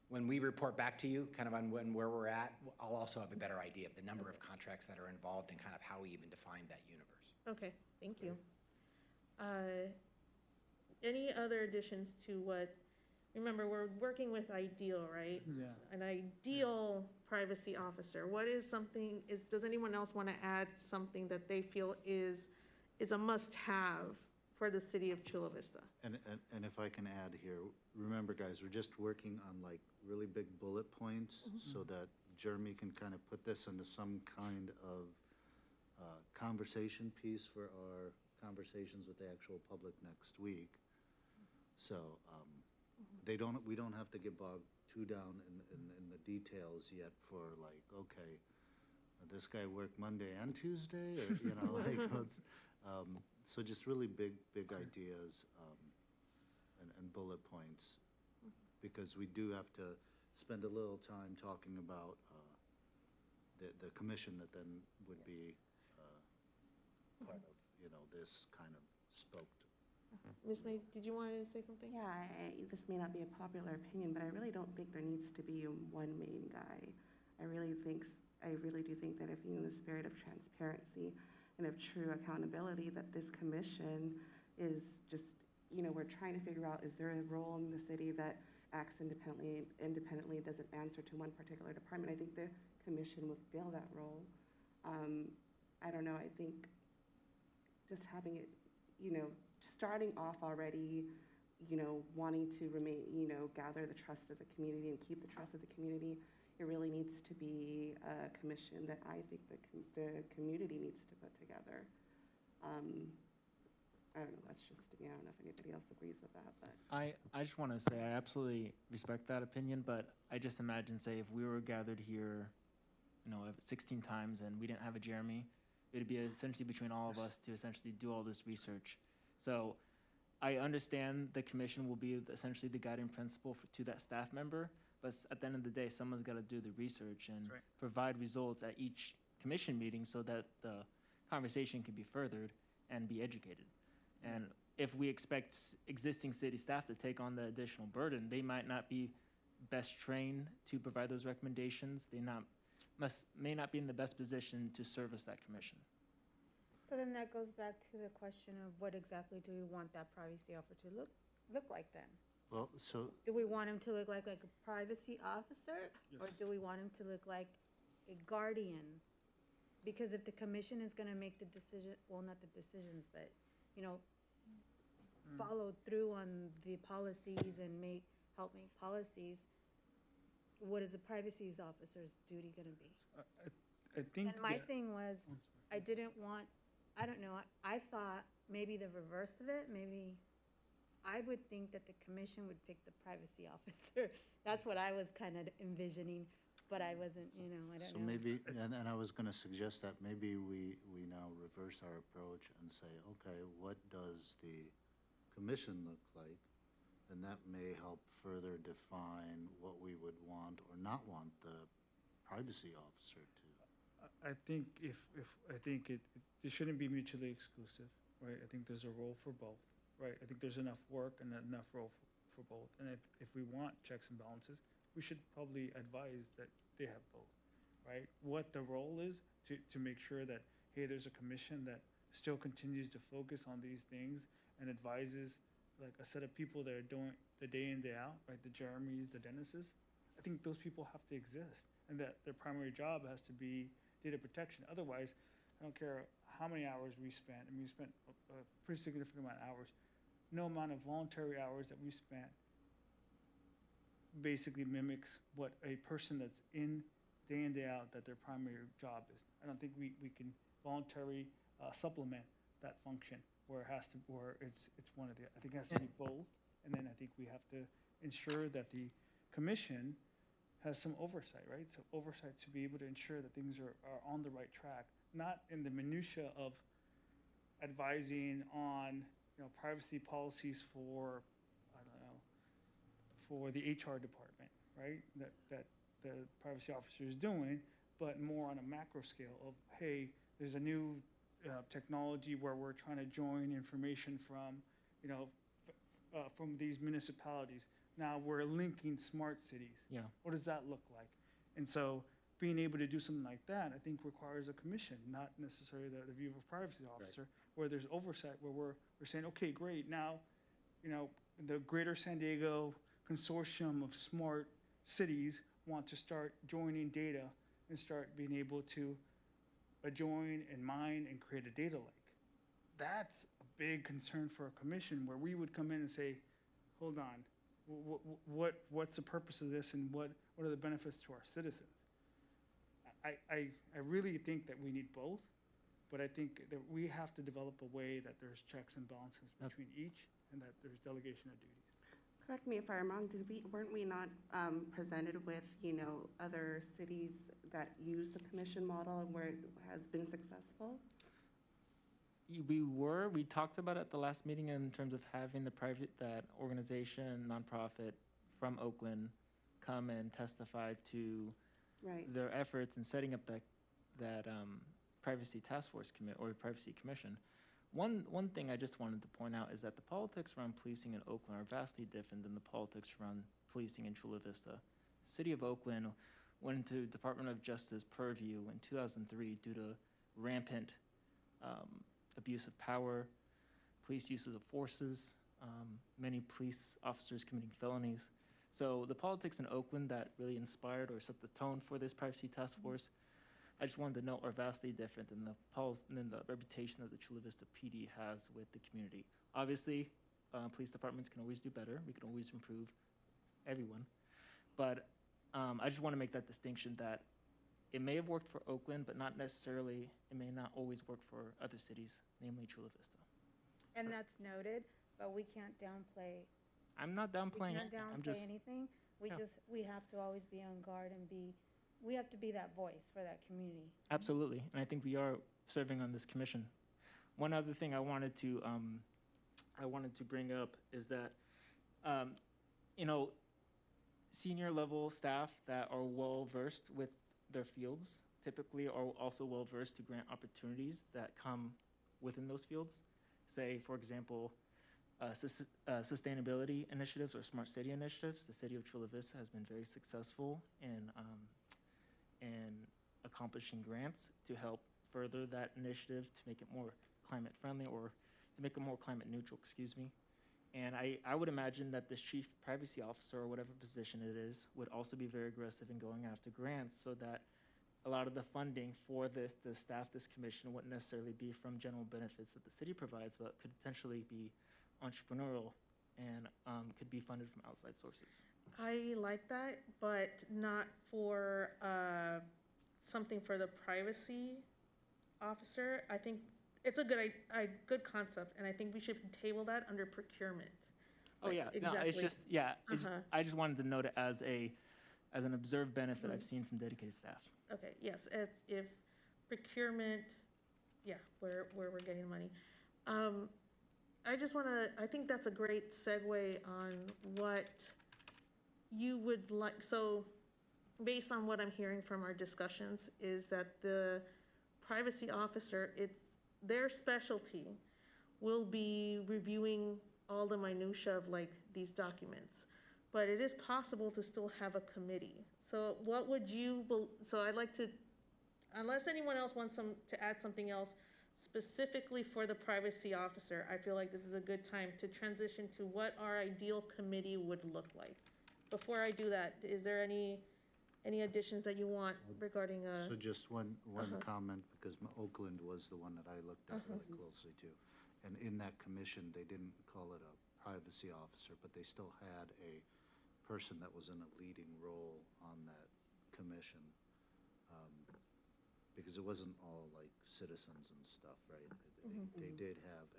[SPEAKER 3] when we report back to you kind of on where we're at, I'll also have a better idea of the number of contracts that are involved and kind of how we even define that universe.
[SPEAKER 6] Okay, thank you. Any other additions to what, remember, we're working with IDEAL, right?
[SPEAKER 4] Yeah.
[SPEAKER 6] An ideal privacy officer. What is something, does anyone else want to add something that they feel is a must-have for the city of Chula Vista?
[SPEAKER 14] And if I can add here, remember, guys, we're just working on like really big bullet points so that Jeremy can kind of put this into some kind of conversation piece for our conversations with the actual public next week. So we don't have to get bogged too down in the details yet for like, okay, this guy worked Monday and Tuesday, or like let's, so just really big ideas and bullet points, because we do have to spend a little time talking about the commission that then would be part of this kind of spoke to.
[SPEAKER 6] Ms. May, did you want to say something?
[SPEAKER 10] Yeah, this may not be a popular opinion, but I really don't think there needs to be one main guy. I really do think that if, in the spirit of transparency and of true accountability, that this commission is just, we're trying to figure out, is there a role in the city that acts independently, doesn't answer to one particular department? I think the commission would fill that role. I don't know, I think just having it, starting off already, wanting to remain, gather the trust of the community and keep the trust of the community, it really needs to be a commission that I think the community needs to put together. I don't know, that's just me. I don't know if anybody else agrees with that, but.
[SPEAKER 11] I just want to say I absolutely respect that opinion, but I just imagine, say, if we were gathered here, 16 times and we didn't have a Jeremy, it'd be essentially between all of us to essentially do all this research. So I understand the commission will be essentially the guiding principle to that staff member, but at the end of the day, someone's got to do the research and provide results at each commission meeting so that the conversation can be furthered and be educated. And if we expect existing city staff to take on the additional burden, they might not be best trained to provide those recommendations. They may not be in the best position to service that commission.
[SPEAKER 13] So then that goes back to the question of what exactly do we want that privacy officer to look like then?
[SPEAKER 14] Well, so,
[SPEAKER 13] Do we want him to look like a privacy officer? Or
[SPEAKER 4] Yes.
[SPEAKER 13] do we want him to look like a guardian? Because if the commission is gonna make the decision, well, not the decisions, but, you know, follow through on the policies and help make policies, what is a privacy officer's duty gonna be?
[SPEAKER 4] I think.
[SPEAKER 13] And my
[SPEAKER 4] that-
[SPEAKER 13] thing was,
[SPEAKER 4] Oh, sorry.
[SPEAKER 13] I didn't want, I don't know, I thought maybe the reverse of it, maybe, I would think that the commission would pick the privacy officer. That's what I was kind of envisioning, but I wasn't, I don't know.
[SPEAKER 14] so maybe, and I was gonna suggest that maybe we now reverse our approach and say, okay, what does the commission look like? And that may help further define what we would want or not want the privacy officer to.
[SPEAKER 4] I think it shouldn't be mutually exclusive, right? I think there's a role for both, right? I think there's enough work and enough role for both. And if we want checks and balances, we should probably advise that they have both, right? What the role is to make sure that, hey, there's a commission that still continues to focus on these things and advises like a set of people that are doing the day in, day out, right? The Jeremys, the Dennises. I think those people have to exist and that their primary job has to be data protection. Otherwise, I don't care how many hours we spent. I mean, we spent a pretty significant amount of hours. No amount of voluntary hours that we spent basically mimics what a person that's in day out that their primary job is. I don't think we can voluntarily supplement that function where it's one of the, I think it has to be both. And then I think we have to ensure that the commission has some oversight, right? So oversight to be able to ensure that things are on the right track, not in the minutia of advising on, privacy policies for, I don't know, for the HR department, right? That the privacy officer is doing, but more on a macro scale of, hey, there's a new technology where we're trying to join information from, from these municipalities. Now we're linking smart cities.
[SPEAKER 11] Yeah.
[SPEAKER 4] What does that look like? And so being able to do something like that, I think requires a commission, not necessarily the view of a privacy officer, where there's oversight, where we're saying, okay, great, now, the Greater San Diego Consortium of Smart Cities want to start joining data and start being able to join and mine and create a data lake. That's a big concern for a commission where we would come in and say, hold on, what's the purpose of this and what are the benefits to our citizens? I really think that we need both, but I think that we have to develop a way that there's checks and balances between each and that there's delegation of duties.
[SPEAKER 10] Correct me if I'm wrong, weren't we not presented with, other cities that use the commission model and where it has been successful?
[SPEAKER 11] We talked about it at the last meeting in terms of having that organization, nonprofit from Oakland come and testify to their efforts in setting up that privacy task force or privacy commission. One thing I just wanted to point out is that the politics around policing in Oakland are vastly different than the politics around policing in Chula Vista. City of Oakland went into Department of Justice purview in 2003 due to rampant abuse of power, police uses of forces, many police officers committing felonies. So the politics in Oakland that really inspired or set the tone for this privacy task force, I just wanted to note, are vastly different than the reputation that the Chula Vista PD has with the community. Obviously, police departments can always do better. We can always improve everyone. But I just want to make that distinction that it may have worked for Oakland, but not necessarily, it may not always work for other cities, namely Chula Vista.
[SPEAKER 13] And that's noted, but we can't downplay.
[SPEAKER 11] I'm not downplaying
[SPEAKER 13] We
[SPEAKER 11] it.
[SPEAKER 13] can't
[SPEAKER 11] I'm
[SPEAKER 13] downplay
[SPEAKER 11] just,
[SPEAKER 13] anything. We have to always be on guard and we have to be that voice for that community.
[SPEAKER 11] absolutely, and I think we are serving on this commission. One other thing I wanted to bring up is that, senior level staff that are well versed with their fields typically are also well versed to grant opportunities that come within those fields. Say, for example, sustainability initiatives or smart city initiatives. The city of Chula Vista has been very successful in accomplishing grants to help further that initiative to make it more climate friendly, or to make it more climate neutral, excuse me. And I would imagine that this chief privacy officer, or whatever position it is, would also be very aggressive in going after grants, so that a lot of the funding for this, the staff, this commission, wouldn't necessarily be from general benefits that the city provides, but could potentially be entrepreneurial and could be funded from outside sources.
[SPEAKER 6] I like that, but not for something for the privacy officer. I think it's a good concept, and I think we should table that under procurement.
[SPEAKER 11] Oh,
[SPEAKER 6] Like,
[SPEAKER 11] yeah, no, it's
[SPEAKER 6] exactly.
[SPEAKER 11] just, yeah, it's,
[SPEAKER 6] Uh-huh.
[SPEAKER 11] I just wanted to note it as an observed benefit I've seen from dedicated staff.
[SPEAKER 6] Okay, yes, if procurement, yeah, where we're getting money. I think that's a great segue on what you would like, so based on what I'm hearing from our discussions, is that the privacy officer, their specialty will be reviewing all the minutia of like these documents. But it is possible to still have a committee. So what would you, so I'd like to, unless anyone else wants to add something else specifically for the privacy officer, I feel like this is a good time to transition to what our ideal committee would look like. Before I do that, is there any additions that you want regarding
[SPEAKER 14] So just one comment, because Oakland was the one that I looked at really
[SPEAKER 6] Uh-huh.
[SPEAKER 14] closely too. And in that commission, they didn't call it a privacy officer, but they still had a person that was in a leading role on that commission. Because it wasn't all like citizens and stuff, right? They did have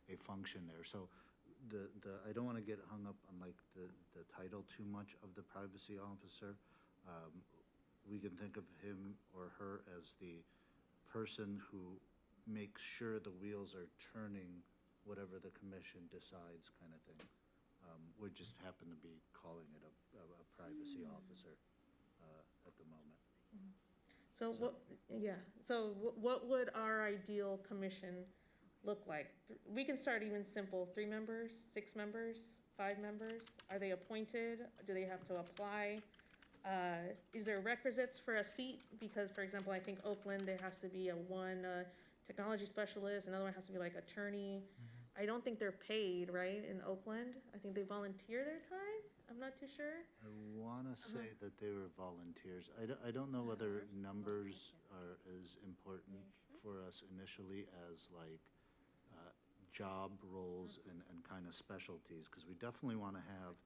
[SPEAKER 14] a function there. So I don't want to get hung up on like the title too much of the privacy officer. We can think of him or her as the person who makes sure the wheels are turning whatever the commission decides, kind of thing. We just happen to be calling it a privacy officer at the moment.
[SPEAKER 6] So what would our ideal commission look like? We can start even simple, 3 members, 6 members, 5 members? Are they appointed? Do they have to apply? Is there requisites for a seat? Because, for example, I think Oakland, there has to be one technology specialist, another one has to be like attorney. I don't think they're paid, right, in Oakland? I think they volunteer their time? I'm not too sure.
[SPEAKER 14] I want to say that they were volunteers. I don't know whether numbers are as important for us initially as like job roles and kind of specialties, because we definitely want to have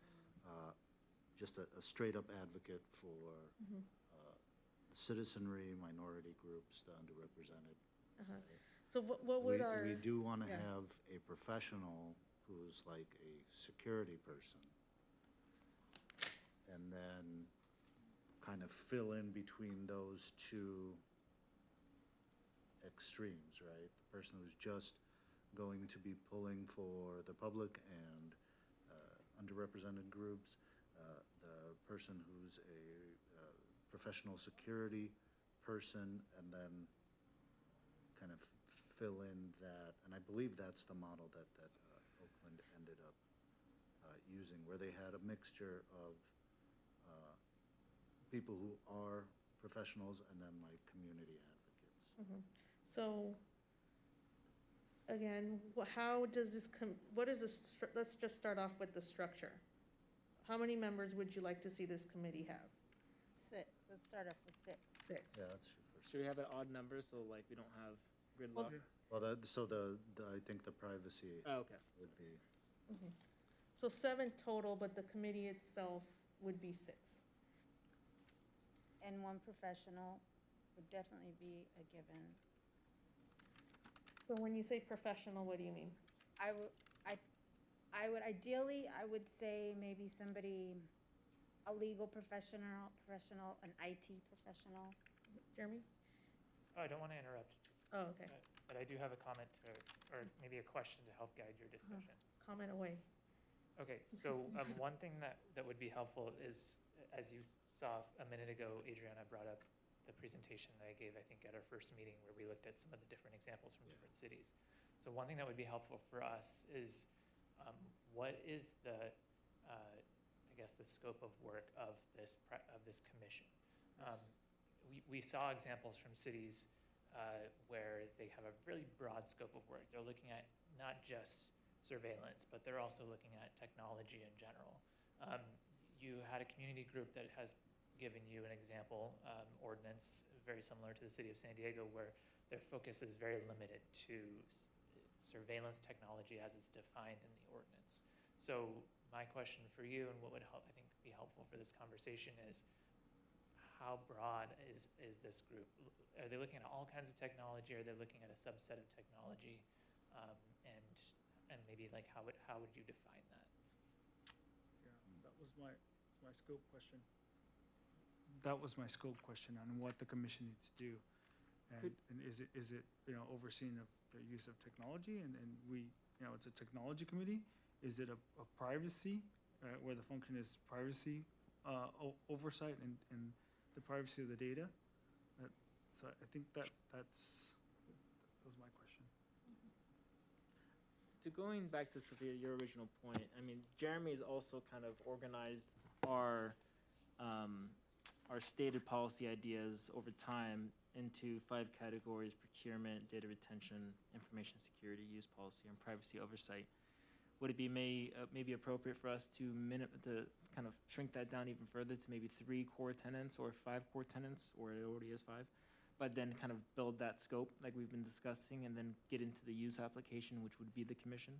[SPEAKER 14] just a straight up advocate for citizenry, minority groups, the underrepresented.
[SPEAKER 6] So what would
[SPEAKER 14] We do want to
[SPEAKER 6] yeah.
[SPEAKER 14] have a professional who's like a security person, and then kind of fill in between those two extremes, right? The person who's just going to be pulling for the public and underrepresented groups, the person who's a professional security person, and then kind of fill in that, and I believe that's the model that Oakland ended up using, where they had a mixture of people who are professionals and then like community advocates.
[SPEAKER 6] So, again, how does this, what is this, let's just start off with the structure. How many members would you like to see this committee have?
[SPEAKER 13] 6, let's start off with 6.
[SPEAKER 6] 6.
[SPEAKER 14] Yeah, that's your first.
[SPEAKER 11] Should we have an odd number so like we don't have gridlock?
[SPEAKER 14] Well, I think the privacy
[SPEAKER 11] Oh, okay.
[SPEAKER 14] would be,
[SPEAKER 6] So 7 total, but the committee itself would be 6.
[SPEAKER 13] And 1 professional would definitely be a given.
[SPEAKER 6] So when you say professional, what do you mean?
[SPEAKER 13] I would ideally, I would say maybe somebody, a legal professional, an IT professional.
[SPEAKER 6] Jeremy?
[SPEAKER 9] Oh, I don't want to interrupt,
[SPEAKER 6] Oh, okay.
[SPEAKER 9] but I do have a comment or maybe a question to help guide your discussion.
[SPEAKER 6] Comment away.
[SPEAKER 9] Okay, so one thing that would be helpful is, as you saw a minute ago, Adriana brought up the presentation that I gave, I think, at our first meeting, where we looked at some of the different examples from different cities. So one thing that would be helpful for us is what is the, I guess, the scope of work of this commission? We saw examples from cities where they have a really broad scope of work. They're looking at not just surveillance, but they're also looking at technology in general. You had a community group that has given you an example ordinance very similar to the city of San Diego, where their focus is very limited to surveillance technology as it's defined in the ordinance. So my question for you, and what would help, I think, be helpful for this conversation is, how broad is this group? Are they looking at all kinds of technology? Are they looking at a subset of technology? And maybe like how would you define that?
[SPEAKER 4] Yeah, that was my scope question. That was my scope question on what the commission needs to do. And is it, overseeing of the use of technology and we, it's a technology committee? Is it a privacy, where the function is privacy oversight and the privacy of the data? So I think that was my question.
[SPEAKER 11] To going back to Sophia, your original point, I mean, Jeremy has also kind of organized our stated policy ideas over time into 5 categories: procurement, data retention, information security, use policy, and privacy oversight. Would it be maybe appropriate for us to kind of shrink that down even further to maybe 3 core tenets or 5 core tenets, or it already is 5, but then kind of build that scope like we've been discussing, and then get into the use application, which would be the commission?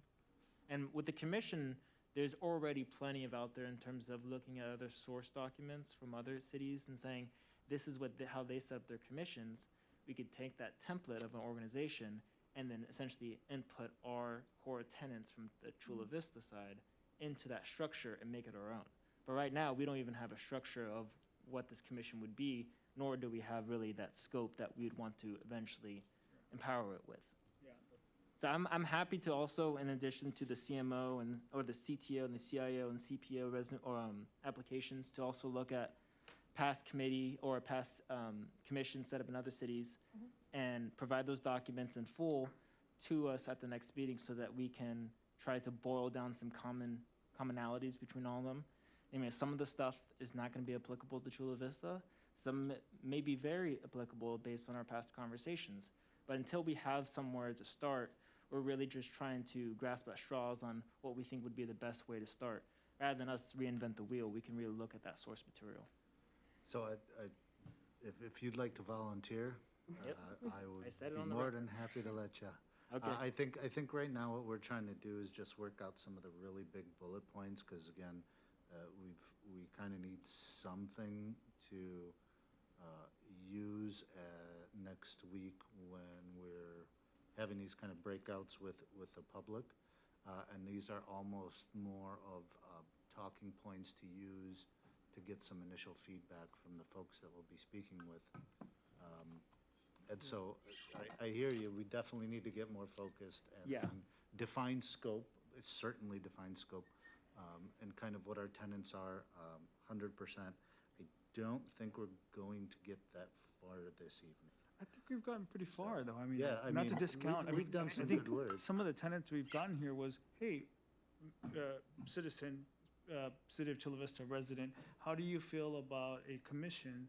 [SPEAKER 11] And with the commission, there's already plenty of out there in terms of looking at other source documents from other cities and saying, this is how they set up their commissions. We could take that template of an organization and then essentially input our core tenets from the Chula Vista side into that structure and make it our own. But right now, we don't even have a structure of what this commission would be, nor do we have really that scope that we'd want to eventually empower it with.
[SPEAKER 4] Yeah.
[SPEAKER 11] So I'm happy to also, in addition to the CMO or the CTO and the CIO and CPO applications, to also look at past committee or past commissions set up in other cities, and provide those documents in full to us at the next meeting, so that we can try to boil down some commonalities between all of them. I mean, some of the stuff is not going to be applicable to Chula Vista. Some may be very applicable based on our past conversations. But until we have somewhere to start, we're really just trying to grasp at straws on what we think would be the best way to start. Rather than us reinvent the wheel, we can really look at that source material.
[SPEAKER 14] So if you'd like to volunteer,
[SPEAKER 11] Yep.
[SPEAKER 14] I would
[SPEAKER 11] said it
[SPEAKER 14] be
[SPEAKER 11] on the
[SPEAKER 14] more
[SPEAKER 11] record.
[SPEAKER 14] than happy to let you.
[SPEAKER 11] Okay.
[SPEAKER 14] I think right now what we're trying to do is just work out some of the really big bullet points, because again, we kind of need something to use next week when we're having these kind of breakouts with the public. And these are almost more of talking points to use to get some initial feedback from the folks that we'll be speaking with. And so I hear you, we definitely need to get more focused and
[SPEAKER 11] Yeah.
[SPEAKER 14] and define scope, certainly define scope, and kind of what our tenants are, 100%. I don't think we're going to get that far this evening.
[SPEAKER 4] I think we've gotten pretty far, though. I mean,
[SPEAKER 14] Yeah, I
[SPEAKER 4] not to
[SPEAKER 14] mean,
[SPEAKER 4] discount. I
[SPEAKER 14] we've
[SPEAKER 4] mean,
[SPEAKER 14] done
[SPEAKER 4] I
[SPEAKER 14] some
[SPEAKER 4] think
[SPEAKER 14] good work.
[SPEAKER 4] some of the tenants we've gotten here was, hey, citizen, City of Chula Vista resident, how do you feel about a commission?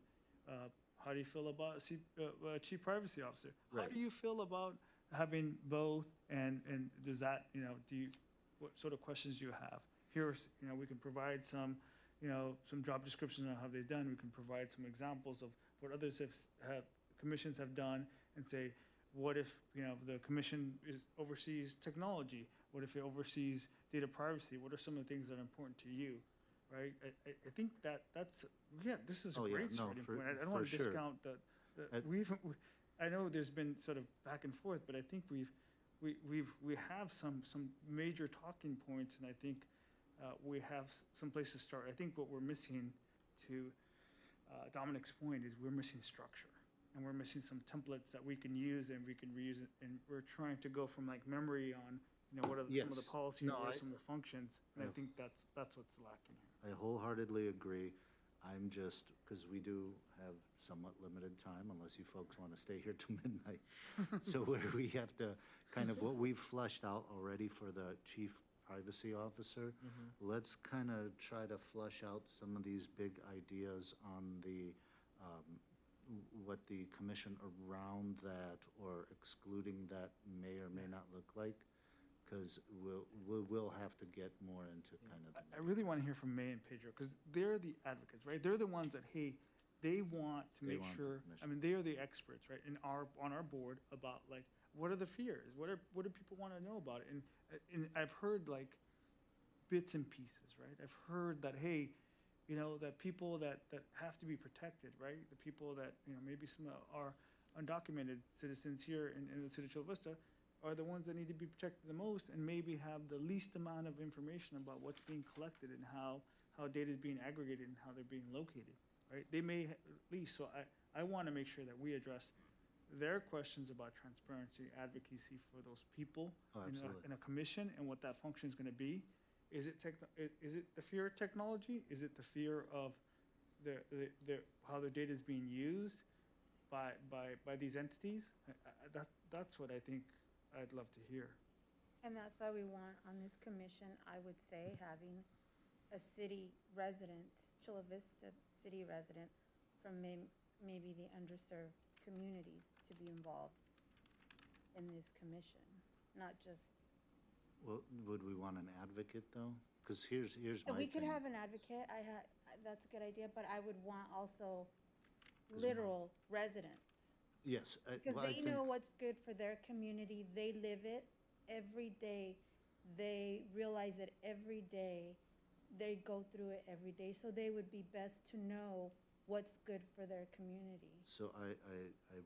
[SPEAKER 4] How do you feel about a chief privacy officer? How
[SPEAKER 14] Right.
[SPEAKER 4] do you feel about having both? And does that, what sort of questions do you have? Here's, we can provide some job descriptions on how they've done. We can provide some examples of what others commissions have done, and say, what if, the commission oversees technology? What if it oversees data privacy? What are some of the things that are important to you, right? I think this is a
[SPEAKER 14] Oh, yeah,
[SPEAKER 4] great
[SPEAKER 14] no,
[SPEAKER 4] starting
[SPEAKER 14] for-
[SPEAKER 4] point. I don't want
[SPEAKER 14] for
[SPEAKER 4] to
[SPEAKER 14] sure.
[SPEAKER 4] discount I know there's been sort of back and forth, but I think we have some major talking points, and I think we have some place to start. I think what we're missing, to Dominic's point, is we're missing structure. And we're missing some templates that we can use and we can reuse it. And we're trying to go from like memory on, what are some of the
[SPEAKER 14] Yes.
[SPEAKER 4] policies,
[SPEAKER 14] No,
[SPEAKER 4] what are
[SPEAKER 14] I-
[SPEAKER 4] some of the functions. And I
[SPEAKER 14] I-
[SPEAKER 4] think that's what's lacking here.
[SPEAKER 14] I wholeheartedly agree. I'm just, because we do have somewhat limited time, unless you folks want to stay here till midnight. So where we have to, kind of what we've flushed out already for the chief privacy officer, let's kind of try to flush out some of these big ideas on the what the commission around that or excluding that may or may not look like, because we'll have to get more into kind of.
[SPEAKER 4] I really want to hear from May and Pedro, because they're the advocates, right? They're the ones that, hey, they want to
[SPEAKER 14] They
[SPEAKER 4] make
[SPEAKER 14] want the
[SPEAKER 4] sure, I mean, they are the experts, right, on our board about, like, what are the fears? What do people want to know about it? And I've heard, like, bits and pieces, right? I've heard that, hey, you know, that people that have to be protected, right? The people that, you know, maybe some are undocumented citizens here in the city of Chula Vista are the ones that need to be protected the most, and maybe have the least amount of information about what's being collected and how data is being aggregated and how they're being located, right? They may least, so I want to make sure that we address their questions about transparency, advocacy for those people in a commission, and what that function is going to be. Is it the fear of technology? Is it the fear of how their data is being used by these entities? That's what I think I'd love to hear.
[SPEAKER 13] And that's why we want on this commission, I would say, having a city resident, Chula Vista city resident from maybe the underserved communities to be involved in this commission, not just.
[SPEAKER 14] Well, would we want an advocate, though? Because here's my
[SPEAKER 13] We could
[SPEAKER 14] thing.
[SPEAKER 13] have an advocate, that's a good idea, but I would want also literal residents.
[SPEAKER 14] Yes.
[SPEAKER 13] Because
[SPEAKER 14] well, I
[SPEAKER 13] they
[SPEAKER 14] think-
[SPEAKER 13] know what's good for their community, they live it every day, they realize it every day, they go through it every day, so they would be best to know what's good for their community.
[SPEAKER 14] So I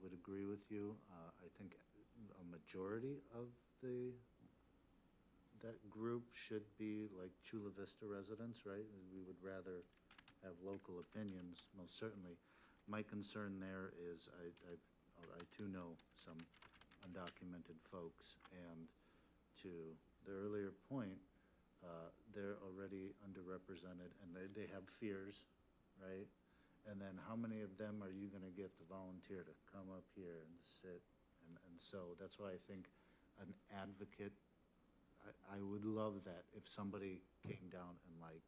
[SPEAKER 14] would agree with you. I think a majority of that group should be like Chula Vista residents, right? We would rather have local opinions, most certainly. My concern there is I too know some undocumented folks, and to the earlier point, they're already underrepresented, and they have fears, right? And then how many of them are you gonna get to volunteer to come up here and sit? And so that's why I think an advocate, I would love that if somebody came down and like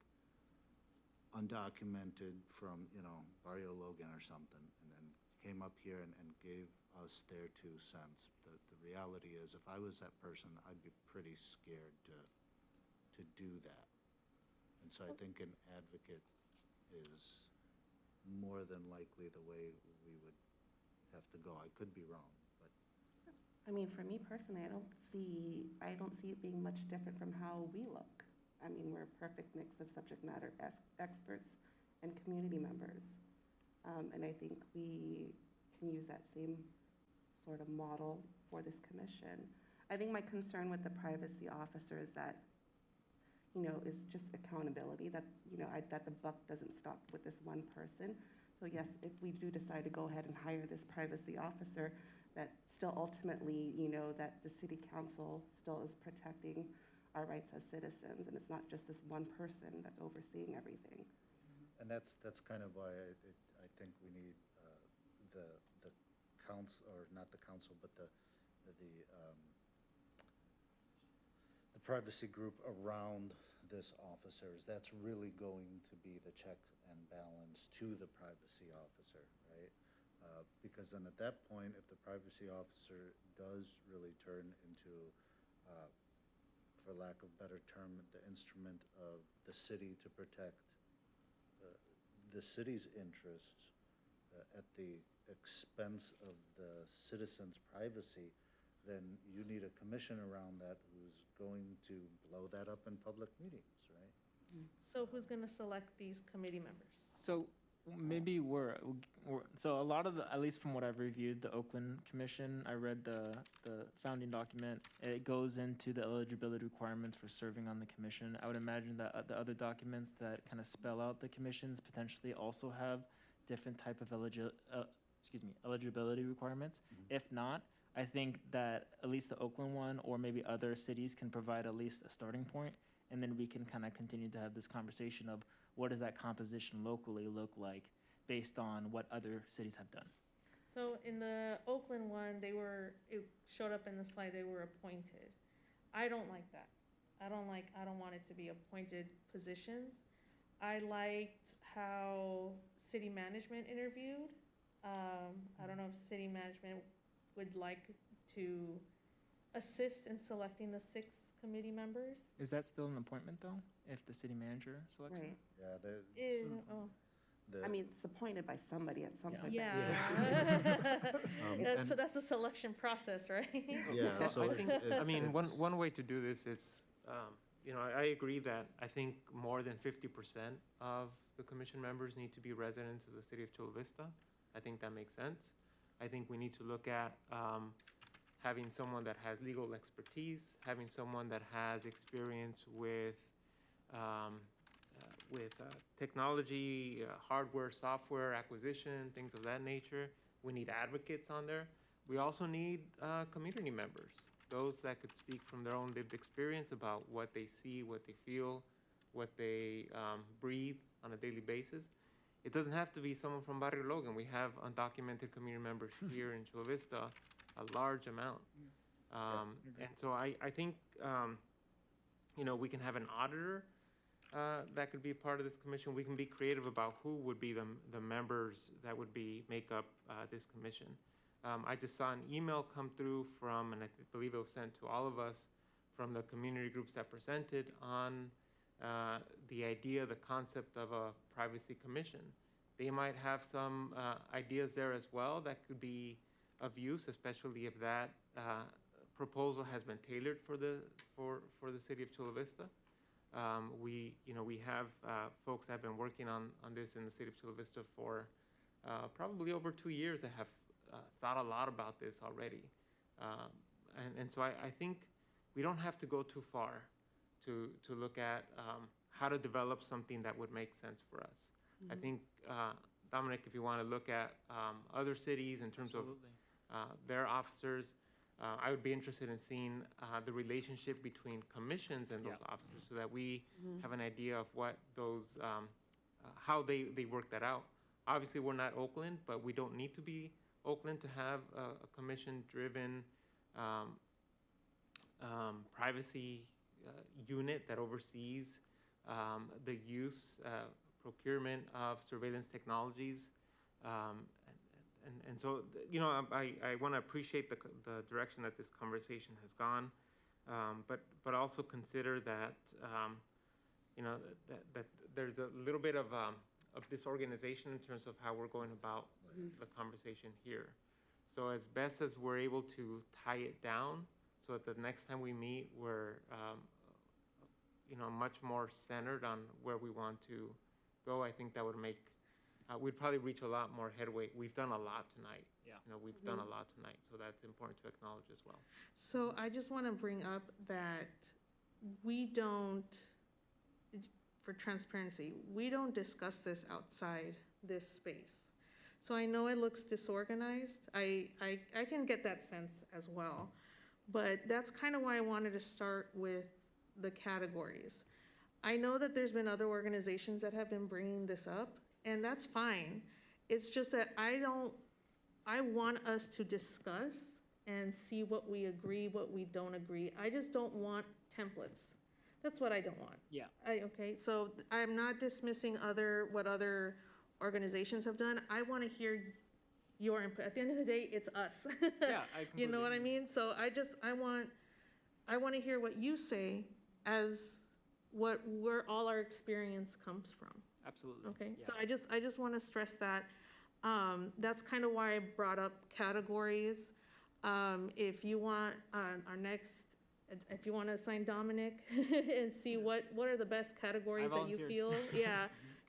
[SPEAKER 14] undocumented from, you know, Barrio Logan or something, and then came up here and gave us their 2 cents. The reality is, if I was that person, I'd be pretty scared to do that. And so I think an advocate is more than likely the way we would have to go. I could be wrong, but.
[SPEAKER 10] I mean, for me personally, I don't see it being much different from how we look. I mean, we're a perfect mix of subject matter experts and community members. And I think we can use that same sort of model for this commission. I think my concern with the privacy officer is that, you know, is just accountability, that, you know, that the buck doesn't stop with this one person. So yes, if we do decide to go ahead and hire this privacy officer, that still ultimately, you know, that the city council still is protecting our rights as citizens, and it's not just this one person that's overseeing everything.
[SPEAKER 14] And that's kind of why I think we need the council, or not the council, but the privacy group around this officers. That's really going to be the check and balance to the privacy officer, right? Because then at that point, if the privacy officer does really turn into, for lack of a better term, the instrument of the city to protect the city's interests at the expense of the citizens' privacy, then you need a commission around that who's going to blow that up in public meetings, right?
[SPEAKER 6] So who's gonna select these committee members?
[SPEAKER 11] So maybe so a lot of at least from what I've reviewed, the Oakland Commission, I read the founding document. It goes into the eligibility requirements for serving on the commission. I would imagine that the other documents that kind of spell out the commissions potentially also have different type of eligibility requirements. If not, I think that at least the Oakland one, or maybe other cities, can provide at least a starting point, and then we can kind of continue to have this conversation of what does that composition locally look like based on what other cities have done.
[SPEAKER 6] So in the Oakland one, it showed up in the slide, they were appointed. I don't like that. I don't want it to be appointed positions. I liked how city management interviewed. I don't know if city management would like to assist in selecting the 6 committee members.
[SPEAKER 11] Is that still an appointment though, if the city manager selects it?
[SPEAKER 10] Right.
[SPEAKER 14] Yeah,
[SPEAKER 6] Oh,
[SPEAKER 10] I mean, it's appointed by somebody at some
[SPEAKER 11] Yeah.
[SPEAKER 10] point.
[SPEAKER 6] yeah.
[SPEAKER 14] and-
[SPEAKER 6] So that's a selection process, right?
[SPEAKER 14] Yeah, so
[SPEAKER 1] I think,
[SPEAKER 14] it's-
[SPEAKER 1] I mean,
[SPEAKER 14] it's-
[SPEAKER 1] one way to do this is, you know, I agree that I think more than 50% of the commission members need to be residents of the city of Chula Vista. I think that makes sense. I think we need to look at having someone that has legal expertise, having someone that has experience with technology, hardware, software acquisition, things of that nature. We need advocates on there. We also need community members, those that could speak from their own lived experience about what they see, what they feel, what they breathe on a daily basis. It doesn't have to be someone from Barrio Logan. We have undocumented community members here in Chula Vista, a large amount. And so I think, you know, we can have an auditor that could be part of this commission. We can be creative about who would be the members that would make up this commission. I just saw an email come through from, and I believe it was sent to all of us, from the community groups that presented on the idea, the concept of a privacy commission. They might have some ideas there as well that could be of use, especially if that proposal has been tailored for the city of Chula Vista. We have folks that have been working on this in the city of Chula Vista for probably over 2 years that have thought a lot about this already. And so I think we don't have to go too far to look at how to develop something that would make sense for us. I think, Dominic, if you want to look at other cities in terms
[SPEAKER 11] Absolutely.
[SPEAKER 1] of their officers, I would be interested in seeing the relationship between commissions and those officers so that we have an idea of what those, how they work that out. Obviously, we're not Oakland, but we don't need to be Oakland to have a commission-driven privacy unit that oversees the use, procurement of surveillance technologies. And so, you know, I want to appreciate the direction that this conversation has gone, but also consider that, you know, that there's a little bit of disorganization in terms of how we're going about the conversation here. So as best as we're able to tie it down so that the next time we meet, we're, you know, much more centered on where we want to go, I think that would make, we'd probably reach a lot more headway. We've done a lot tonight.
[SPEAKER 11] Yeah.
[SPEAKER 1] You know, we've done a lot tonight, so that's important to acknowledge as well.
[SPEAKER 6] So I just want to bring up that we don't, for transparency, we don't discuss this outside this space. So I know it looks disorganized. I can get that sense as well. But that's kind of why I wanted to start with the categories. I know that there's been other organizations that have been bringing this up, and that's fine. It's just that I want us to discuss and see what we agree, what we don't agree. I just don't want templates. That's what I don't want.
[SPEAKER 11] Yeah.
[SPEAKER 6] Okay, so I'm not dismissing what other organizations have done. I want to hear your input. At the end of the day, it's us.
[SPEAKER 11] Yeah,
[SPEAKER 6] You know what I mean? So I want to hear what you say as where all our experience comes from.
[SPEAKER 11] Absolutely.
[SPEAKER 6] Okay,
[SPEAKER 11] Yeah.
[SPEAKER 6] so I just want to stress that. That's kind of why I brought up categories. If you want our next, if you want to assign Dominic and see what are the best categories that you feel,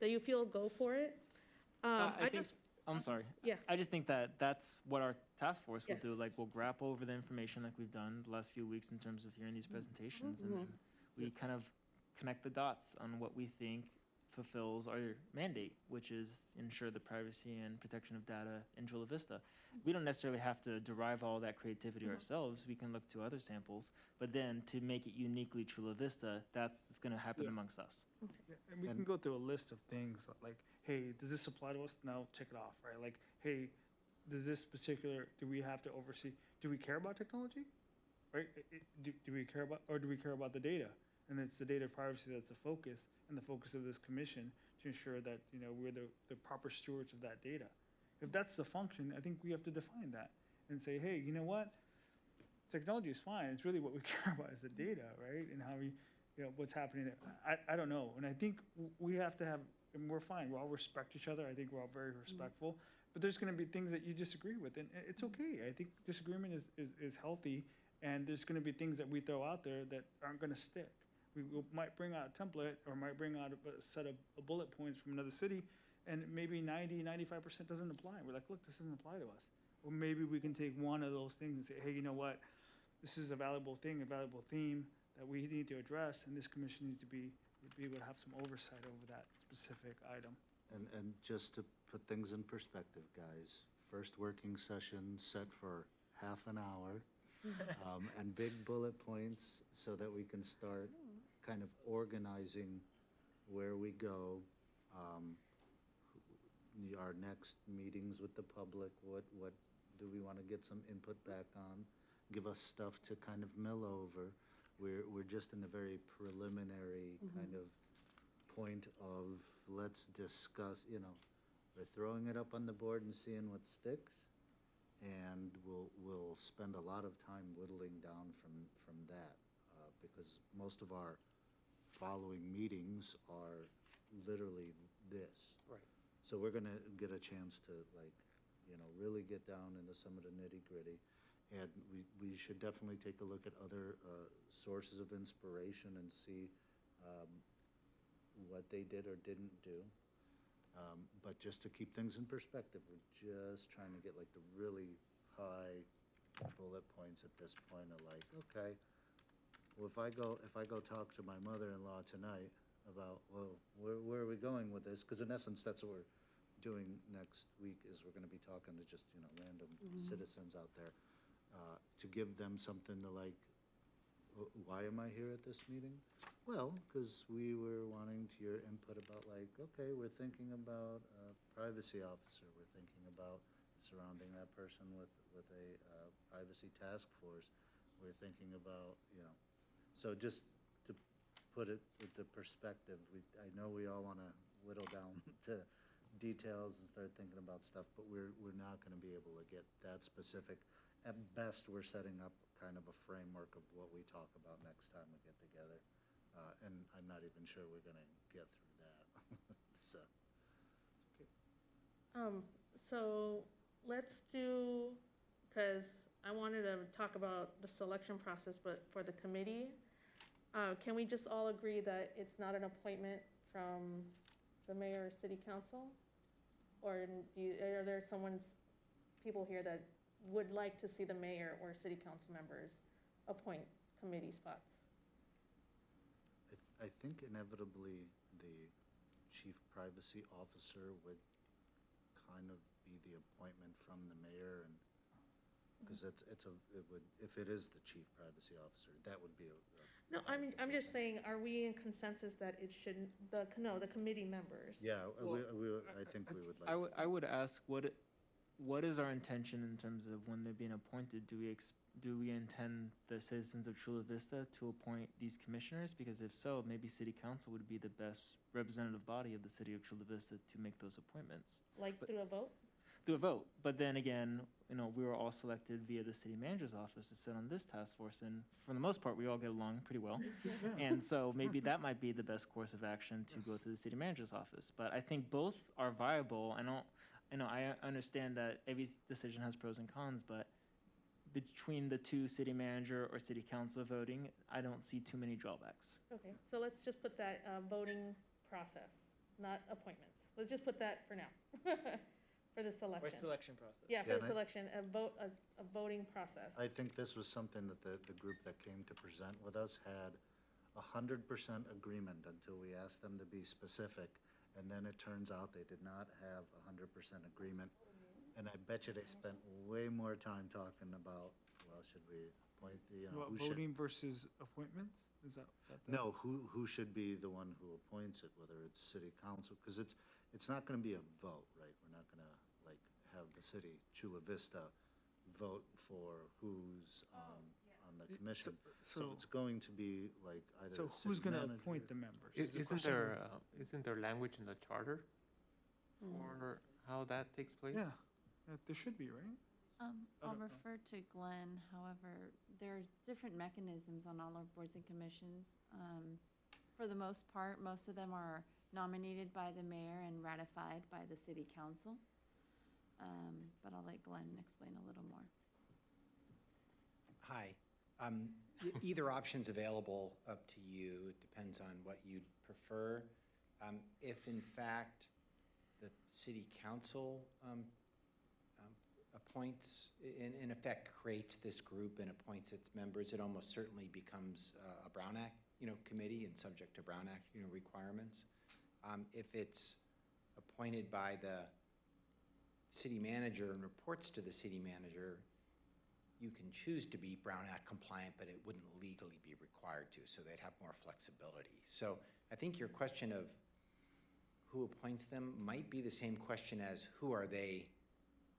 [SPEAKER 6] that you feel, go for it.
[SPEAKER 11] I'm sorry.
[SPEAKER 6] Yeah.
[SPEAKER 11] I just think that that's what our task force will do.
[SPEAKER 6] Yes.
[SPEAKER 11] Like, we'll grapple over the information like we've done the last few weeks in terms of hearing these presentations, and then we kind of connect the dots on what we think fulfills our mandate, which is ensure the privacy and protection of data in Chula Vista. We don't necessarily have to derive all that creativity ourselves. We can look to other samples, but then to make it uniquely Chula Vista, that's going to happen amongst us.
[SPEAKER 4] Yeah, and we can go through a list of things like, hey, does this apply to us? No, check it off, right? Like, hey, do we have to oversee, do we care about technology? Right? Do we care about the data? And it's the data privacy that's the focus, and the focus of this commission to ensure that, you know, we're the proper stewards of that data. If that's the function, I think we have to define that and say, hey, you know what? Technology is fine. It's really what we care about is the data, right? And how we, what's happening there. I don't know. And I think we have to have, and we're fine. We all respect each other. I think we're all very respectful. But there's going to be things that you disagree with, and it's okay. I think disagreement is healthy, and there's going to be things that we throw out there that aren't going to stick. Might bring out a template or might bring out a set of bullet points from another city, and maybe 95% doesn't apply. We're like, look, this doesn't apply to us. Or maybe we can take one of those things and say, hey, you know what? This is a valuable thing, a valuable theme that we need to address, and this commission needs to be able to have some oversight over that specific item.
[SPEAKER 14] And just to put things in perspective, guys, first working session set for half an hour, and big bullet points so that we can start kind of organizing where we go, our next meetings with the public, what do we want to get some input back on, give us stuff to kind of mill over. We're just in the very preliminary kind of point of let's discuss, we're throwing it up on the board and seeing what sticks, and we'll spend a lot of time whittling down from that, because most of our following meetings are literally this.
[SPEAKER 1] Right.
[SPEAKER 14] So we're gonna get a chance to really get down into some of the nitty gritty. And we should definitely take a look at other sources of inspiration and see what they did or didn't do. But just to keep things in perspective, we're just trying to get like the really high bullet points at this point of like, okay, well, if I go talk to my mother-in-law tonight about, well, where are we going with this? Because in essence, that's what we're doing next week is we're going to be talking to just, random citizens out there. To give them something to like, why am I here at this meeting? Well, because we were wanting your input about like, okay, we're thinking about a privacy officer. We're thinking about surrounding that person with a privacy task force. We're thinking about, so just to put it with the perspective, I know we all want to whittle down to details and start thinking about stuff, but we're not going to be able to get that specific. At best, we're setting up kind of a framework of what we talk about next time we get together. And I'm not even sure we're going to get through that. So.
[SPEAKER 6] So let's do, because I wanted to talk about the selection process, but for the committee, can we just all agree that it's not an appointment from the mayor or city council? Or are there people here that would like to see the mayor or city council members appoint committee spots?
[SPEAKER 14] I think inevitably the chief privacy officer would kind of be the appointment from the mayor, and because if it is the chief privacy officer, that would be
[SPEAKER 6] No, I'm just saying, are we in consensus that it shouldn't, the committee members?
[SPEAKER 14] Yeah, I think we would like.
[SPEAKER 11] I would ask what is our intention in terms of when they're being appointed? Do we intend the citizens of Chula Vista to appoint these commissioners? Because if so, maybe city council would be the best representative body of the city of Chula Vista to make those appointments.
[SPEAKER 6] Through a vote?
[SPEAKER 11] Through a vote. But then again, we were all selected via the city manager's office to sit on this task force, and for the most part, we all get along pretty well. And so maybe that might be the best course of action to go to the city manager's office. But I think both are viable. I understand that every decision has pros and cons, but between the two, city manager or city council voting, I don't see too many drawbacks.
[SPEAKER 6] Okay, so let's just put that voting process, not appointments. Let's just put that for now, for the selection.
[SPEAKER 11] Or selection process.
[SPEAKER 6] Yeah, for the selection, a voting process.
[SPEAKER 14] I think this was something that the group that came to present with us had 100% agreement until we asked them to be specific. And then it turns out they did not have 100% agreement. And I bet you they spent way more time talking about, well, should we appoint
[SPEAKER 4] Voting versus appointments? Is that?
[SPEAKER 14] No, who should be the one who appoints it, whether it's city council, because it's not going to be a vote, right? We're not going to have the city, Chula Vista, vote for who's on the commission. So it's going to be like either.
[SPEAKER 4] So who's going to appoint the members?
[SPEAKER 1] Isn't there language in the charter for how that takes place?
[SPEAKER 4] Yeah. There should be, right? I
[SPEAKER 15] I'll
[SPEAKER 4] don't know.
[SPEAKER 15] refer to Glenn, however, there's different mechanisms on all our boards and commissions. For the most part, most of them are nominated by the mayor and ratified by the city council. But I'll let Glenn explain a little more.
[SPEAKER 3] Hi. Either option's available, up to you. It depends on what you'd prefer. If in fact the city council appoints, in effect creates this group and appoints its members, it almost certainly becomes a Brown Act, committee and subject to Brown Act, requirements. If it's appointed by the city manager and reports to the city manager, you can choose to be Brown Act compliant, but it wouldn't legally be required to, so they'd have more flexibility. So I think your question of who appoints them might be the same question as who are they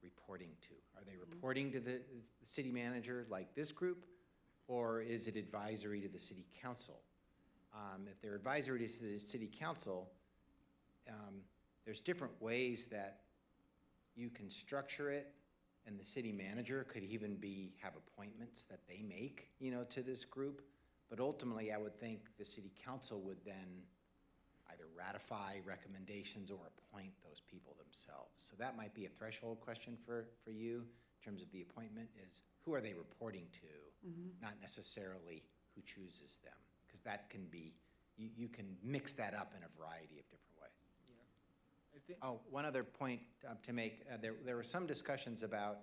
[SPEAKER 3] reporting to? Are they reporting to the city manager like this group, or is it advisory to the city council? If they're advisory to the city council, there's different ways that you can structure it, and the city manager could even have appointments that they make, to this group. But ultimately, I would think the city council would then either ratify recommendations or appoint those people themselves. So that might be a threshold question for you in terms of the appointment, is who are they reporting to, not necessarily who chooses them, because that can be, you can mix that up in a variety of different ways.
[SPEAKER 4] Yeah. I think.
[SPEAKER 3] Oh, one other point to make, there were some discussions about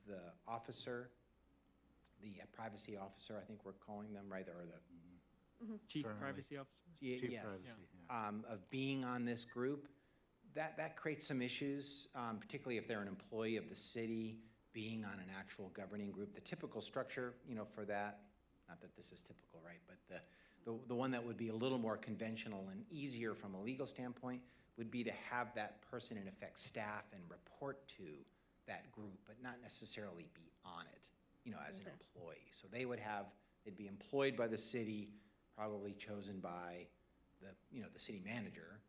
[SPEAKER 3] the officer, the privacy officer, I think we're calling them, right, or the
[SPEAKER 11] Chief
[SPEAKER 14] Currently.
[SPEAKER 11] Privacy Officer.
[SPEAKER 14] Chief
[SPEAKER 3] yes,
[SPEAKER 14] privacy, yeah.
[SPEAKER 3] of being on this group. That creates some issues, particularly if they're an employee of the city, being on an actual governing group. The typical structure, for that, not that this is typical, right, but the one that would be a little more conventional and easier from a legal standpoint would be to have that person in effect staff and report to that group, but not necessarily be on it, as an employee. So they'd be employed by the city, probably chosen by the city manager,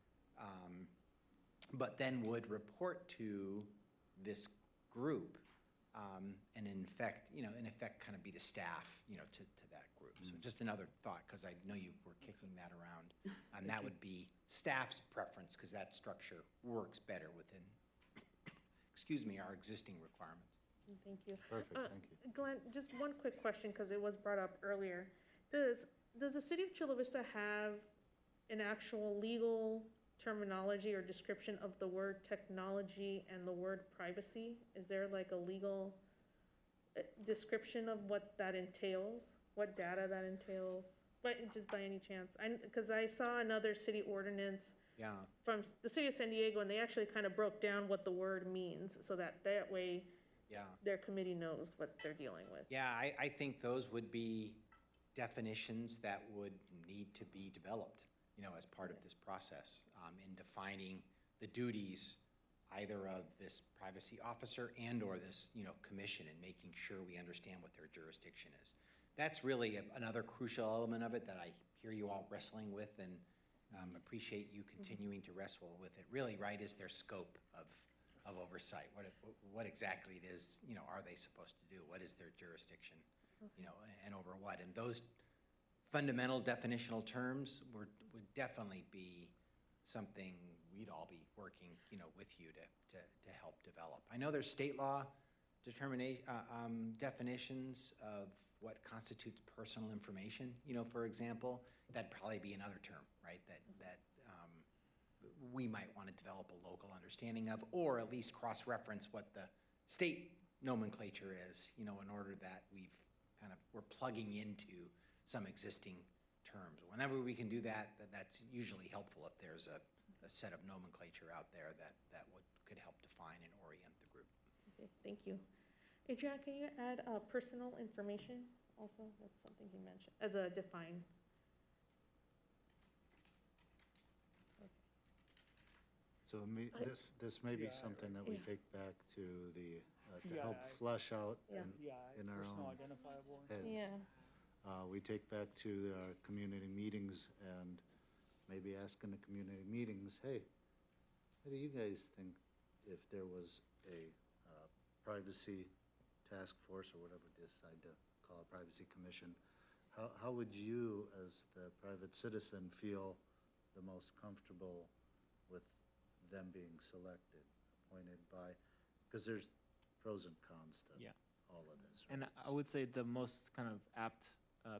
[SPEAKER 3] but then would report to this group, and in effect kind of be the staff, to that group. So just another thought, because I know you were kicking that around, and that would be staff's preference, because that structure works better within, our existing requirements.
[SPEAKER 6] Thank you.
[SPEAKER 14] Perfect, thank you.
[SPEAKER 6] Glenn, just one quick question, because it was brought up earlier. Does the city of Chula Vista have an actual legal terminology or description of the word technology and the word privacy? Is there like a legal description of what that entails? What data that entails? But just by any chance? Because I saw another city ordinance from the city of San Diego, and they actually kind of broke down what the word means, so that way their committee knows what they're dealing with.
[SPEAKER 3] Yeah, I think those would be definitions that would need to be developed, as part of this process, in defining the duties either of this privacy officer and or this, commission, and making sure we understand what their jurisdiction is. That's really another crucial element of it that I hear you all wrestling with, and appreciate you continuing to wrestle with it. Really, right, is their scope of oversight. What exactly it is, are they supposed to do? What is their jurisdiction, and over what? And those fundamental definitional terms would definitely be something we'd all be working, with you to help develop. I know there's state law definitions of what constitutes personal information, for example. That'd probably be another term, right, that we might want to develop a local understanding of, or at least cross-reference what the state nomenclature is, in order that we're plugging into some existing terms. Whenever we can do that, that's usually helpful if there's a set of nomenclature out there that could help define and orient the group.
[SPEAKER 6] Okay, thank you. Adriana, can you add personal information also? That's something you mentioned, as a define.
[SPEAKER 14] So this may be something that we take back to to help flush out in our
[SPEAKER 4] personal
[SPEAKER 14] own
[SPEAKER 4] identifiable.
[SPEAKER 14] heads.
[SPEAKER 6] Yeah.
[SPEAKER 14] We take back to our community meetings and maybe ask in the community meetings, hey, what do you guys think if there was a privacy task force, or whatever they decide to call a privacy commission, how would you, as the private citizen, feel the most comfortable with them being selected, appointed by, because there's pros and cons to
[SPEAKER 11] Yeah.
[SPEAKER 14] all of this.
[SPEAKER 11] And
[SPEAKER 14] right?
[SPEAKER 11] I would say the most kind of apt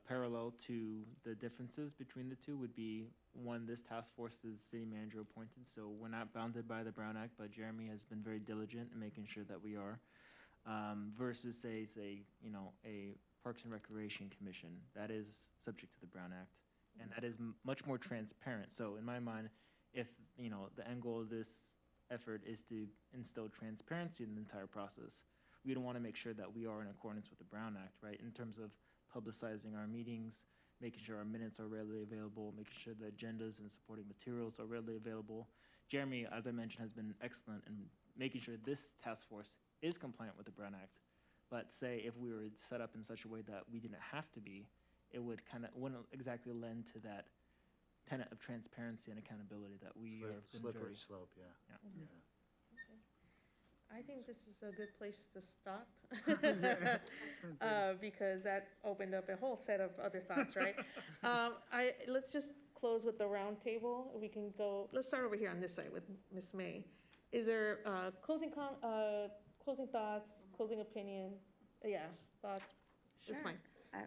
[SPEAKER 11] parallel to the differences between the two would be, one, this task force is city manager appointed, so we're not bounded by the Brown Act, but Jeremy has been very diligent in making sure that we are. Versus say, you know, a Parks and Recreation Commission that is subject to the Brown Act, and that is much more transparent. So in my mind, if, you know, the end goal of this effort is to instill transparency in the entire process, we don't want to make sure that we are in accordance with the Brown Act, right? In terms of publicizing our meetings, making sure our minutes are readily available, making sure the agendas and supporting materials are readily available. Jeremy, as I mentioned, has been excellent in making sure this task force is compliant with the Brown Act. But say if we were set up in such a way that we didn't have to be, it would wouldn't exactly lend to that tenet of transparency and accountability that we are.
[SPEAKER 14] Slippery slope, yeah.
[SPEAKER 11] Yeah.
[SPEAKER 6] I think this is a good place to stop. Because that opened up a whole set of other thoughts, right? Let's just close with the round table. We can go, let's start over here on this side with Ms. May. Is there closing thoughts, closing opinion? Yeah, thoughts? It's
[SPEAKER 10] Sure.
[SPEAKER 6] fine.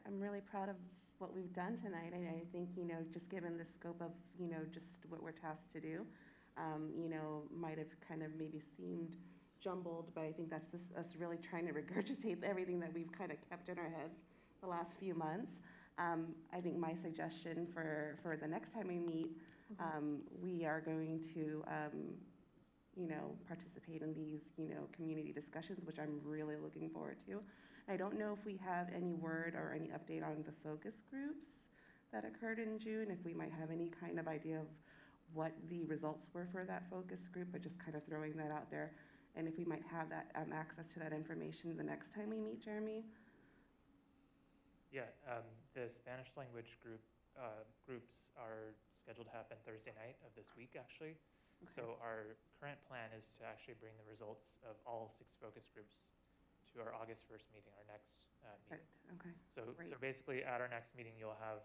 [SPEAKER 10] I'm really proud of what we've done tonight. I think, you know, just given the scope of, you know, just what we're tasked to do, you know, might have kind of maybe seemed jumbled, but I think that's just us really trying to regurgitate everything that we've kind of kept in our heads the last few months. I think my suggestion for the next time we meet, we are going to, you know, participate in these, you know, community discussions, which I'm really looking forward to. I don't know if we have any word or any update on the focus groups that occurred in June, if we might have any kind of idea of what the results were for that focus group, but just kind of throwing that out there. And if we might have that access to that information the next time we meet, Jeremy?
[SPEAKER 9] Yeah, the Spanish language groups are scheduled to happen Thursday night of this week, actually.
[SPEAKER 10] Okay.
[SPEAKER 9] So our current plan is to actually bring the results of all 6 focus groups to our August 1st meeting, our next meeting.
[SPEAKER 10] Perfect. Okay.
[SPEAKER 9] So
[SPEAKER 10] Great.
[SPEAKER 9] basically at our next meeting, you'll have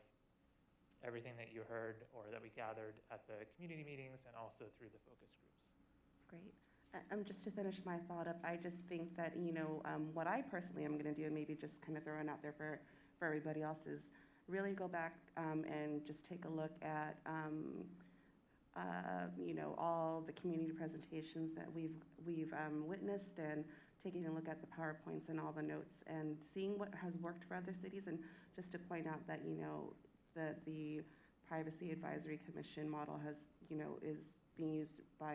[SPEAKER 9] everything that you heard or that we gathered at the community meetings and also through the focus groups.
[SPEAKER 10] Great. Just to finish my thought up, I just think that, you know, what I personally am going to do, and maybe just kind of throwing out there for everybody else, is really go back and just take a look at, you know, all the community presentations that we've witnessed, and taking a look at the PowerPoints and all the notes and seeing what has worked for other cities. And just to point out that, you know, that the Privacy Advisory Commission model has, you know, is being used by,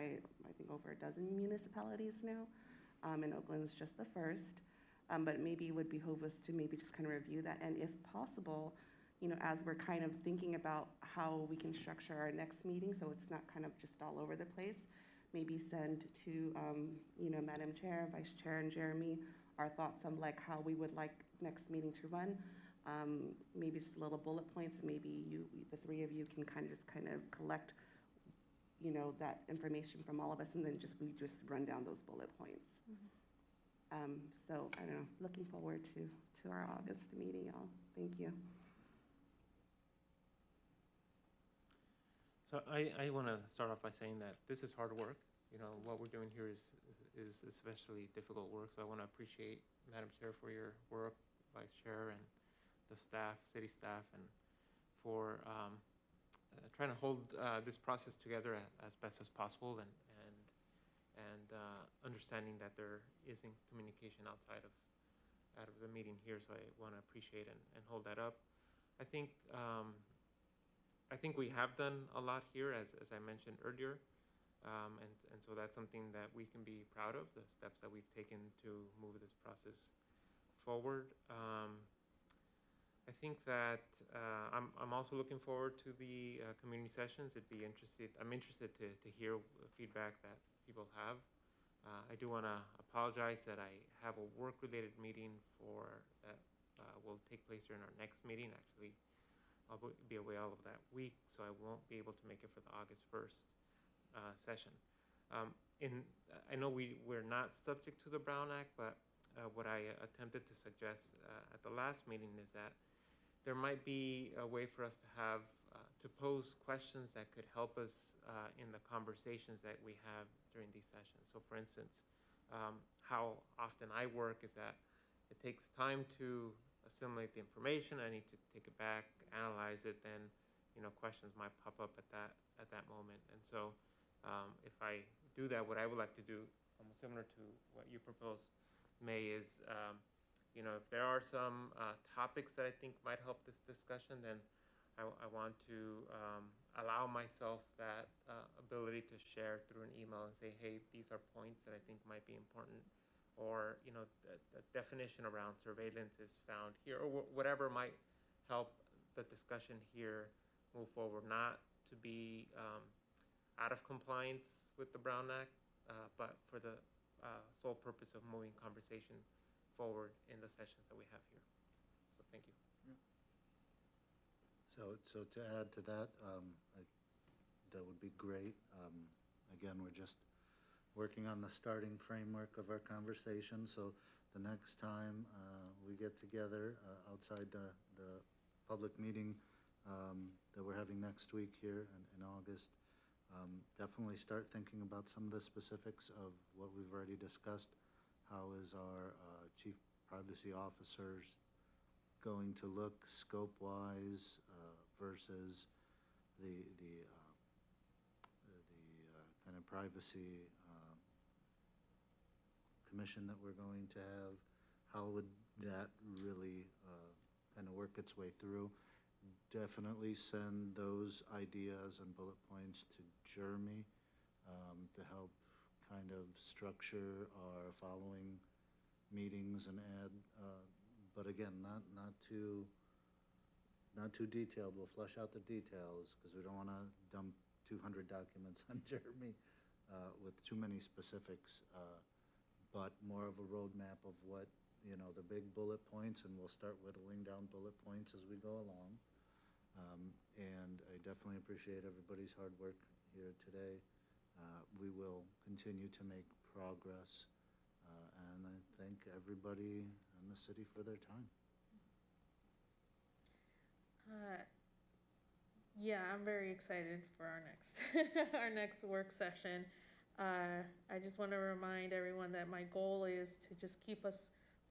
[SPEAKER 10] I think, over a dozen municipalities now, and Oakland's just the first. But maybe it would behoove us to maybe just kind of review that, and if possible, you know, as we're kind of thinking about how we can structure our next meeting, so it's not kind of just all over the place, maybe send to, you know, Madam Chair, Vice Chair, and Jeremy, our thoughts on like how we would like next meeting to run. Maybe just little bullet points, and maybe the 3 of you can kind of collect, you know, that information from all of us, and then we just run down those bullet points. So I don't know, looking forward to our August meeting, y'all. Thank you.
[SPEAKER 1] So I want to start off by saying that this is hard work. You know, what we're doing here is especially difficult work. So I want to appreciate Madam Chair for your work, Vice Chair, and the staff, city staff, and for trying to hold this process together as best as possible, and understanding that there isn't communication outside of the meeting here. So I want to appreciate and hold that up. I think we have done a lot here, as I mentioned earlier, and so that's something that we can be proud of, the steps that we've taken to move this process forward. I think that I'm also looking forward to the community sessions. I'm interested to hear feedback that people have. I do want to apologize that I have a work-related meeting that will take place during our next meeting. Actually, I'll be away all of that week, so I won't be able to make it for the August 1st session. I know we're not subject to the Brown Act, but what I attempted to suggest at the last meeting is that there might be a way for us to have, to pose questions that could help us in the conversations that we have during these sessions. So for instance, how often I work is that it takes time to assimilate the information. I need to take it back, analyze it, then, questions might pop up at that moment. And so if I do that, what I would like to do, almost similar to what you proposed, May, is if there are some topics that I think might help this discussion, then I want to allow myself that ability to share through an email and say, hey, these are points that I think might be important, or the definition around surveillance is found here, or whatever might help the discussion here move forward, not to be out of compliance with the Brown Act, but for the sole purpose of moving conversation forward in the sessions that we have here. So thank you.
[SPEAKER 14] So to add to that, that would be great. Again, we're just working on the starting framework of our conversation, so the next time we get together outside the public meeting that we're having next week here in August, definitely start thinking about some of the specifics of what we've already discussed. How is our chief privacy officers going to look scope-wise versus the kind of privacy commission that we're going to have? How would that really kind of work its way through? Definitely send those ideas and bullet points to Jeremy to help kind of structure our following meetings and add, but again, not too detailed. We'll flesh out the details because we don't want to dump 200 documents on Jeremy with too many specifics, but more of a roadmap of what, the big bullet points, and we'll start whittling down bullet points as we go along. And I definitely appreciate everybody's hard work here today. We will continue to make progress, and I thank everybody in the city for their time.
[SPEAKER 6] Yeah, I'm very excited for our next our next work session. I just want to remind everyone that my goal is to just keep us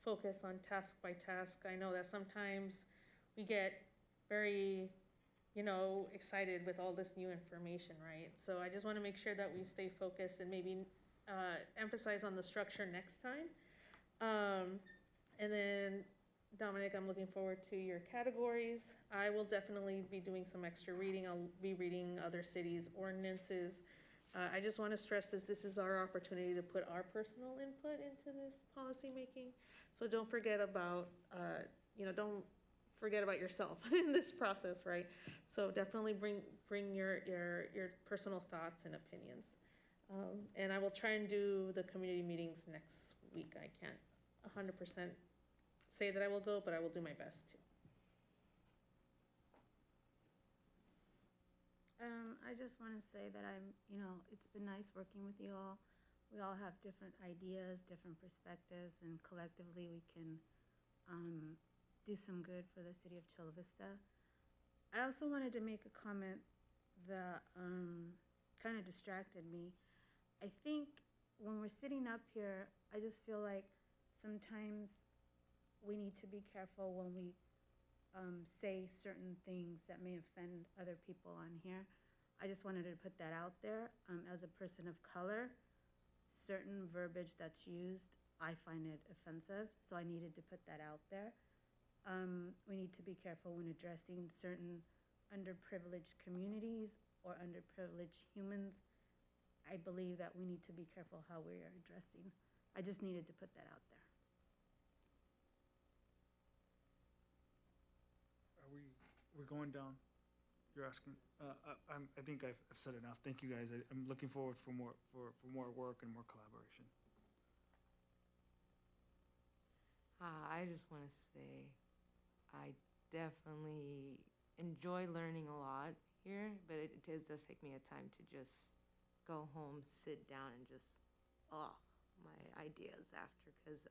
[SPEAKER 6] focused on task by task. I know that sometimes we get very, excited with all this new information, right? So I just want to make sure that we stay focused and maybe emphasize on the structure next time. And then, Dominic, I'm looking forward to your categories. I will definitely be doing some extra reading. I'll be reading other cities' ordinances. I just want to stress this is our opportunity to put our personal input into this policy making. So don't forget about, don't forget about yourself in this process, right? So definitely bring your personal thoughts and opinions. And I will try and do the community meetings next week. I can't 100% say that I will go, but I will do my best to.
[SPEAKER 13] I just want to say that it's been nice working with you all. We all have different ideas, different perspectives, and collectively we can do some good for the city of Chula Vista. I also wanted to make a comment that kind of distracted me. I think when we're sitting up here, I just feel like sometimes we need to be careful when we say certain things that may offend other people on here. I just wanted to put that out there. As a person of color, certain verbiage that's used, I find it offensive, so I needed to put that out there. We need to be careful when addressing certain underprivileged communities or underprivileged humans. I believe that we need to be careful how we are addressing. I just needed to put that out there.
[SPEAKER 4] We're going down. You're asking. I think I've said enough. Thank you guys. I'm looking forward for more work and more collaboration.
[SPEAKER 12] I just want to say I definitely enjoy learning a lot here, but it does take me a time to just go home, sit down, and just, my ideas after, because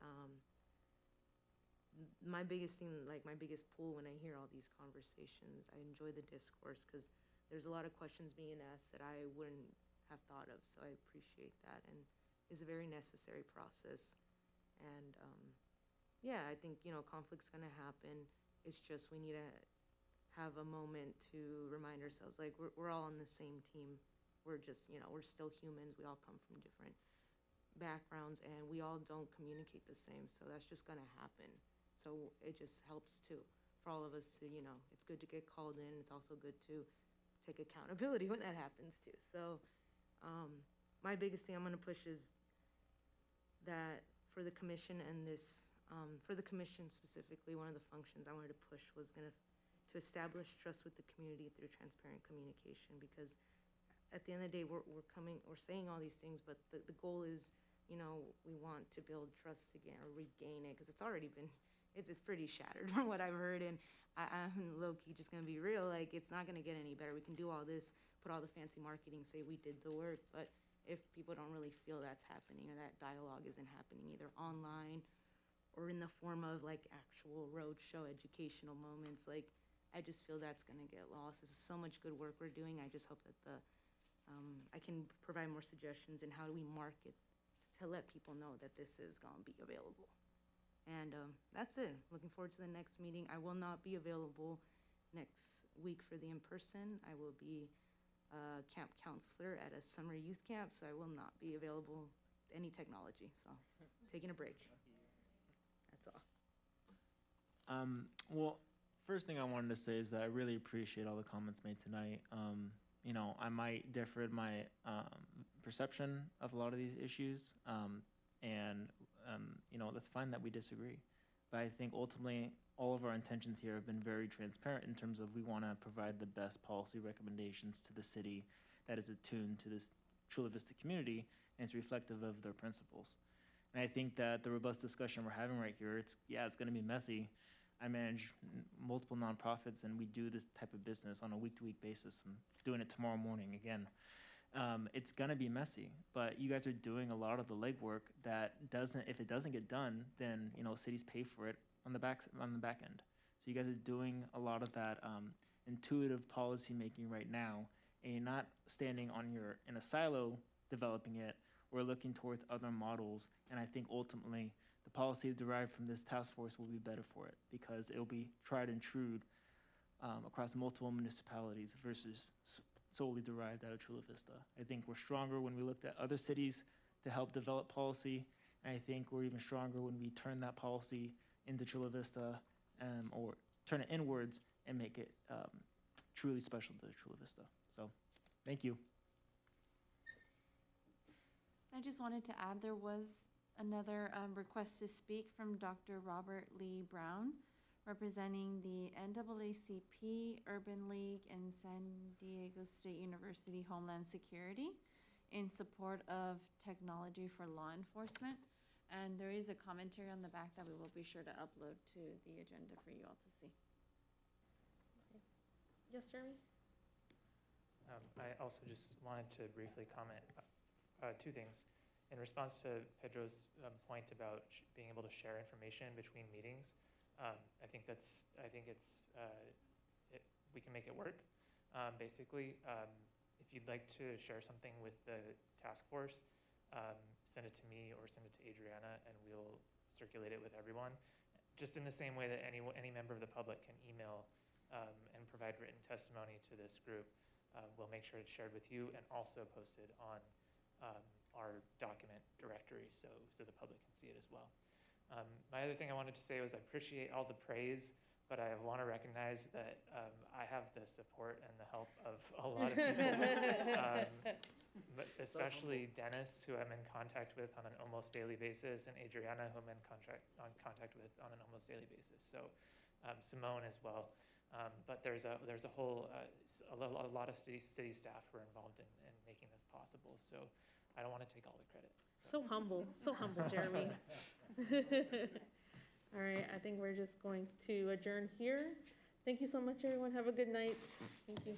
[SPEAKER 12] my biggest thing, like my biggest pull when I hear all these conversations, I enjoy the discourse, because there's a lot of questions being asked that I wouldn't have thought of, so I appreciate that, and it's a very necessary process. And yeah, I think, conflict's gonna happen. It's just we need to have a moment to remind ourselves, like, we're all on the same team. We're just, we're still humans. We all come from different backgrounds, and we all don't communicate the same, so that's just gonna happen. So it just helps for all of us to, it's good to get called in. It's also good to take accountability when that happens too. So my biggest thing I'm gonna push is that for the commission and this, for the commission specifically, one of the functions I wanted to push was to establish trust with the community through transparent communication, because at the end of the day, we're saying all these things, but the goal is, we want to build trust again or regain it, because it's already been, it's pretty shattered from what I've heard, and I'm low-key just gonna be real, like, it's not gonna get any better. We can do all this, put all the fancy marketing, say we did the work, but if people don't really feel that's happening, or that dialogue isn't happening either online or in the form of like actual roadshow educational moments, like, I just feel that's gonna get lost. This is so much good work we're doing. I just hope that I can provide more suggestions in how do we market to let people know that this is gonna be available. And that's it. Looking forward to the next meeting. I will not be available next week for the in-person. I will be a camp counselor at a summer youth camp, so I will not be available to any technology, so taking a break. That's all.
[SPEAKER 11] Well, first thing I wanted to say is that I really appreciate all the comments made tonight. I might differ in my perception of a lot of these issues, and that's fine that we disagree. But I think ultimately all of our intentions here have been very transparent in terms of we want to provide the best policy recommendations to the city that is attuned to this Chula Vista community and is reflective of their principles. And I think that the robust discussion we're having right here, it's going to be messy. I manage multiple nonprofits, and we do this type of business on a week-to-week basis. I'm doing it tomorrow morning again. It's gonna be messy, but you guys are doing a lot of the legwork that if it doesn't get done, then cities pay for it on the back end. So you guys are doing a lot of that intuitive policy making right now, and you're not standing in a silo developing it. We're looking towards other models, and I think ultimately the policy derived from this task force will be better for it, because it'll be tried and true across multiple municipalities versus solely derived out of Chula Vista. I think we're stronger when we looked at other cities to help develop policy, and I think we're even stronger when we turn that policy into Chula Vista, or turn it inwards and make it truly special to Chula Vista. So, thank you.
[SPEAKER 15] I just wanted to add, there was another request to speak from Dr. Robert Lee Brown, representing the NAACP, Urban League, and San Diego State University Homeland Security in support of technology for law enforcement. And there is a commentary on the back that we will be sure to upload to the agenda for you all to see.
[SPEAKER 6] Okay. Yes, Jeremy?
[SPEAKER 9] I also just wanted to briefly comment two things. In response to Pedro's point about being able to share information between meetings, I think we can make it work. Basically, if you'd like to share something with the task force, send it to me or send it to Adriana, and we'll circulate it with everyone. Just in the same way that any member of the public can email and provide written testimony to this group, we'll make sure it's shared with you and also posted on our document directory so the public can see it as well. My other thing I wanted to say was I appreciate all the praise, but I want to recognize that I have the support and the help of a lot of people, but especially Dennis, who I'm in contact with on an almost daily basis, and Adriana, who I'm in contact with on an almost daily basis. So Simone as well. But there's a lot of city staff who are involved in making this possible. So I don't want to take all the credit.
[SPEAKER 6] So humble, Jeremy. All right, I think we're just going to adjourn here. Thank you so much, everyone. Have a good night. Thank you.